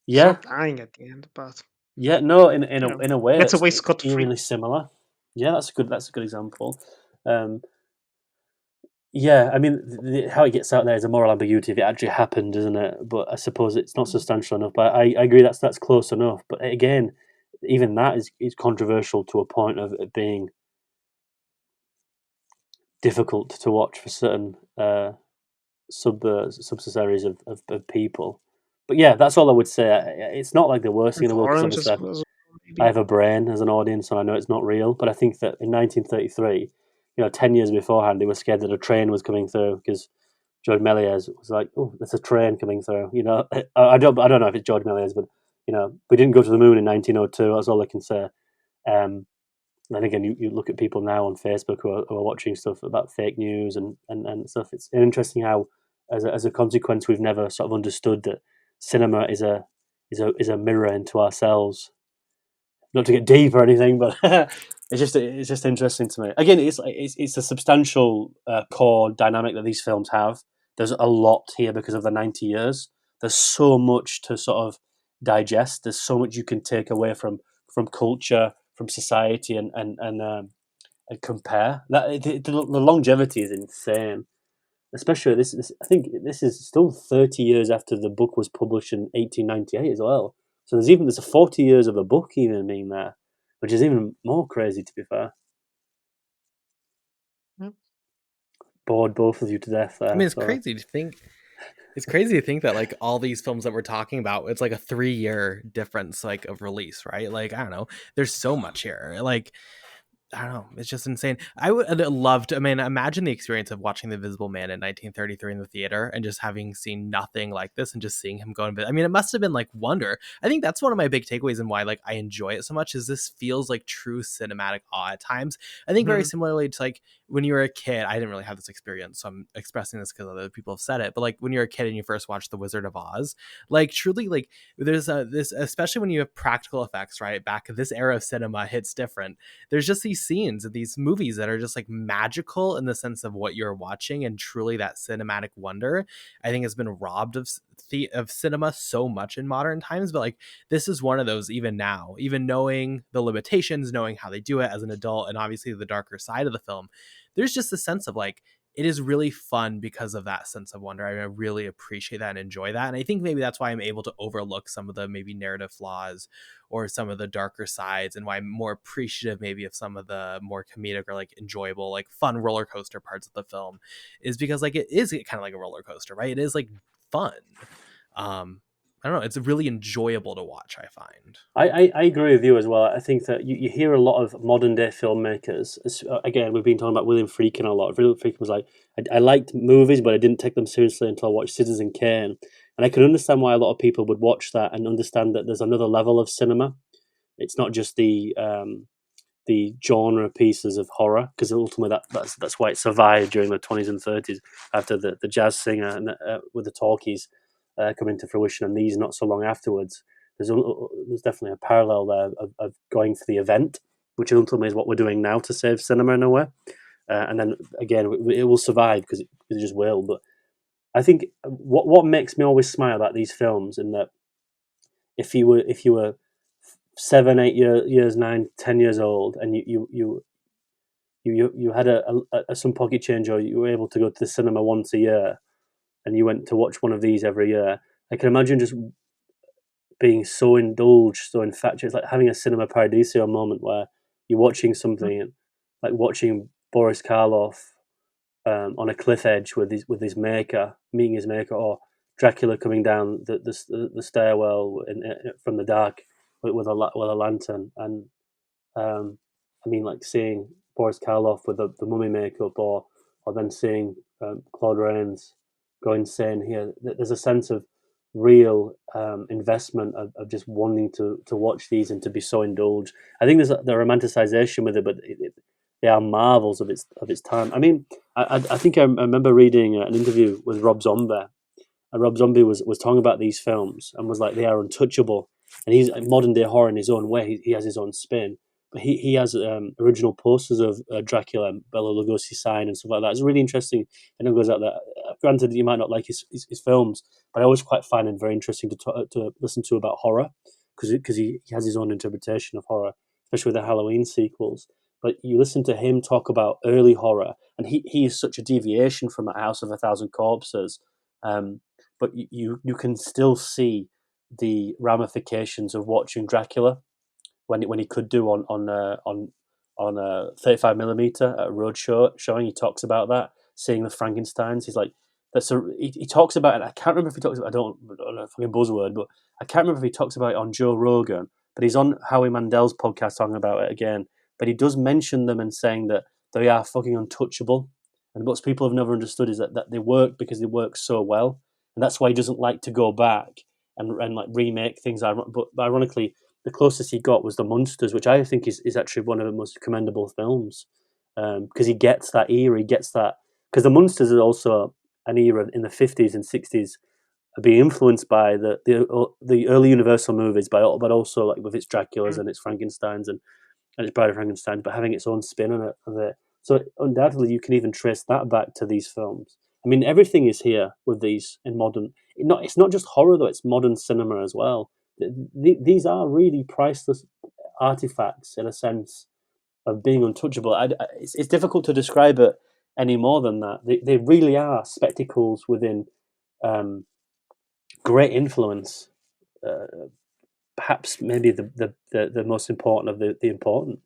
Yeah, not dying at the end, but yeah, no, in a way that's a way it's scot-free. eerily similar. Yeah, that's a good example. Yeah, I mean, how it gets out there is a moral ambiguity if it actually happened, isn't it? But I suppose it's not substantial enough. But I agree that's close enough. But again, even that is controversial to a point of it being difficult to watch for certain subsidiaries of people. But yeah, that's all I would say. It's not like the worst thing in the world because Orange as obviously well. I have a brain as an audience and I know it's not real. But I think that in 1933, 10 years beforehand, they were scared that a train was coming through because George Méliès was like, "Oh, there's a train coming through." I don't know if it's George Méliès, but we didn't go to the moon in 1902. That's all I can say. Then again, you look at people now on Facebook who are watching stuff about fake news and stuff. It's interesting how, as a consequence, we've never sort of understood that cinema is a mirror into ourselves. Not to get deep or anything, but it's just interesting to me. Again, it's a substantial core dynamic that these films have. There's a lot here because of the 90 years. There's so much to sort of digest. There's so much you can take away from culture, from society, and compare. That the longevity is insane. Especially this, I think this is still 30 years after the book was published in 1898 as well. So there's 40 years of the book even being there, which is even more crazy to be fair. Yep. Bored both of you to death there. I mean, it's crazy to think. It's crazy to think that like all these films that we're talking about, it's like a 3-year difference like of release, right? Like I don't know, there's so much here. Like I don't know. It's just insane. I would love to. I mean, imagine the experience of watching The Invisible Man in 1933 in the theater and just having seen nothing like this and just seeing him go. I mean, it must have been like wonder. I think that's one of my big takeaways and why like I enjoy it so much is this feels like true cinematic awe at times. I think very similarly to like when you were a kid. I didn't really have this experience, so I'm expressing this because other people have said it. But like when you're a kid and you first watched The Wizard of Oz, like truly, like there's this, especially when you have practical effects, right? Back this era of cinema hits different. There's just these scenes of these movies that are just like magical in the sense of what you're watching, and truly that cinematic wonder I think has been robbed of cinema so much in modern times. But like this is one of those, even now, even knowing the limitations, knowing how they do it as an adult, and obviously the darker side of the film, there's just a sense of like it is really fun because of that sense of wonder. I mean, I really appreciate that and enjoy that. And I think maybe that's why I'm able to overlook some of the maybe narrative flaws or some of the darker sides, and why I'm more appreciative maybe of some of the more comedic or like enjoyable, like fun roller coaster parts of the film, is because like it is kind of like a roller coaster, right? It is like fun. I don't know. It's really enjoyable to watch, I find. I agree with you as well. I think that you hear a lot of modern day filmmakers. Again, we've been talking about William Friedkin a lot. William Friedkin was like, I liked movies, but I didn't take them seriously until I watched Citizen Kane. And I can understand why a lot of people would watch that and understand that there's another level of cinema. It's not just the genre pieces of horror, because ultimately that's why it survived during the 20s and 30s after the jazz singer and with the talkies coming to fruition, and these not so long afterwards. There's definitely a parallel there of going for the event, which ultimately is what we're doing now to save cinema in a way. And then again, it will survive because it just will. But I think what makes me always smile about these films, in that if you were 7, 8 years, 9, 10 years old, and you had some pocket change, or you were able to go to the cinema once a year, and you went to watch one of these every year, I can imagine just being so indulged, so infatuated, like having a cinema paradiso moment where you're watching something, like watching Boris Karloff on a cliff edge with his maker, meeting his maker, or Dracula coming down the stairwell from the dark with a lantern, and I mean, like seeing Boris Karloff with the mummy makeup, or then seeing Claude Rains go insane here. There's a sense of real investment of just wanting to watch these and to be so indulged. I think there's the romanticization with it, but they are marvels of its time. I mean, I think I remember reading an interview with Rob Zombie, and Rob Zombie was talking about these films and was like, they are untouchable. And he's modern day horror in his own way. He has his own spin, but he has original posters of Dracula and Bela Lugosi's sign and stuff like that. It's really interesting. And it goes out there. Granted, you might not like his films, but I always quite find him very interesting to listen to about horror, because he has his own interpretation of horror, especially with the Halloween sequels. But you listen to him talk about early horror, and he is such a deviation from a House of a Thousand Corpses. But you can still see the ramifications of watching Dracula when he could do on a 35mm at a road show showing. He talks about that, seeing the Frankensteins. He's like, he talks about it. I can't remember if he talks about, I don't know if fucking buzzword, but I can't remember if he talks about it on Joe Rogan, but he's on Howie Mandel's podcast talking about it again. But he does mention them and saying that they are fucking untouchable. And what people have never understood is that they work because they work so well. And that's why he doesn't like to go back and like remake things. But ironically, the closest he got was The Munsters, which I think is actually one of the most commendable films, because he gets that era, he gets that, because The Munsters is also an era in the 50s and 60s being influenced by the early Universal movies, but also like with its Draculas and its Frankensteins and its Bride of Frankenstein, but having its own spin on it. So undoubtedly, you can even trace that back to these films. I mean, everything is here with these in modern. It's not just horror though; it's modern cinema as well. These are really priceless artifacts in a sense of being untouchable. It's difficult to describe it any more than that. They really are spectacles within great influence. Perhaps maybe the most important of the important.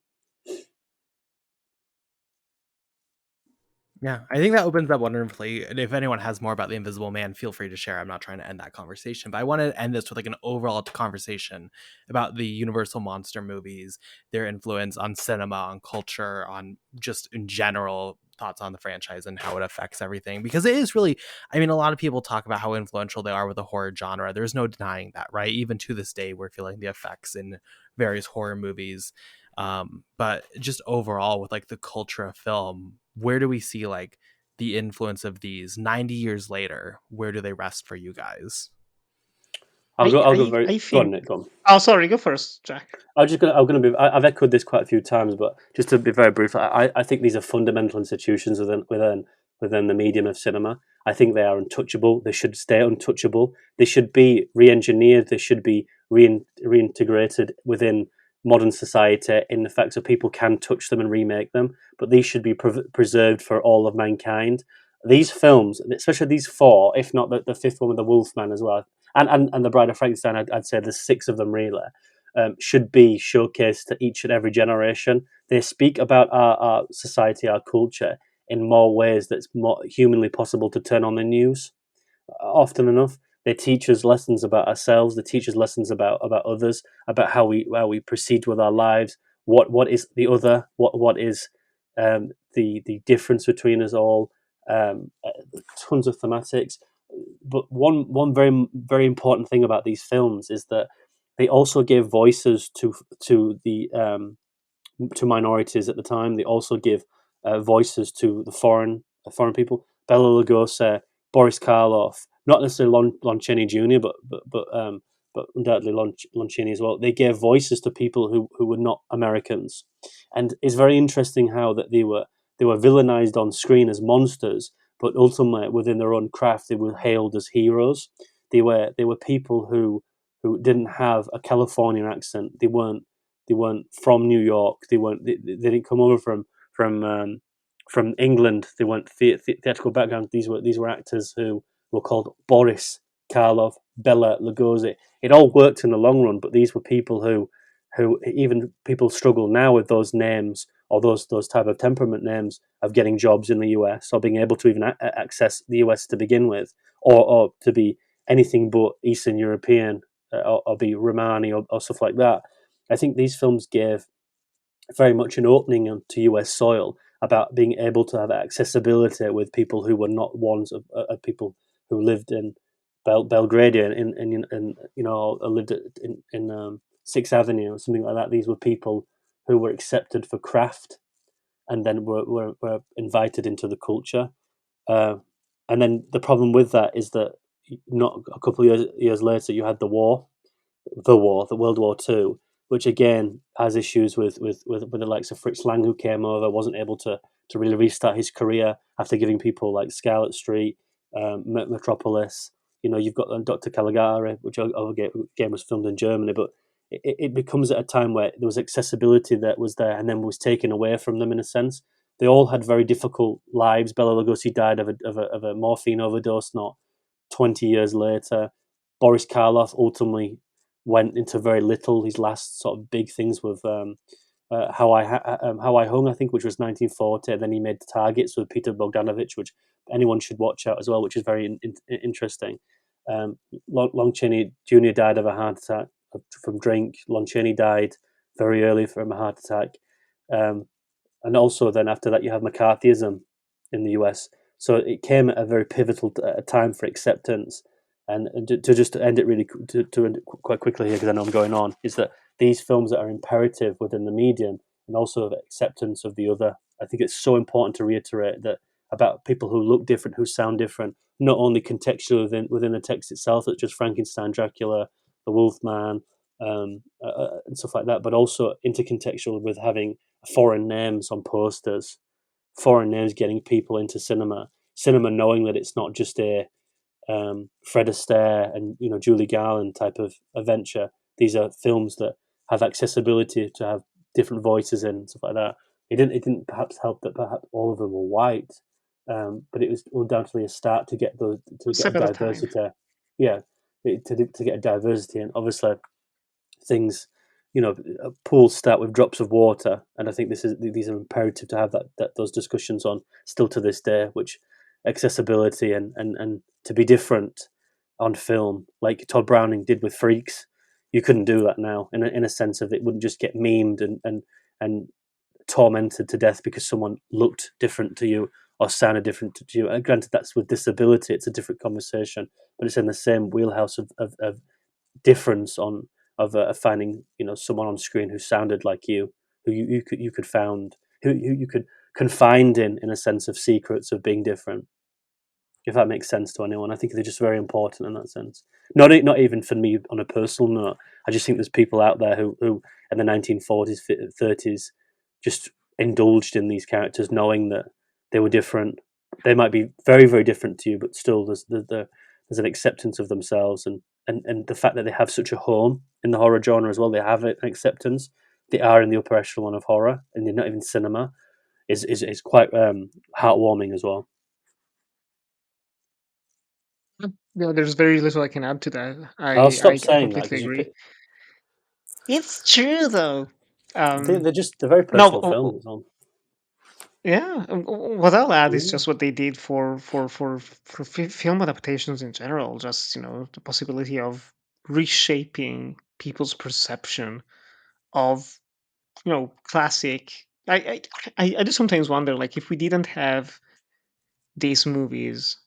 Yeah, I think that opens up wonderfully. And if anyone has more about the Invisible Man, feel free to share. I'm not trying to end that conversation, but I want to end this with like an overall conversation about the Universal monster movies, their influence on cinema, on culture, on just in general thoughts on the franchise and how it affects everything. Because it is really, I mean, a lot of people talk about how influential they are with the horror genre. There's no denying that, right? Even to this day, we're feeling the effects in various horror movies. But just overall with like the culture of film, where do we see like the influence of these 90 years later? Where do they rest for you guys? I'll go very. I Go on, think. Nick. Go on. Oh, sorry. Go first, Jack. I'm gonna be. I've echoed this quite a few times, but just to be very brief, I think these are fundamental institutions within the medium of cinema. I think they are untouchable. They should stay untouchable. They should be re-engineered. They should be reintegrated within modern society in the fact that people can touch them and remake them. But these should be preserved for all of mankind. These films, especially these four, if not the fifth one with the Wolfman as well, and the Bride of Frankenstein, I'd say there's six of them really. Should be showcased to each and every generation. They speak about our society, our culture, in more ways that's more humanly possible to turn on the news. Often enough, they teach us lessons about ourselves. They teach us lessons about others, about how we proceed with our lives. What is the other? What is the difference between us all? Tons of thematics. But one very very important thing about these films is that they also gave voices to the to minorities at the time. They also give voices to the foreign people. Bela Lugosi, Boris Karloff, not necessarily Lon Chaney Jr., but undoubtedly Lon Chaney as well. They gave voices to people who were not Americans, and it's very interesting how that they were villainized on screen as monsters, but ultimately within their own craft, they were hailed as heroes. They were people who didn't have a Californian accent. They weren't from New York. They didn't come over from England. They weren't theatrical background. These were actors who were called Boris Karloff, Bela Lugosi. It all worked in the long run, but these were people who even people struggle now with those names or those type of temperament names of getting jobs in the US or being able to even access the US to begin with, or to be anything but Eastern European, or be Romani or stuff like that. I think these films gave very much an opening onto US soil about being able to have accessibility with people who were not ones of people who lived in Belgrade and you know, lived in Sixth Avenue or something like that. These were people who were accepted for craft and then were invited into the culture. Uh, and then the problem with that is that not a couple of years later, you had the World War Two, which again has issues with the likes of Fritz Lang, who came over, wasn't able to really restart his career after giving people like Scarlet Street, Metropolis. You know, you've got Dr. Caligari, which again was filmed in Germany, but it becomes at a time where there was accessibility that was there and then was taken away from them in a sense. They all had very difficult lives. Bela Lugosi died of a morphine overdose not 20 years later. Boris Karloff ultimately went into very little. His last sort of big things with How I Hung, I think, which was 1940. And then he made Targets with Peter Bogdanovich, which anyone should watch out as well, which is very interesting. Lon Chaney Jr. died of a heart attack from drink. Lon Chaney died very early from a heart attack. And also then after that you have McCarthyism in the US. So it came at a very pivotal time for acceptance. And to just end it really to end it quite quickly here, because I know I'm going on, is that these films that are imperative within the medium and also the acceptance of the other. I think it's so important to reiterate that about people who look different, who sound different, not only contextually within the text itself, it's just Frankenstein, Dracula, the Wolfman, and stuff like that, but also intercontextual with having foreign names on posters, foreign names getting people into cinema knowing that it's not just a Fred Astaire and Julie Garland type of adventure. These are films that have accessibility to have different voices in and stuff like that. It didn't perhaps help that perhaps all of them were white, but it was undoubtedly a start to get One get a step at a time. diversity. Yeah, to get a diversity, and obviously things, pools start with drops of water, and I think these are imperative to have those discussions on still to this day, which accessibility and to be different on film, like Todd Browning did with Freaks. You couldn't do that now, in a sense of it wouldn't just get memed and tormented to death because someone looked different to you or sounded different to you. And granted, that's with disability; it's a different conversation, but it's in the same wheelhouse of difference on of finding someone on screen who sounded like you, who you could found who you could confined in a sense of secrets of being different. If that makes sense to anyone, I think they're just very important in that sense. Not even for me on a personal note. I just think there's people out there who in the 1940s, 30s, just indulged in these characters, knowing that they were different. They might be very, very different to you, but still, there's an acceptance of themselves, and the fact that they have such a home in the horror genre as well. They have an acceptance. They are in the upper echelon of horror, and they're not even cinema. Is quite heartwarming as well. There's very little I can add to that. I'll stop I saying that completely because agree. It's true though. they're very No, personal films. yeah. What I'll add is Yeah. just what they did for film adaptations in general. Just the possibility of reshaping people's perception of classic. I do sometimes wonder, like, if we didn't have these movies,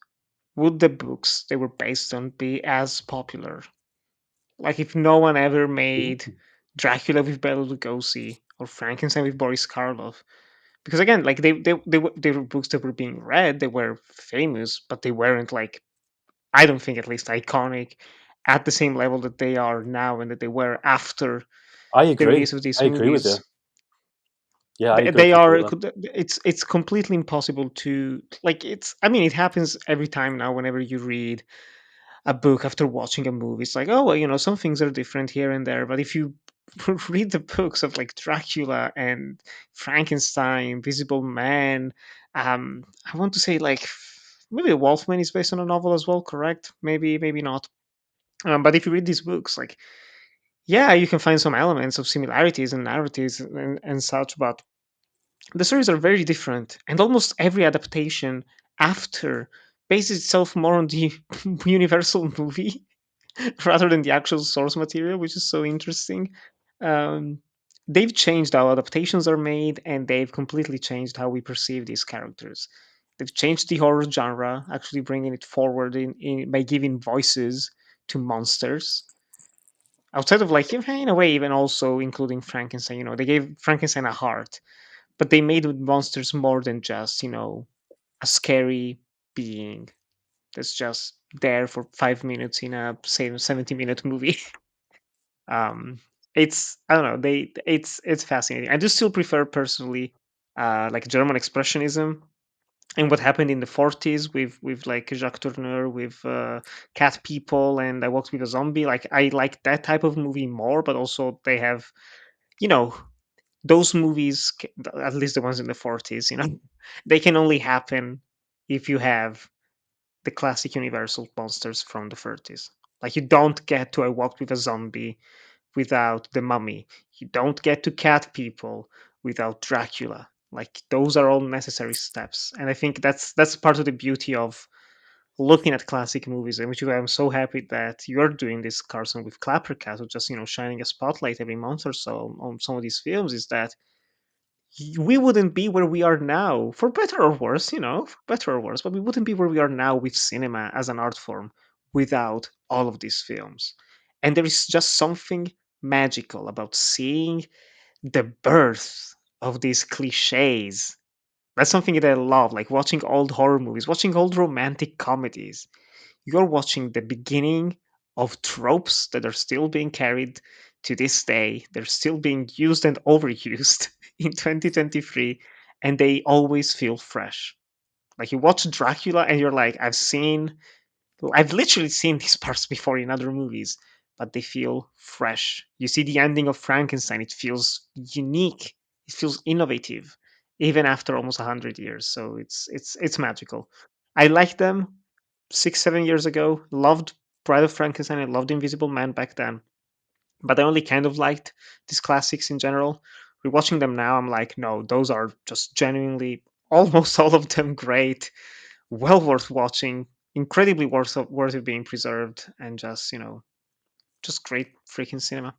would the books they were based on be as popular? Like, if no one ever made Dracula with Bela Lugosi or Frankenstein with Boris Karloff, because again, like they were books that were being read, they were famous, but they weren't, like, I don't think, at least, iconic at the same level that they are now and that they were after I the agree. release of these I agree with you. movies. Yeah, I agree They are. completely. It's completely impossible to like. I mean, it happens every time now. Whenever you read a book after watching a movie, it's like, oh well, some things are different here and there. But if you read the books of like Dracula and Frankenstein, Invisible Man, I want to say like maybe Wolfman is based on a novel as well. Correct? Maybe not. But if you read these books, like yeah, you can find some elements of similarities and narratives and such, but the stories are very different, and almost every adaptation after bases itself more on the universal movie rather than the actual source material, which is so interesting. Um, they've changed how adaptations are made, and they've completely changed how we perceive these characters. They've changed the horror genre, actually bringing it forward by giving voices to monsters outside of like in a way even also including Frankenstein. They gave Frankenstein a heart, but they made monsters more than just a scary being that's just there for 5 minutes in a say 70-minute movie. um it's I don't know, it's fascinating. I do still prefer personally like German expressionism and what happened in the 40s with like Jacques Tourneur with cat people and I Walked with a Zombie. Like I like that type of movie more, but also they have you know those movies, at least the ones in the 40s, they can only happen if you have the classic universal monsters from the 30s. Like you don't get to I Walked with a Zombie without the Mummy. You don't get to Cat People without Dracula. Like those are all necessary steps, and I think that's part of the beauty of looking at classic movies, and which I'm so happy that you're doing this, Carson, with ClapperCast, or just shining a spotlight every month or so on some of these films. Is that we wouldn't be where we are now, for better or worse, for better or worse, but we wouldn't be where we are now with cinema as an art form without all of these films. And there is just something magical about seeing the birth of these cliches. That's something that I love, like watching old horror movies, watching old romantic comedies. You're watching the beginning of tropes that are still being carried to this day. They're still being used and overused in 2023, and they always feel fresh. Like you watch Dracula and you're like, I've literally seen these parts before in other movies, but they feel fresh. You see the ending of Frankenstein, it feels unique, it feels innovative, even after almost 100 years. So it's magical. I like them 6 7 years ago. Loved Bride of Frankenstein. I loved Invisible Man back then, but I only kind of liked these classics in general. Rewatching them now, I'm like, no, those are just genuinely almost all of them great, well worth watching, incredibly worth of being preserved, and just just great freaking cinema.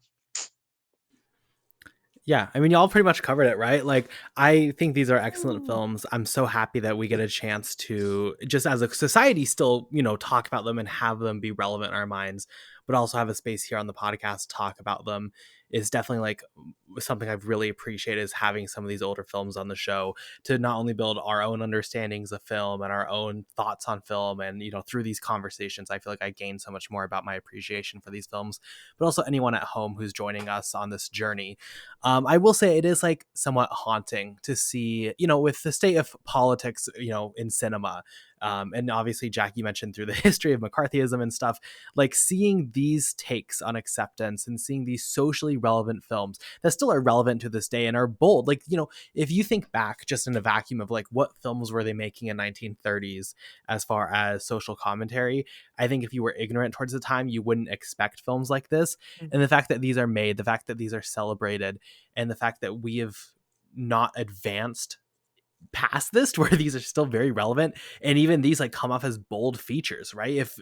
Yeah, I mean, y'all pretty much covered it, right? Like, I think these are excellent films. I'm so happy that we get a chance to, just as a society, still, talk about them and have them be relevant in our minds, but also have a space here on the podcast to talk about them. Is definitely like something I've really appreciated, is having some of these older films on the show to not only build our own understandings of film and our own thoughts on film. And, through these conversations, I feel like I gain so much more about my appreciation for these films, but also anyone at home who's joining us on this journey. I will say it is like somewhat haunting to see, with the state of politics, in cinema. And obviously, Jack, you mentioned through the history of McCarthyism and stuff, like seeing these takes on acceptance and seeing these socially relevant films that still are relevant to this day and are bold. Like, if you think back just in a vacuum of like what films were they making in 1930s as far as social commentary, I think if you were ignorant towards the time, you wouldn't expect films like this. And the fact that these are made, the fact that these are celebrated, and the fact that we have not advanced past this to where these are still very relevant, and even these like come off as bold features, right? If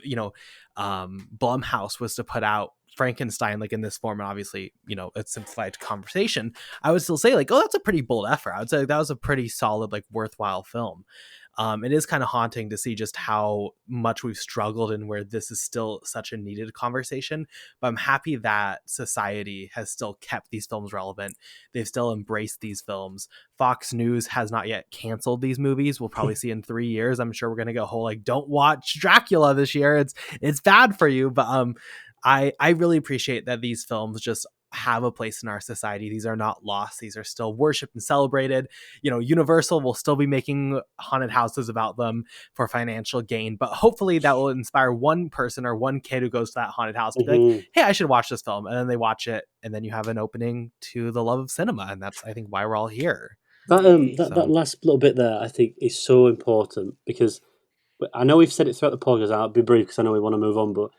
Blumhouse was to put out Frankenstein like in this form, and obviously it's simplified conversation, I would still say like, oh, that's a pretty bold effort. I would say that was a pretty solid, like, worthwhile film. It is kind of haunting to see just how much we've struggled and where this is still such a needed conversation. But I'm happy that society has still kept these films relevant. They've still embraced these films. Fox News has not yet canceled these movies. We'll probably see in 3 years. I'm sure we're gonna go whole like, don't watch Dracula this year. It's bad for you. But I really appreciate that these films just have a place in our society. These are not lost. These are still worshipped and celebrated. Universal will still be making haunted houses about them for financial gain, but hopefully that will inspire one person or one kid who goes to that haunted house to be like, hey, I should watch this film. And then they watch it, and then you have an opening to the love of cinema. And that's, I think, why we're all here. That last little bit there, I think, is so important because I know we've said it throughout the podcast. I'll be brief because I know we want to move on. But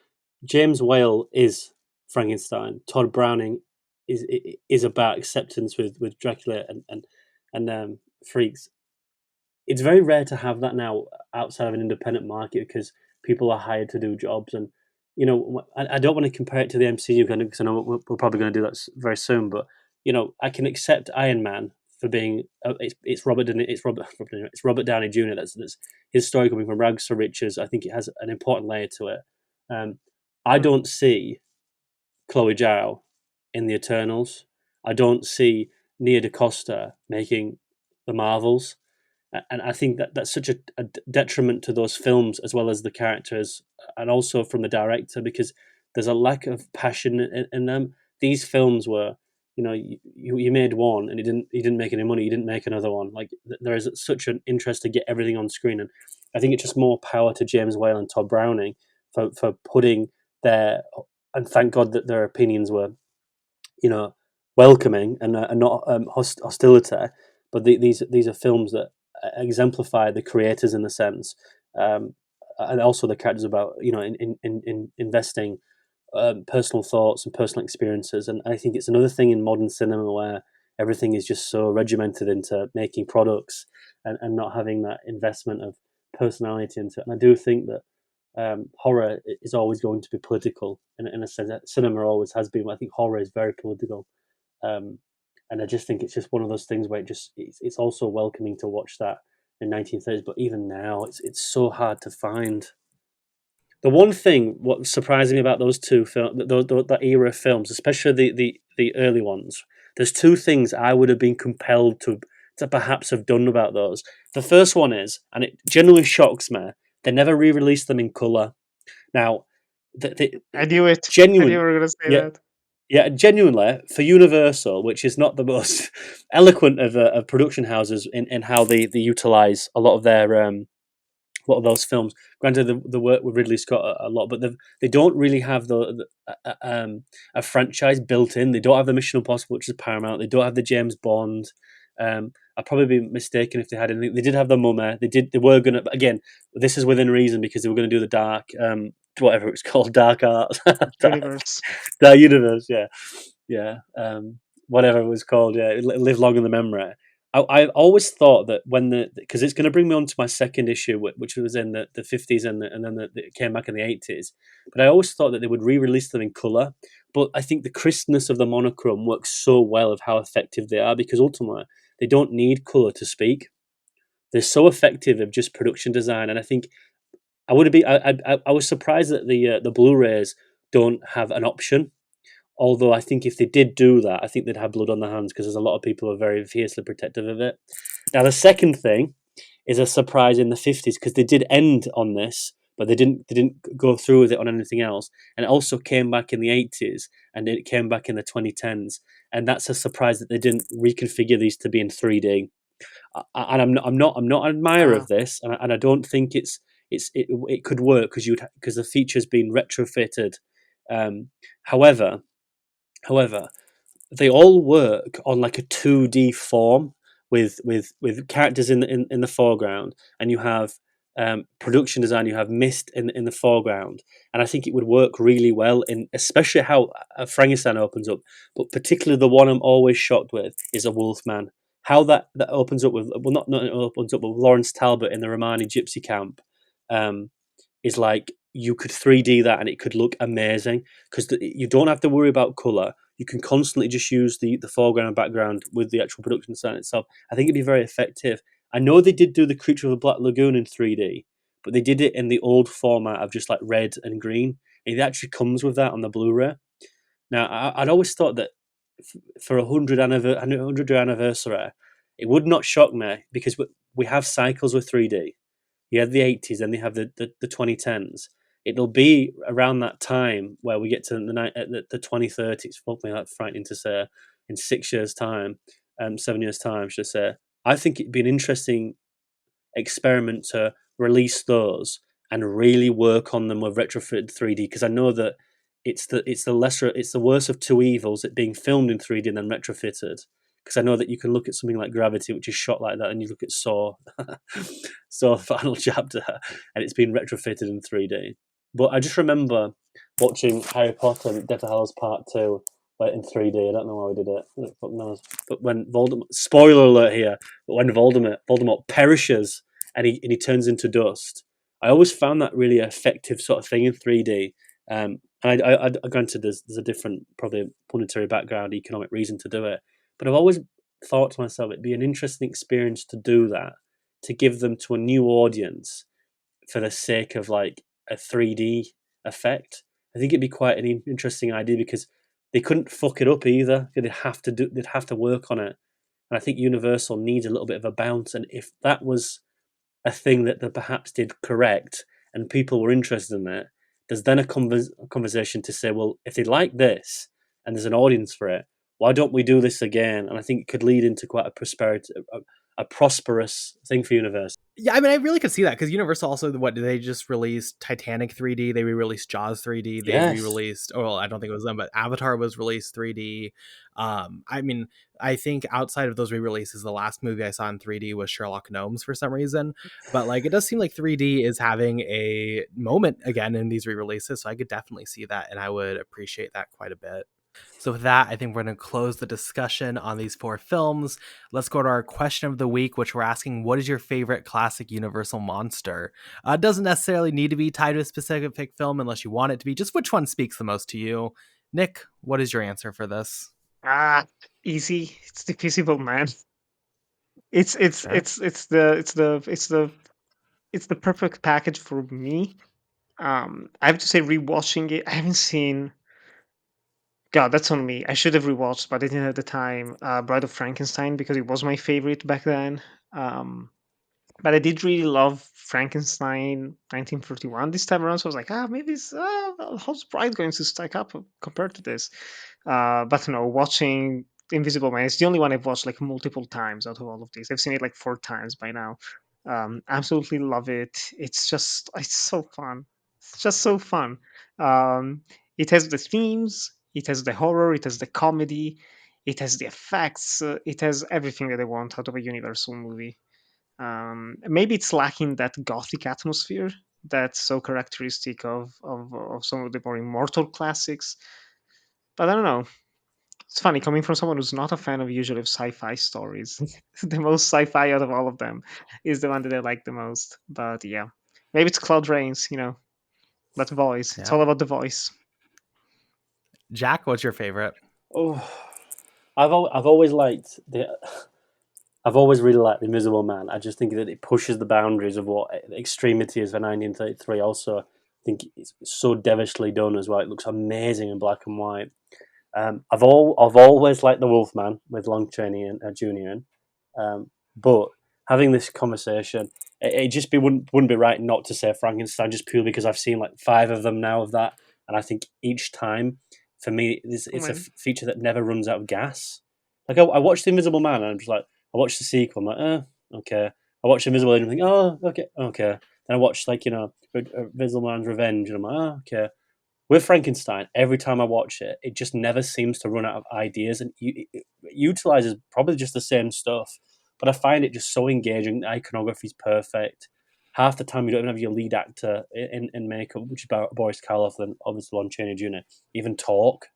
James Whale is Frankenstein. Todd Browning is about acceptance with Dracula and freaks. It's very rare to have that now outside of an independent market because people are hired to do jobs. And I don't want to compare it to the MCU because I know we're probably going to do that very soon. But I can accept Iron Man for being it's Robert Downey Jr. That's his story coming from rags to riches. I think it has an important layer to it. I don't see Chloe Zhao in the Eternals. I don't see Nia DaCosta making the Marvels, and I think that's such a detriment to those films as well as the characters, and also from the director because there's a lack of passion in them. These films were, you made one and you didn't make any money. You didn't make another one. Like there is such an interest to get everything on screen, and I think it's just more power to James Whale and Todd Browning for putting their, and thank God that their opinions were, welcoming and not hostility. But these are films that exemplify the creators in a sense, and also the characters about in investing personal thoughts and personal experiences. And I think it's another thing in modern cinema where everything is just so regimented into making products and not having that investment of personality into it. And I do think that horror is always going to be political in a sense. Cinema always has been. I think horror is very political, and I just think it's just one of those things where it's also welcoming to watch that in 1930s. But even now, it's so hard to find. The one thing what surprised me about those two that era of films, especially the early ones, there's two things I would have been compelled to perhaps have done about those. The first one is, and it genuinely shocks me, they never re-released them in color. Now, I knew it. Genuine, I knew you were going to say that. Yeah, genuinely, for Universal, which is not the most eloquent of production houses in how they utilize a lot of their lot of those films. Granted, the work with Ridley Scott a lot, but they don't really have a franchise built in. They don't have the Mission Impossible, which is Paramount. They don't have the James Bond. I'd probably be mistaken if they had anything. They did have the Mummy. They were gonna. Again, this is within reason because they were going to do the dark, whatever it's called, dark arts, Universe. the universe. Yeah. Whatever it was called. Yeah, live long in the memory. I always thought that because it's going to bring me on to my second issue, which was in the 50s and then it came back in the 80s. But I always thought that they would re-release them in colour. But I think the crispness of the monochrome works so well of how effective they are because ultimately they don't need colour to speak. They're so effective of just production design, and I think I was surprised that the Blu-rays don't have an option. Although I think if they did do that, I think they'd have blood on their hands because there's a lot of people who are very fiercely protective of it. Now, the second thing is a surprise in the 50s because they did end on this, but they didn't go through with it on anything else. And it also came back in the 80s and it came back in the 2010s. And that's a surprise that they didn't reconfigure these to be in 3D. And I'm not an admirer of this, and I don't think it could work because the feature's been retrofitted. However, they all work on like a 2D form with characters in the foreground, and you have production design. You have mist in the foreground, and I think it would work really well in especially how Frankenstein opens up. But particularly the one I'm always shocked with is a Wolfman. How that opens up with not opens up with Lawrence Talbot in the Romani Gypsy camp is like you could 3D that and it could look amazing because you don't have to worry about color. You can constantly just use the foreground and background with the actual production design itself. I think it'd be very effective. I know they did do the Creature of the Black Lagoon in 3D, but they did it in the old format of just like red and green. And it actually comes with that on the Blu-ray. Now, I'd always thought that for 100th anniversary, it would not shock me because we have cycles with 3D. You have the 80s and they have the 2010s. it'll be around that time where we get to the 2030s. Hopefully, that's frightening to say. In 6 years' time, 7 years' time, should I say? I think it'd be an interesting experiment to release those and really work on them with retrofitted 3D, because I know that it's the worst of two evils, it being filmed in 3D and then retrofitted. Because I know that you can look at something like Gravity, which is shot like that, and you look at Saw, Saw Final Chapter, and it's been retrofitted in 3D. But I just remember watching Harry Potter and Deathly Hallows Part 2 in 3D. I don't know why we did it. Fuck knows. But when Voldemort, spoiler alert here, but when Voldemort perishes and he turns into dust, I always found that really effective sort of thing in 3D. And I granted there's a different, probably monetary background, economic reason to do it, but I've always thought to myself it'd be an interesting experience to do that, to give them to a new audience for the sake of like a 3D effect. I think it'd be quite an interesting idea, because they couldn't fuck it up either. They'd have to work on it, and I think Universal needs a little bit of a bounce. And if that was a thing that they perhaps did correct and people were interested in it, there's then a conversation to say, well, if they like this and there's an audience for it, why don't we do this again? And I think it could lead into quite a prosperous thing for Universal. Yeah, I mean, I really could see that, because Universal also, what did they just release? Titanic 3D. They re-released Jaws 3D. They re-released. Oh, well, I don't think it was them, but Avatar was released 3D. I mean, I think outside of those re-releases, the last movie I saw in 3D was Sherlock Gnomes for some reason. But like, it does seem like 3D is having a moment again in these re-releases, so I could definitely see that, and I would appreciate that quite a bit. So with that, I think we're going to close the discussion on these 4 films. Let's go to our question of the week, which we're asking, what is your favorite classic Universal monster? It doesn't necessarily need to be tied to a specific film unless you want it to be. Just which one speaks the most to you? Nick, what is your answer for this? Easy. It's the Invisible Man. It's Okay. the perfect package for me. I have to say, rewatching it, I haven't seen. God, that's on me. I should have rewatched, but I didn't have the time. Bride of Frankenstein, because it was my favorite back then. Um, but I did really love Frankenstein 1941 this time around. So I was like, maybe how's Bride going to stack up compared to this? But no, watching Invisible Man, it's the only one I've watched like multiple times out of all of these. I've seen it like 4 times by now. Absolutely love it. It's so fun. It's just so fun. Um, it has the themes, it has the horror, it has the comedy, it has the effects, it has everything that I want out of a Universal movie. Maybe it's lacking that gothic atmosphere that's so characteristic of some of the more immortal classics. But I don't know. It's funny coming from someone who's not a fan of usually of sci-fi stories. The most sci-fi out of all of them is the one that I like the most. But yeah, maybe it's Cloud Rains. That voice. It's Yeah. all about the voice. Jack, what's your favorite? Oh, I've always liked I've always really liked The Invisible Man. I just think that it pushes the boundaries of what the extremity is for 1933. Also, I think it's so devilishly done as well. It looks amazing in black and white. I've always liked The Wolfman with Lon Chaney and Jr. But having this conversation, it just wouldn't be right not to say Frankenstein, just purely because I've seen like 5 of them now of that, and I think each time, for me, it's a feature that never runs out of gas. Like I watched The Invisible Man, and I'm just like, I watched the sequel, I'm like, okay. I watched Invisible Man and I think, oh, okay. Then I watched Invisible Man's Revenge, and I'm like, okay. With Frankenstein, every time I watch it, it just never seems to run out of ideas, and it utilizes probably just the same stuff. But I find it just so engaging. The iconography is perfect. Half the time, you don't even have your lead actor in makeup, which is Boris Karloff and obviously Lon Chaney Jr. even talk.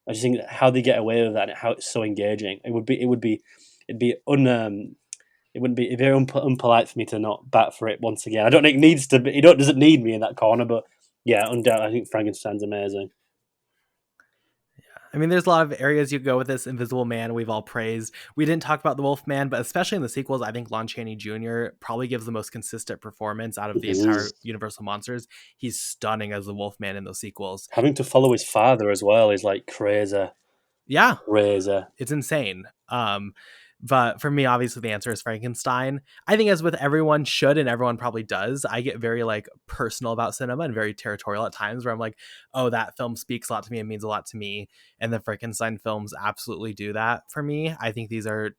I just think how they get away with that and how it's so engaging. It'd be very unpolite for me to not bat for it once again. I don't think it needs to be. It doesn't need me in that corner, but yeah, undoubtedly, I think Frankenstein's amazing. I mean, there's a lot of areas you go with this Invisible Man we've all praised. We didn't talk about the Wolfman, but especially in the sequels, I think Lon Chaney Jr. probably gives the most consistent performance out of the entire Universal monsters. He's stunning as the Wolfman in those sequels. Having to follow his father as well is like crazy. Yeah. Crazy. It's insane. But for me, obviously, the answer is Frankenstein. I think, as with everyone should, and everyone probably does, I get very like personal about cinema and very territorial at times, where I'm like, oh, that film speaks a lot to me and means a lot to me. And the Frankenstein films absolutely do that for me. I think these are,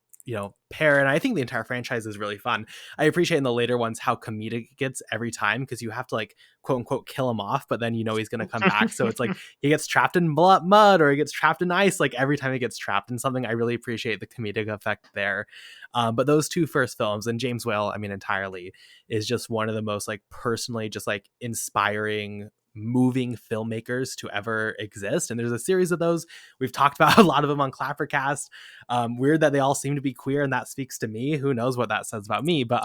pair, and I think the entire franchise is really fun. I appreciate in the later ones how comedic it gets every time, because you have to like quote unquote kill him off, but then he's going to come back. So it's like he gets trapped in mud, or he gets trapped in ice. Like every time he gets trapped in something, I really appreciate the comedic effect there. But those two first films, and James Whale, I mean, entirely, is just one of the most like personally just like inspiring, moving filmmakers to ever exist. And there's a series of those. We've talked about a lot of them on ClapperCast. Weird that they all seem to be queer, and that speaks to me. Who knows what that says about me? But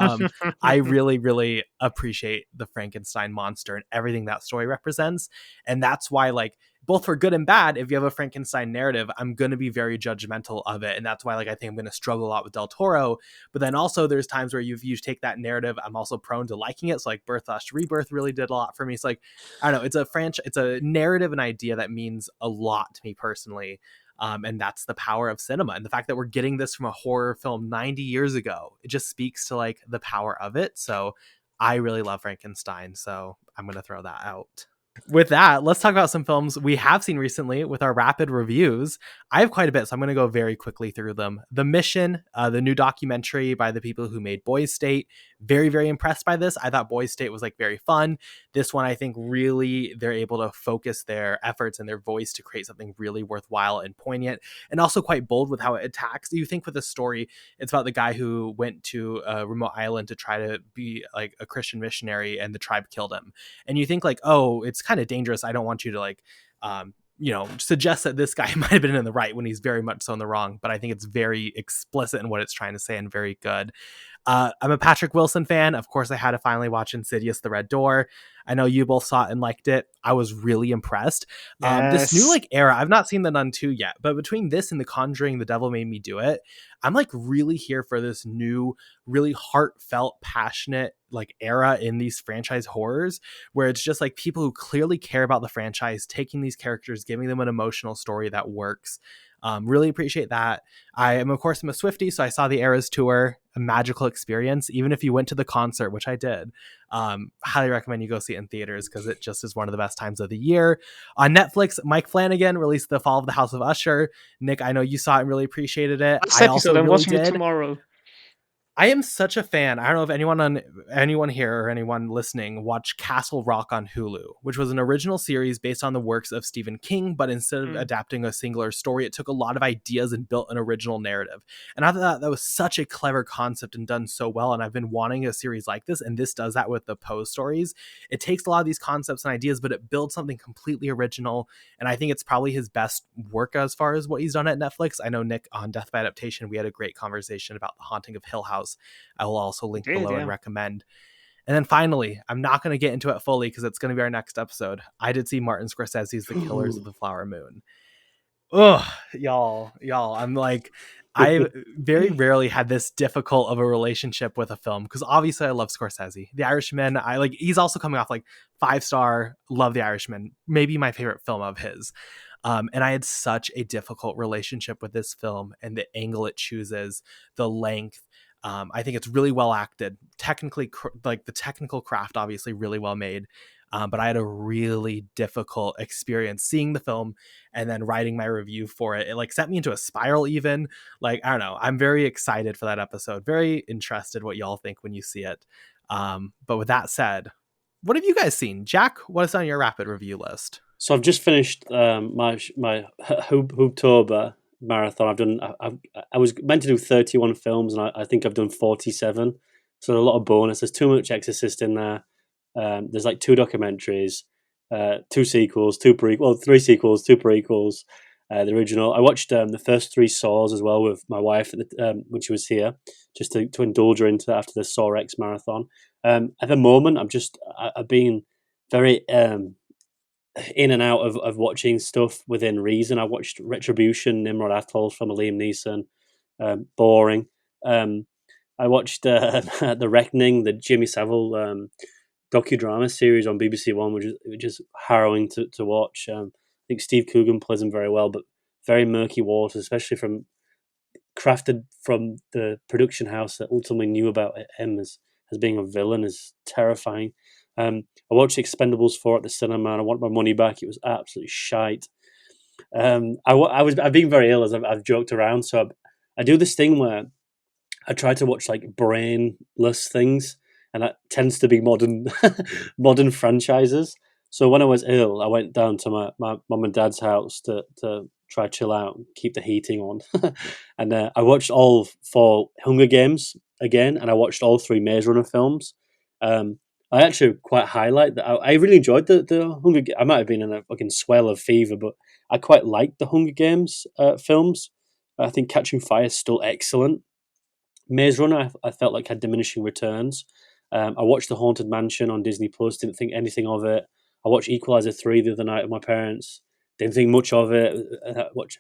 I really, really appreciate the Frankenstein monster and everything that story represents. And that's why, like, both for good and bad, if you have a Frankenstein narrative, I'm going to be very judgmental of it. And that's why, like, I think I'm going to struggle a lot with Del Toro. But then also there's times where you take that narrative, I'm also prone to liking it. So like Birth/Rebirth really did a lot for me. It's like, I don't know, it's a narrative and idea that means a lot to me personally. And that's the power of cinema. And the fact that we're getting this from a horror film 90 years ago, it just speaks to like the power of it. So I really love Frankenstein. So I'm going to throw that out. With that, let's talk about some films we have seen recently with our rapid reviews. I have quite a bit, so I'm going to go very quickly through them. The Mission, the new documentary by the people who made Boys State. Very, very impressed by this. I thought Boys State was like very fun. This one, I think really they're able to focus their efforts and their voice to create something really worthwhile and poignant, and also quite bold with how it attacks. You think with a story, it's about the guy who went to a remote island to try to be like a Christian missionary, and the tribe killed him. And you think like, oh, it's kind of dangerous. I don't want you to like, suggest that this guy might have been in the right when he's very much so in the wrong. But I think it's very explicit in what it's trying to say, and very good. I'm a Patrick Wilson fan. Of course, I had to finally watch Insidious: The Red Door. I know you both saw it and liked it. I was really impressed. This new like era, I've not seen The Nun 2 yet, but between this and The Conjuring, The Devil Made Me Do It, I'm like really here for this new, really heartfelt, passionate like era in these franchise horrors, where it's just like people who clearly care about the franchise, taking these characters, giving them an emotional story that works. Really appreciate that. I'm a Swiftie, so I saw the Eras tour, a magical experience. Even if you went to the concert, which I did, highly recommend you go see it in theaters, because it just is one of the best times of the year. On Netflix, Mike Flanagan released The Fall of the House of Usher. Nick, I know you saw it and really appreciated it. This episode, I'm watching it tomorrow. I am such a fan. I don't know if anyone here or anyone listening watched Castle Rock on Hulu, which was an original series based on the works of Stephen King, but instead of adapting a singular story, it took a lot of ideas and built an original narrative. And I thought that was such a clever concept and done so well. And I've been wanting a series like this, and this does that with the Poe stories. It takes a lot of these concepts and ideas, but it builds something completely original. And I think it's probably his best work as far as what he's done at Netflix. I know Nick on Death by Adaptation, we had a great conversation about The Haunting of Hill House. I will also link below and recommend. And then finally, I'm not going to get into it fully because it's going to be our next episode. I did see Martin Scorsese's The Killers of the Flower Moon. Ugh, y'all, I'm like, I very rarely had this difficult of a relationship with a film, because obviously I love Scorsese. The Irishman, he's also coming off like 5-star, love The Irishman, maybe my favorite film of his. And I had such a difficult relationship with this film, and the angle it chooses, the length. I think it's really well acted. Technically, like the technical craft, obviously really well made. But I had a really difficult experience seeing the film and then writing my review for it. It like sent me into a spiral even. Like, I don't know. I'm very excited for that episode. Very interested what y'all think when you see it. But with that said, what have you guys seen? Jack, what is on your rapid review list? So I've just finished my Hooptober marathon. I was meant to do 31 films, and I think I've done 47. So a lot of bonus. There's too much Exorcist in there. There's like 2 documentaries, 2 sequels, 3 sequels, 2 prequels. The original. I watched the first 3 Saws as well with my wife when she was here, just to indulge her into that after the Saw X marathon. At the moment, I've been very in and out of watching stuff within reason. I watched Retribution, Nimrod Atoll from Liam Neeson. Boring. I watched The Reckoning, the Jimmy Savile docudrama series on BBC One, which is harrowing to watch. I think Steve Coogan plays him very well, but very murky waters, especially from crafted from the production house that ultimately knew about him as being a villain is terrifying. I watched Expendables 4 at the cinema and I want my money back. It was absolutely shite. I've been very ill, as I've joked around, so I do this thing where I try to watch like brainless things, and that tends to be modern modern franchises. So when I was ill, I went down to my mum and dad's house to try chill out, and keep the heating on, and I watched all 4 Hunger Games again, and I watched all 3 Maze Runner films. Um, I actually quite highlight that. I really enjoyed the Hunger. I might have been in a fucking swell of fever, but I quite liked the Hunger Games films. I think Catching Fire is still excellent. Maze Runner, I felt like had diminishing returns. I watched The Haunted Mansion on Disney Plus. Didn't think anything of it. I watched Equalizer 3 the other night with my parents. Didn't think much of it.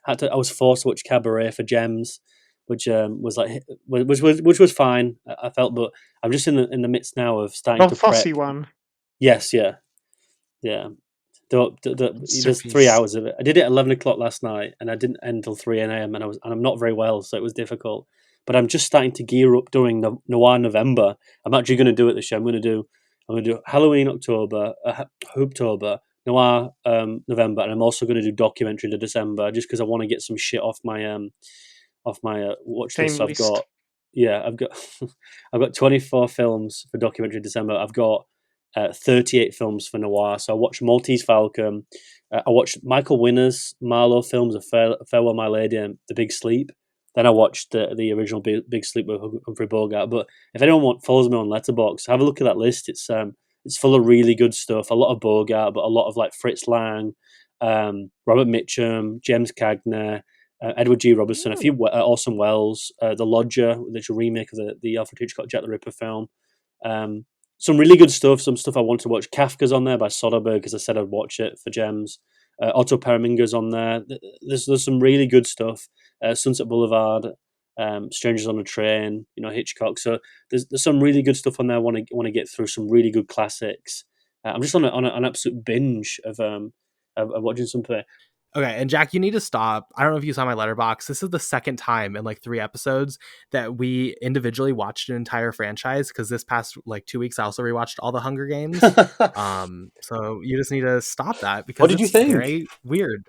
I was forced to watch Cabaret for Gems, which was like which was fine. I felt, but I'm just in the midst now of starting Bob to prep. Fosse one. Yes, yeah. There's 3 hours of it. I did it at 11 o'clock last night, and I didn't end until 3 a.m. and I'm not very well, so it was difficult. But I'm just starting to gear up during the Noir November. I'm actually going to do it this year. I'm going to do Halloween October, Hooptober, Noir November, and I'm also going to do documentary to December, just because I want to get some shit off my watch list. So I've got I've got 24 films for documentary December. I've got 38 films for noir. So I watched Maltese Falcon. I watched Michael Winner's Marlowe films, Farewell My Lady and The Big Sleep. Then I watched the original Big Sleep with Humphrey Bogart. But if anyone follows me on Letterboxd, have a look at that list. It's full of really good stuff. A lot of Bogart, but a lot of like Fritz Lang, Robert Mitchum, James Cagney, Edward G. Robertson, a few Orson Welles, The Lodger, which is a remake of the Alfred Hitchcock Jack the Ripper film. Some really good stuff. Some stuff I want to watch. Kafka's on there by Soderbergh, because I said I'd watch it for Gems. Otto Preming's on there. There's some really good stuff. Sunset Boulevard, Strangers on a Train, Hitchcock. So there's some really good stuff on there. I want to get through some really good classics. I'm just on an absolute binge of watching something. Okay, and Jack, you need to stop. I don't know if you saw my letterbox. This is the second time in like 3 episodes that we individually watched an entire franchise, because this past like 2 weeks I also rewatched all the Hunger Games. So you just need to stop that, because what did you think? Very weird.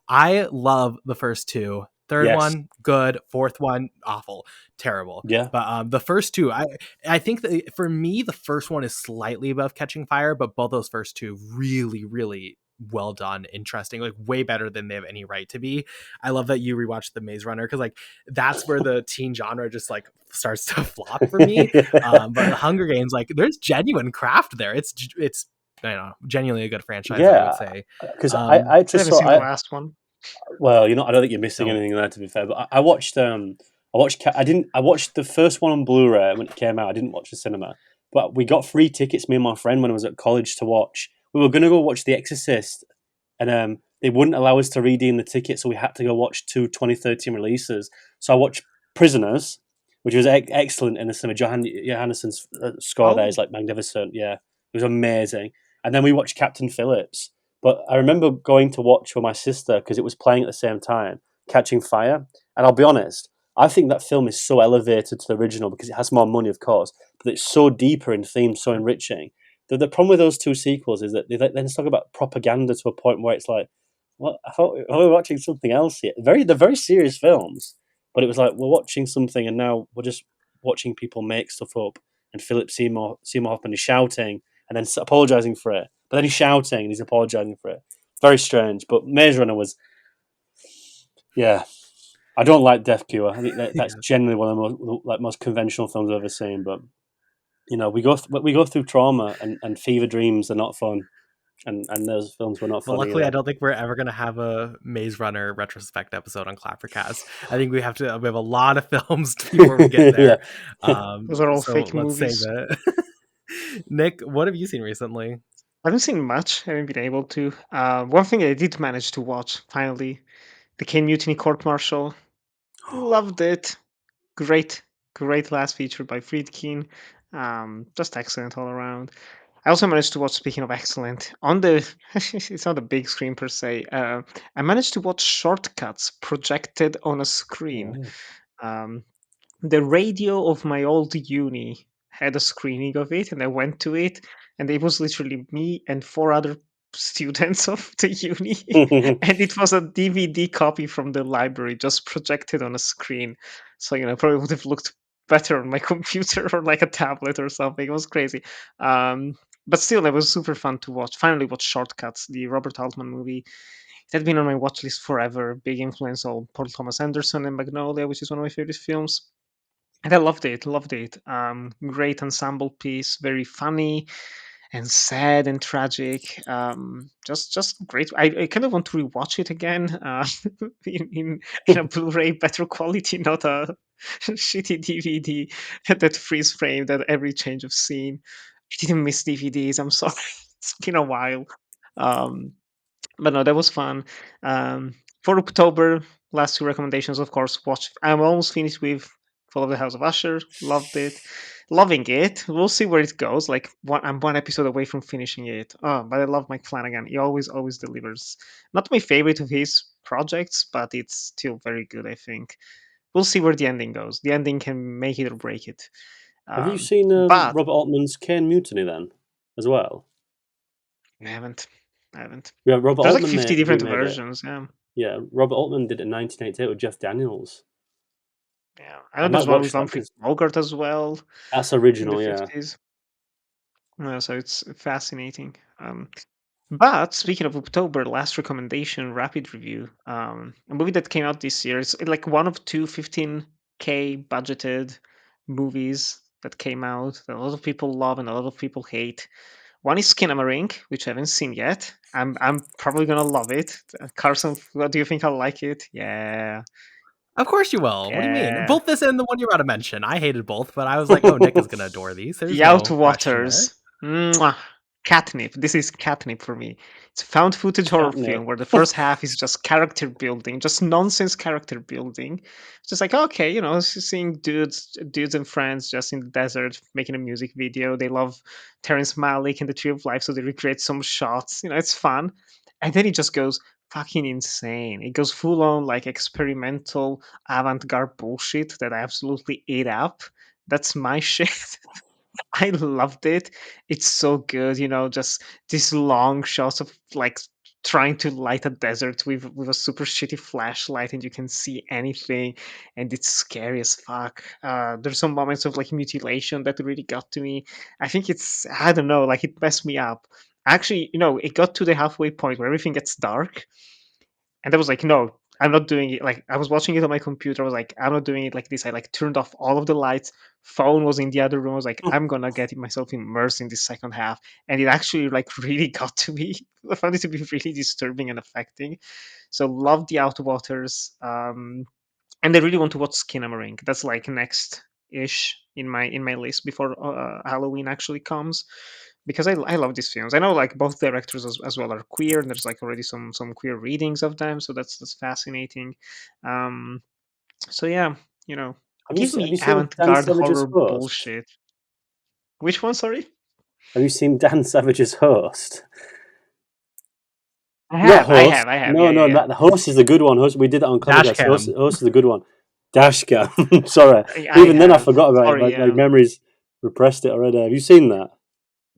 I love the first 2. Third one, good. Fourth one, awful, terrible. Yeah. But the first 2, I think that for me, the first one is slightly above Catching Fire, but both those first 2 really, really well done, interesting, like way better than they have any right to be. I love that you rewatched The Maze Runner, because like that's where the teen genre just like starts to flop for me. But the Hunger Games, like there's genuine craft there. It's genuinely a good franchise. I would say, because I just saw the last one. Well, I don't think you're missing anything there, to be fair. But I watched the first one on Blu-ray when it came out. I didn't watch the cinema, but we got free tickets, me and my friend, when I was at college, to watch. We were going to go watch The Exorcist, and they wouldn't allow us to redeem the ticket, so we had to go watch 2 2013 releases. So I watched Prisoners, which was excellent in the cinema. Johannessen's score there is like magnificent. Yeah, it was amazing. And then we watched Captain Phillips. But I remember going to watch with my sister, because it was playing at the same time, Catching Fire. And I'll be honest, I think that film is so elevated to the original, because it has more money, of course, but it's so deeper in theme, so enriching. The problem with those 2 sequels is that they then talk about propaganda to a point where it's like, well, I thought we were watching something else here. They're very serious films, but it was like, we're watching something, and now we're just watching people make stuff up. And Philip Seymour Hoffman is shouting and then apologising for it. But then he's shouting and he's apologising for it. Very strange. But Maze Runner was, yeah. I don't like Death Cure. I think that's generally one of the most conventional films I've ever seen. But we go through trauma, and fever dreams are not fun, and those films were not fun. Well, luckily, either. I don't think we're ever going to have a Maze Runner retrospect episode on ClapperCast. I think we have a lot of films before we get there. Those are all fake movies. Let's save it. Nick, what have you seen recently? I haven't seen much. I haven't been able to. One thing I did manage to watch, finally, the Kane Mutiny Court Martial. Loved it. Great last feature by Friedkin. Just excellent all around. I also managed to watch, speaking of excellent, it's not a big screen per se. I managed to watch Shortcuts projected on a screen. Um, the radio of my old uni had a screening of it, and I went to it, and it was literally me and 4 other students of the uni, and it was a DVD copy from the library just projected on a screen. So probably would have looked better on my computer or like a tablet or something. It was crazy. But still, it was super fun to watch. Finally watched Shortcuts, the Robert Altman movie. It had been on my watch list forever. Big influence on Paul Thomas Anderson and Magnolia, which is one of my favorite films. And I loved it, loved it. Great ensemble piece, very funny and sad and tragic. Just great. I kind of want to rewatch it again in a Blu-ray better quality, not a shitty DVD that freeze framed at every change of scene. I didn't miss DVDs. I'm sorry. It's been a while. Um, but no, that was fun. For October, last two recommendations, of course. Watch. I'm almost finished with Fall of the House of Usher. Loved it, loving it. We'll see where it goes. Like I'm one episode away from finishing it. Oh, but I love Mike Flanagan. He always delivers. Not my favorite of his projects, but it's still very good. I think. We'll see where the ending goes. The ending can make it or break it. Have you seen But Robert Altman's Caine Mutiny then, as well? I haven't. I haven't. Yeah, Robert There's like Altman 50 different remade it. versions. Yeah. Yeah, Robert Altman did it in 1988 with Jeff Daniels. Yeah, I I know might there's one watch with that Humphrey because Bogart as well that's in the original. Yeah. 50s. Yeah, so it's fascinating. But speaking of October, last recommendation, rapid review. A movie that came out this year. It's like one of two 15K budgeted movies that came out that a lot of people love and a lot of people hate. One is Skinamarink, which I haven't seen yet. I'm probably gonna love it. Carson, what do you think? I'll like it? Yeah, Of course you will. What do you mean? yeah. Both this and the one you're about to mention. I hated both, but I was like, oh, Nick is gonna adore these. There's The no question there. Outwaters. Mwah. Catnip. This is catnip for me. It's a found footage horror Catnip. film where the first half is just character building, just nonsense character building. It's just like, okay, seeing dudes and friends just in the desert making a music video. They love Terrence Malick and the Tree of Life, so they recreate some shots. It's fun. And then it just goes fucking insane. It goes full on like experimental avant-garde bullshit that I absolutely ate up. That's my shit. I loved it. It's so good, just these long shots of like trying to light a desert with a super shitty flashlight and you can see anything and it's scary as fuck. There's some moments of like mutilation that really got to me. I think I don't know, like it messed me up. Actually, it got to the halfway point where everything gets dark and I was like, no, I'm not doing it. Like I was watching it on my computer. I was like, I'm not doing it like this. I like turned off all of the lights. Phone was in the other room. I was like, I'm gonna get myself immersed in this second half. And it actually like really got to me. I found it to be really disturbing and affecting. So love the Outwaters. And I really want to watch Skinamarink. That's like next ish in my list before Halloween actually comes because I love these films. I know like both directors as well are queer, and there's like already some queer readings of them, so that's fascinating. Um, so yeah, give Have me you seen Dan avant-garde Savage's horror Host? bullshit. Which one? Sorry, Have you seen Dan Savage's Host? I Not have, I Host. have, I have. No, Yeah, yeah, no, yeah. that the Host is the good one. Host, we did that on ClapperCast. Host, Dashcam. Host is the good one. Dashcam. Sorry. I Even then, I have. forgot about it. Sorry, My yeah. memories repressed it already. Have you seen that?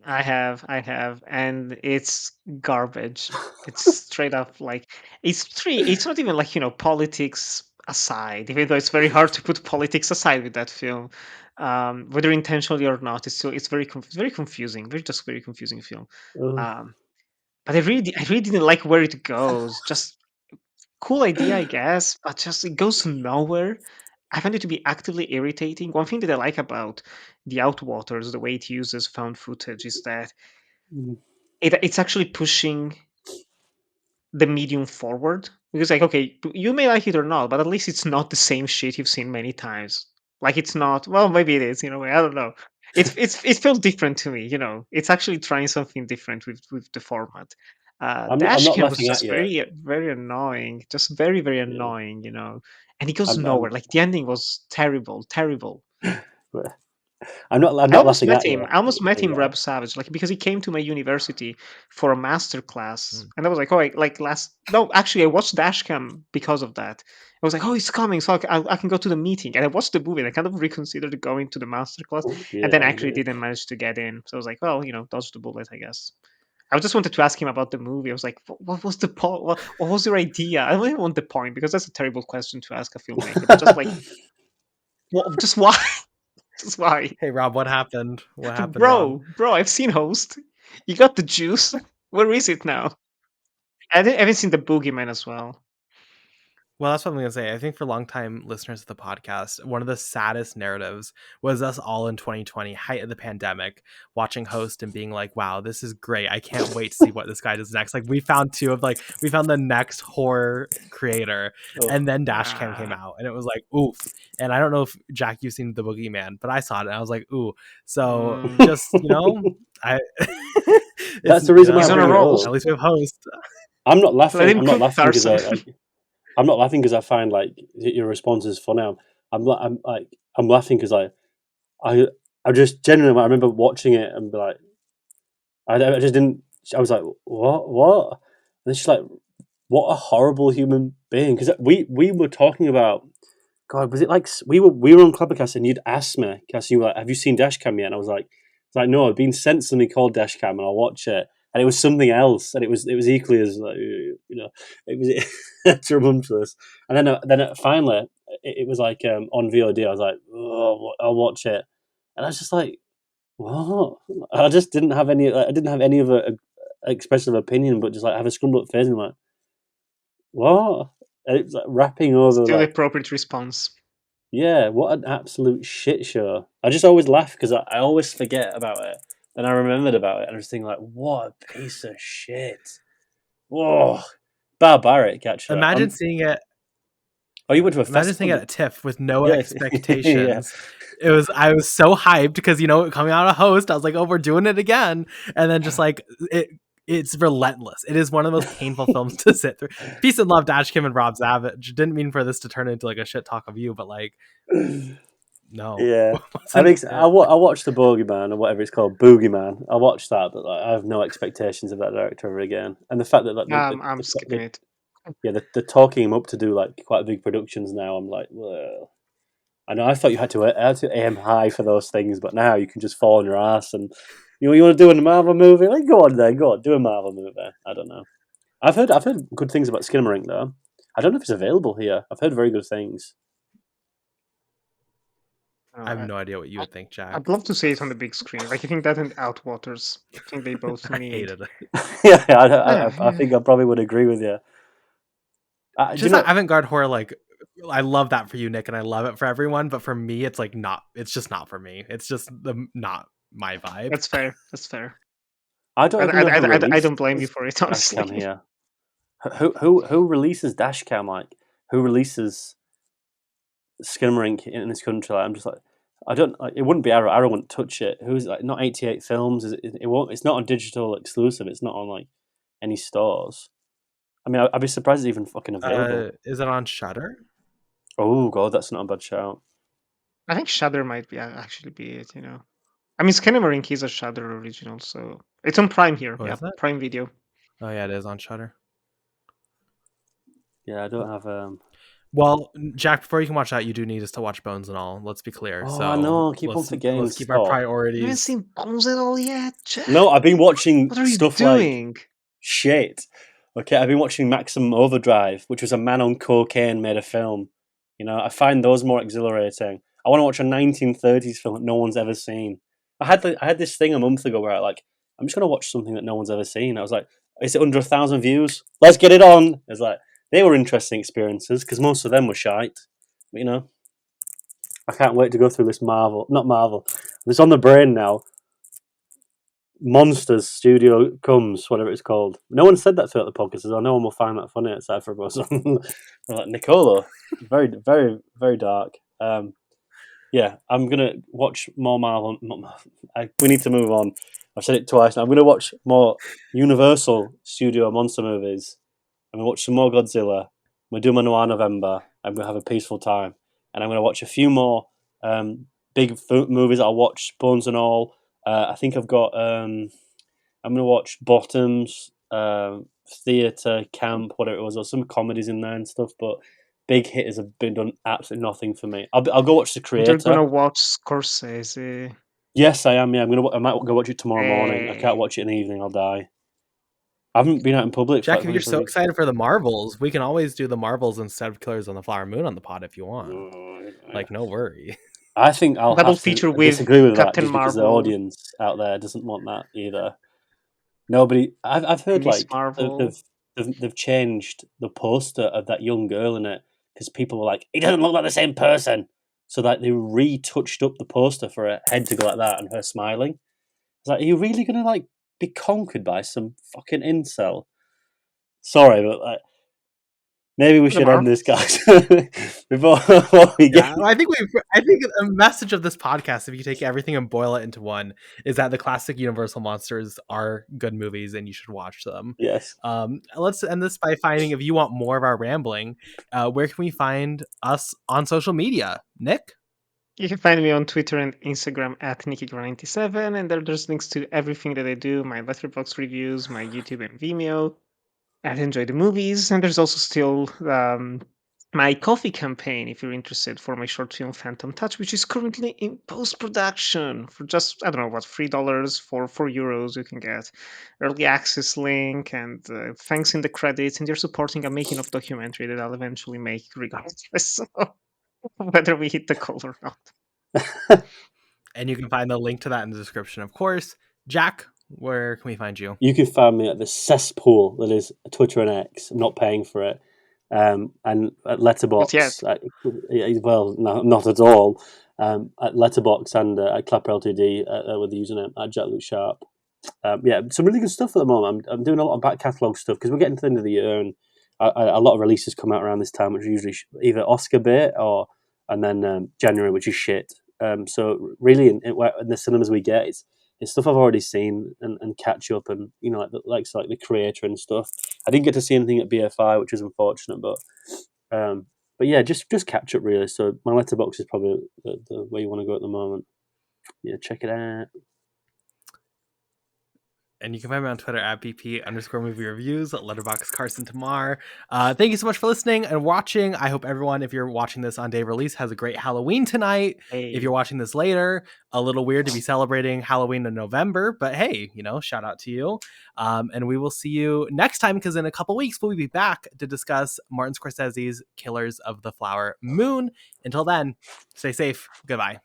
I have, and it's garbage. It's straight up like it's not even like politics aside, even though it's very hard to put politics aside with that film, whether intentionally or not. It's very confusing, very confusing film. Oh. Um, but I really didn't like where it goes. Just cool idea, I guess, but just it goes nowhere. I find it to be actively irritating. One thing that I like about the Outwaters, the way it uses found footage, is that Mm. it's actually pushing the medium forward because like okay you may like it or not but at least it's not the same shit you've seen many times. Like it's not, well, maybe it is in a way, I don't know. It feels different to me. It's actually trying something different with the format. I'm not Dashcam was laughing at just you. very annoying, just very Yeah. annoying. And it goes I'm, nowhere. Like the ending was terrible. but I'm not I almost laughing met at him. you. I almost met him, Yeah. Reb Savage, like because he came to my university for a master class, Mm. and I was like, oh, actually, I watched Dashcam because of that. I was like, oh, he's coming, so I can go to the meeting, and I watched the movie, and I kind of reconsidered going to the master class, and then Yeah, actually yeah. didn't manage to get in. So I was like, well, dodge the bullet, I guess. I just wanted to ask him about the movie. I was like, what was the point? What was your idea? I don't even want the point because that's a terrible question to ask a filmmaker. But just like, just why? Just why? Hey Rob, what happened? What happened, Rob? Bro, I've seen Host. You got the juice. Where is it now? I haven't seen the Boogeyman as well. Well, that's what I'm going to say. I think for longtime listeners of the podcast, one of the saddest narratives was us all in 2020, height of the pandemic, watching Host and being like, wow, this is great. I can't wait to see what this guy does next. Like, we found the next horror creator. Oh. And then Dashcam came out and it was like, oof. And I don't know if, Jack, you've seen The Boogeyman, but I saw it and I was like, ooh. So just, I. That's the reason why He's I on a bring it roll. up. At least we have Host. I'm not Let laughing. him I'm not cook laughing because Tarzan. I'm not laughing because I find like your response is funny. I'm laughing because I just genuinely I remember watching it and be like I just didn't. I was like what? And it's just like what a horrible human being. Because we were talking about God, was it like we were on ClapperCast and you'd asked me because you were like, have you seen Dashcam yet? And I was like no, I've been sent something called Dashcam and I'll watch it. And it was something else, and it was equally as like it was tremendous. And then finally it was like on VOD. I was like, oh, I'll watch it, and I was just like, what? I just didn't have any. I didn't have any of a expressive opinion, but just like have a scrambled up face and like, what? And it was like rapping over Still the like, appropriate response. yeah, what an absolute shit show. I just always laugh because I always forget about it. And I remembered about it and I was thinking like, what a piece of shit. Whoa. Barbaric, actually. Imagine seeing it. Oh, you went to a Imagine seeing it festival? at TIFF with no Yeah. expectations. I was so hyped because coming out of Host, I was like, oh, we're doing it again, and then just like it's relentless. It is one of the most painful films to sit through. Peace and love, Dashcam and Rob Savage. Didn't mean for this to turn into like a shit talk of you, but like, no. Yeah. I watched the Bogeyman or whatever it's called, Boogeyman. I watched that, but like, I have no expectations of that director ever again. And the fact that like, I'm skipping it. yeah, they're talking him up to do like quite big productions now. I'm like, well, I know I thought you had to aim high for those things, but now you can just fall on your ass and you want to do a Marvel movie? Like, go on, do a Marvel movie. I don't know. I've heard good things about Skinamarink though. I don't know if it's available here. I've heard very good things. I have no idea what you would think, Jack. I'd love to see it on the big screen. Like I think that and Outwaters. I think they both I need. hated it. I think I probably would agree with you. Just that avant-garde horror, like I love that for you, Nick, and I love it for everyone. But for me, it's like not. It's just not for me. It's just not my vibe. That's fair. That's fair. I don't blame you for it, honestly. Dashcam here. Who releases Dashcam? Like who releases Skinamarink in this country? Like, I'm just like I don't. Like, it wouldn't be Arrow. Arrow wouldn't touch it. Who's like not 88 Films? It won't. It's not a digital exclusive. It's not on like any stores. I mean, I'd be surprised it's even fucking available. Is it on Shudder? Oh god, that's not a bad shout. I think Shudder might actually be it. I mean, Skinamarink is a Shudder original, so it's on Prime here. Oh, yeah, is it? Prime Video. Oh yeah, it is on Shudder. Yeah, I don't have. Well, Jack, before you can watch that, you do need us to watch Bones and All. Let's be clear. Oh, So I know. Keep on forgetting. Let's keep our priorities. You haven't seen Bones at all yet, Jack? No, I've been watching What are you stuff doing? like shit. Okay, I've been watching Maximum Overdrive, which was a man on cocaine made a film. I find those more exhilarating. I want to watch a 1930s film that no one's ever seen. I had this thing a month ago where I'm just going to watch something that no one's ever seen. I was like, is it under 1,000 views? Let's get it on. It's like, they were interesting experiences because most of them were shite. But, I can't wait to go through this not Marvel. It's on the brain now. Monsters Studio Comes, whatever it's called. No one said that throughout the podcast, so no one will find that funny aside from us. Like Nicolò, very, very, very dark. Yeah, I'm gonna watch more Marvel. We need to move on. I've said it twice now. I'm gonna watch more Universal Studio monster movies. I'm gonna watch some more Godzilla. I'm gonna do my Noir November. I'm gonna have a peaceful time, and I'm gonna watch a few more big movies that I watch, Bones and All. I think I've got. I'm going to watch Bottoms, Theatre, Camp, whatever it was. There's some comedies in there and stuff, but big hitters have been done absolutely nothing for me. I'll go watch The And you're Creator. gonna watch Scorsese. Yes, I am. Yeah, I might go watch it tomorrow morning. I Hey. can't watch it in the evening. I'll die. I haven't been out in public. Jack, for if you're so excited for the Marvels, we can always do the Marvels instead of Killers on the Flower Moon on the pod if you want. Like, no worry. I think I'll Double have feature to with disagree with that Captain just because the Marvel. audience out there doesn't want that either. Nobody. I've heard Miss like Marvel. they've changed the poster of that young girl in it because people were like, he doesn't look like the same person. So that they retouched up the poster for her head to go like that and her smiling. It's like, are you really gonna like be conquered by some fucking incel? Sorry, but like, maybe we should end this, guys, before we get. Yeah, I think a message of this podcast, if you take everything and boil it into one, is that the classic Universal monsters are good movies and you should watch them. Yes. Let's end this by finding, if you want more of our rambling, where can we find us on social media? Nick? You can find me on Twitter and Instagram at NikkiGro97, and there's links to everything that I do, my Letterboxd reviews, my YouTube and Vimeo, and Enjoy the Movies. And there's also still my coffee campaign, if you're interested, for my short film Phantom Touch, which is currently in post-production for just, I don't know, what, $3 for €4. You can get early access link and thanks in the credits, and you're supporting a making of documentary that I'll eventually make regardless of whether we hit the goal or not. And you can find the link to that in the description, of course. Jack, where can we find you? You can find me at the cesspool that is Twitter and X. I'm not paying for it. And at Letterboxd, well, no, not at all. At Letterboxd and at Clapper LTD with the username at Jak-Luke Sharp. Yeah, some really good stuff at the moment. I'm doing a lot of back catalogue stuff because we're getting to the end of the year, and a lot of releases come out around this time, which are usually either Oscar bait and then January, which is shit. So really, in the cinemas we get, it's stuff I've already seen and catch up, and you know, like the Creator and stuff. I didn't get to see anything at BFI, which is unfortunate, but yeah, just catch up really. So my letterbox is probably the way you want to go at the moment. Yeah, check it out. And you can find me on Twitter at BP_movie reviews, Letterboxd Carson Tamar. Thank you so much for listening and watching. I hope everyone, if you're watching this on day of release, has a great Halloween tonight. Hey. If you're watching this later, a little weird to be celebrating Halloween in November, but hey, shout out to you. And we will see you next time, because in a couple weeks, we'll be back to discuss Martin Scorsese's Killers of the Flower Moon. Until then, stay safe. Goodbye.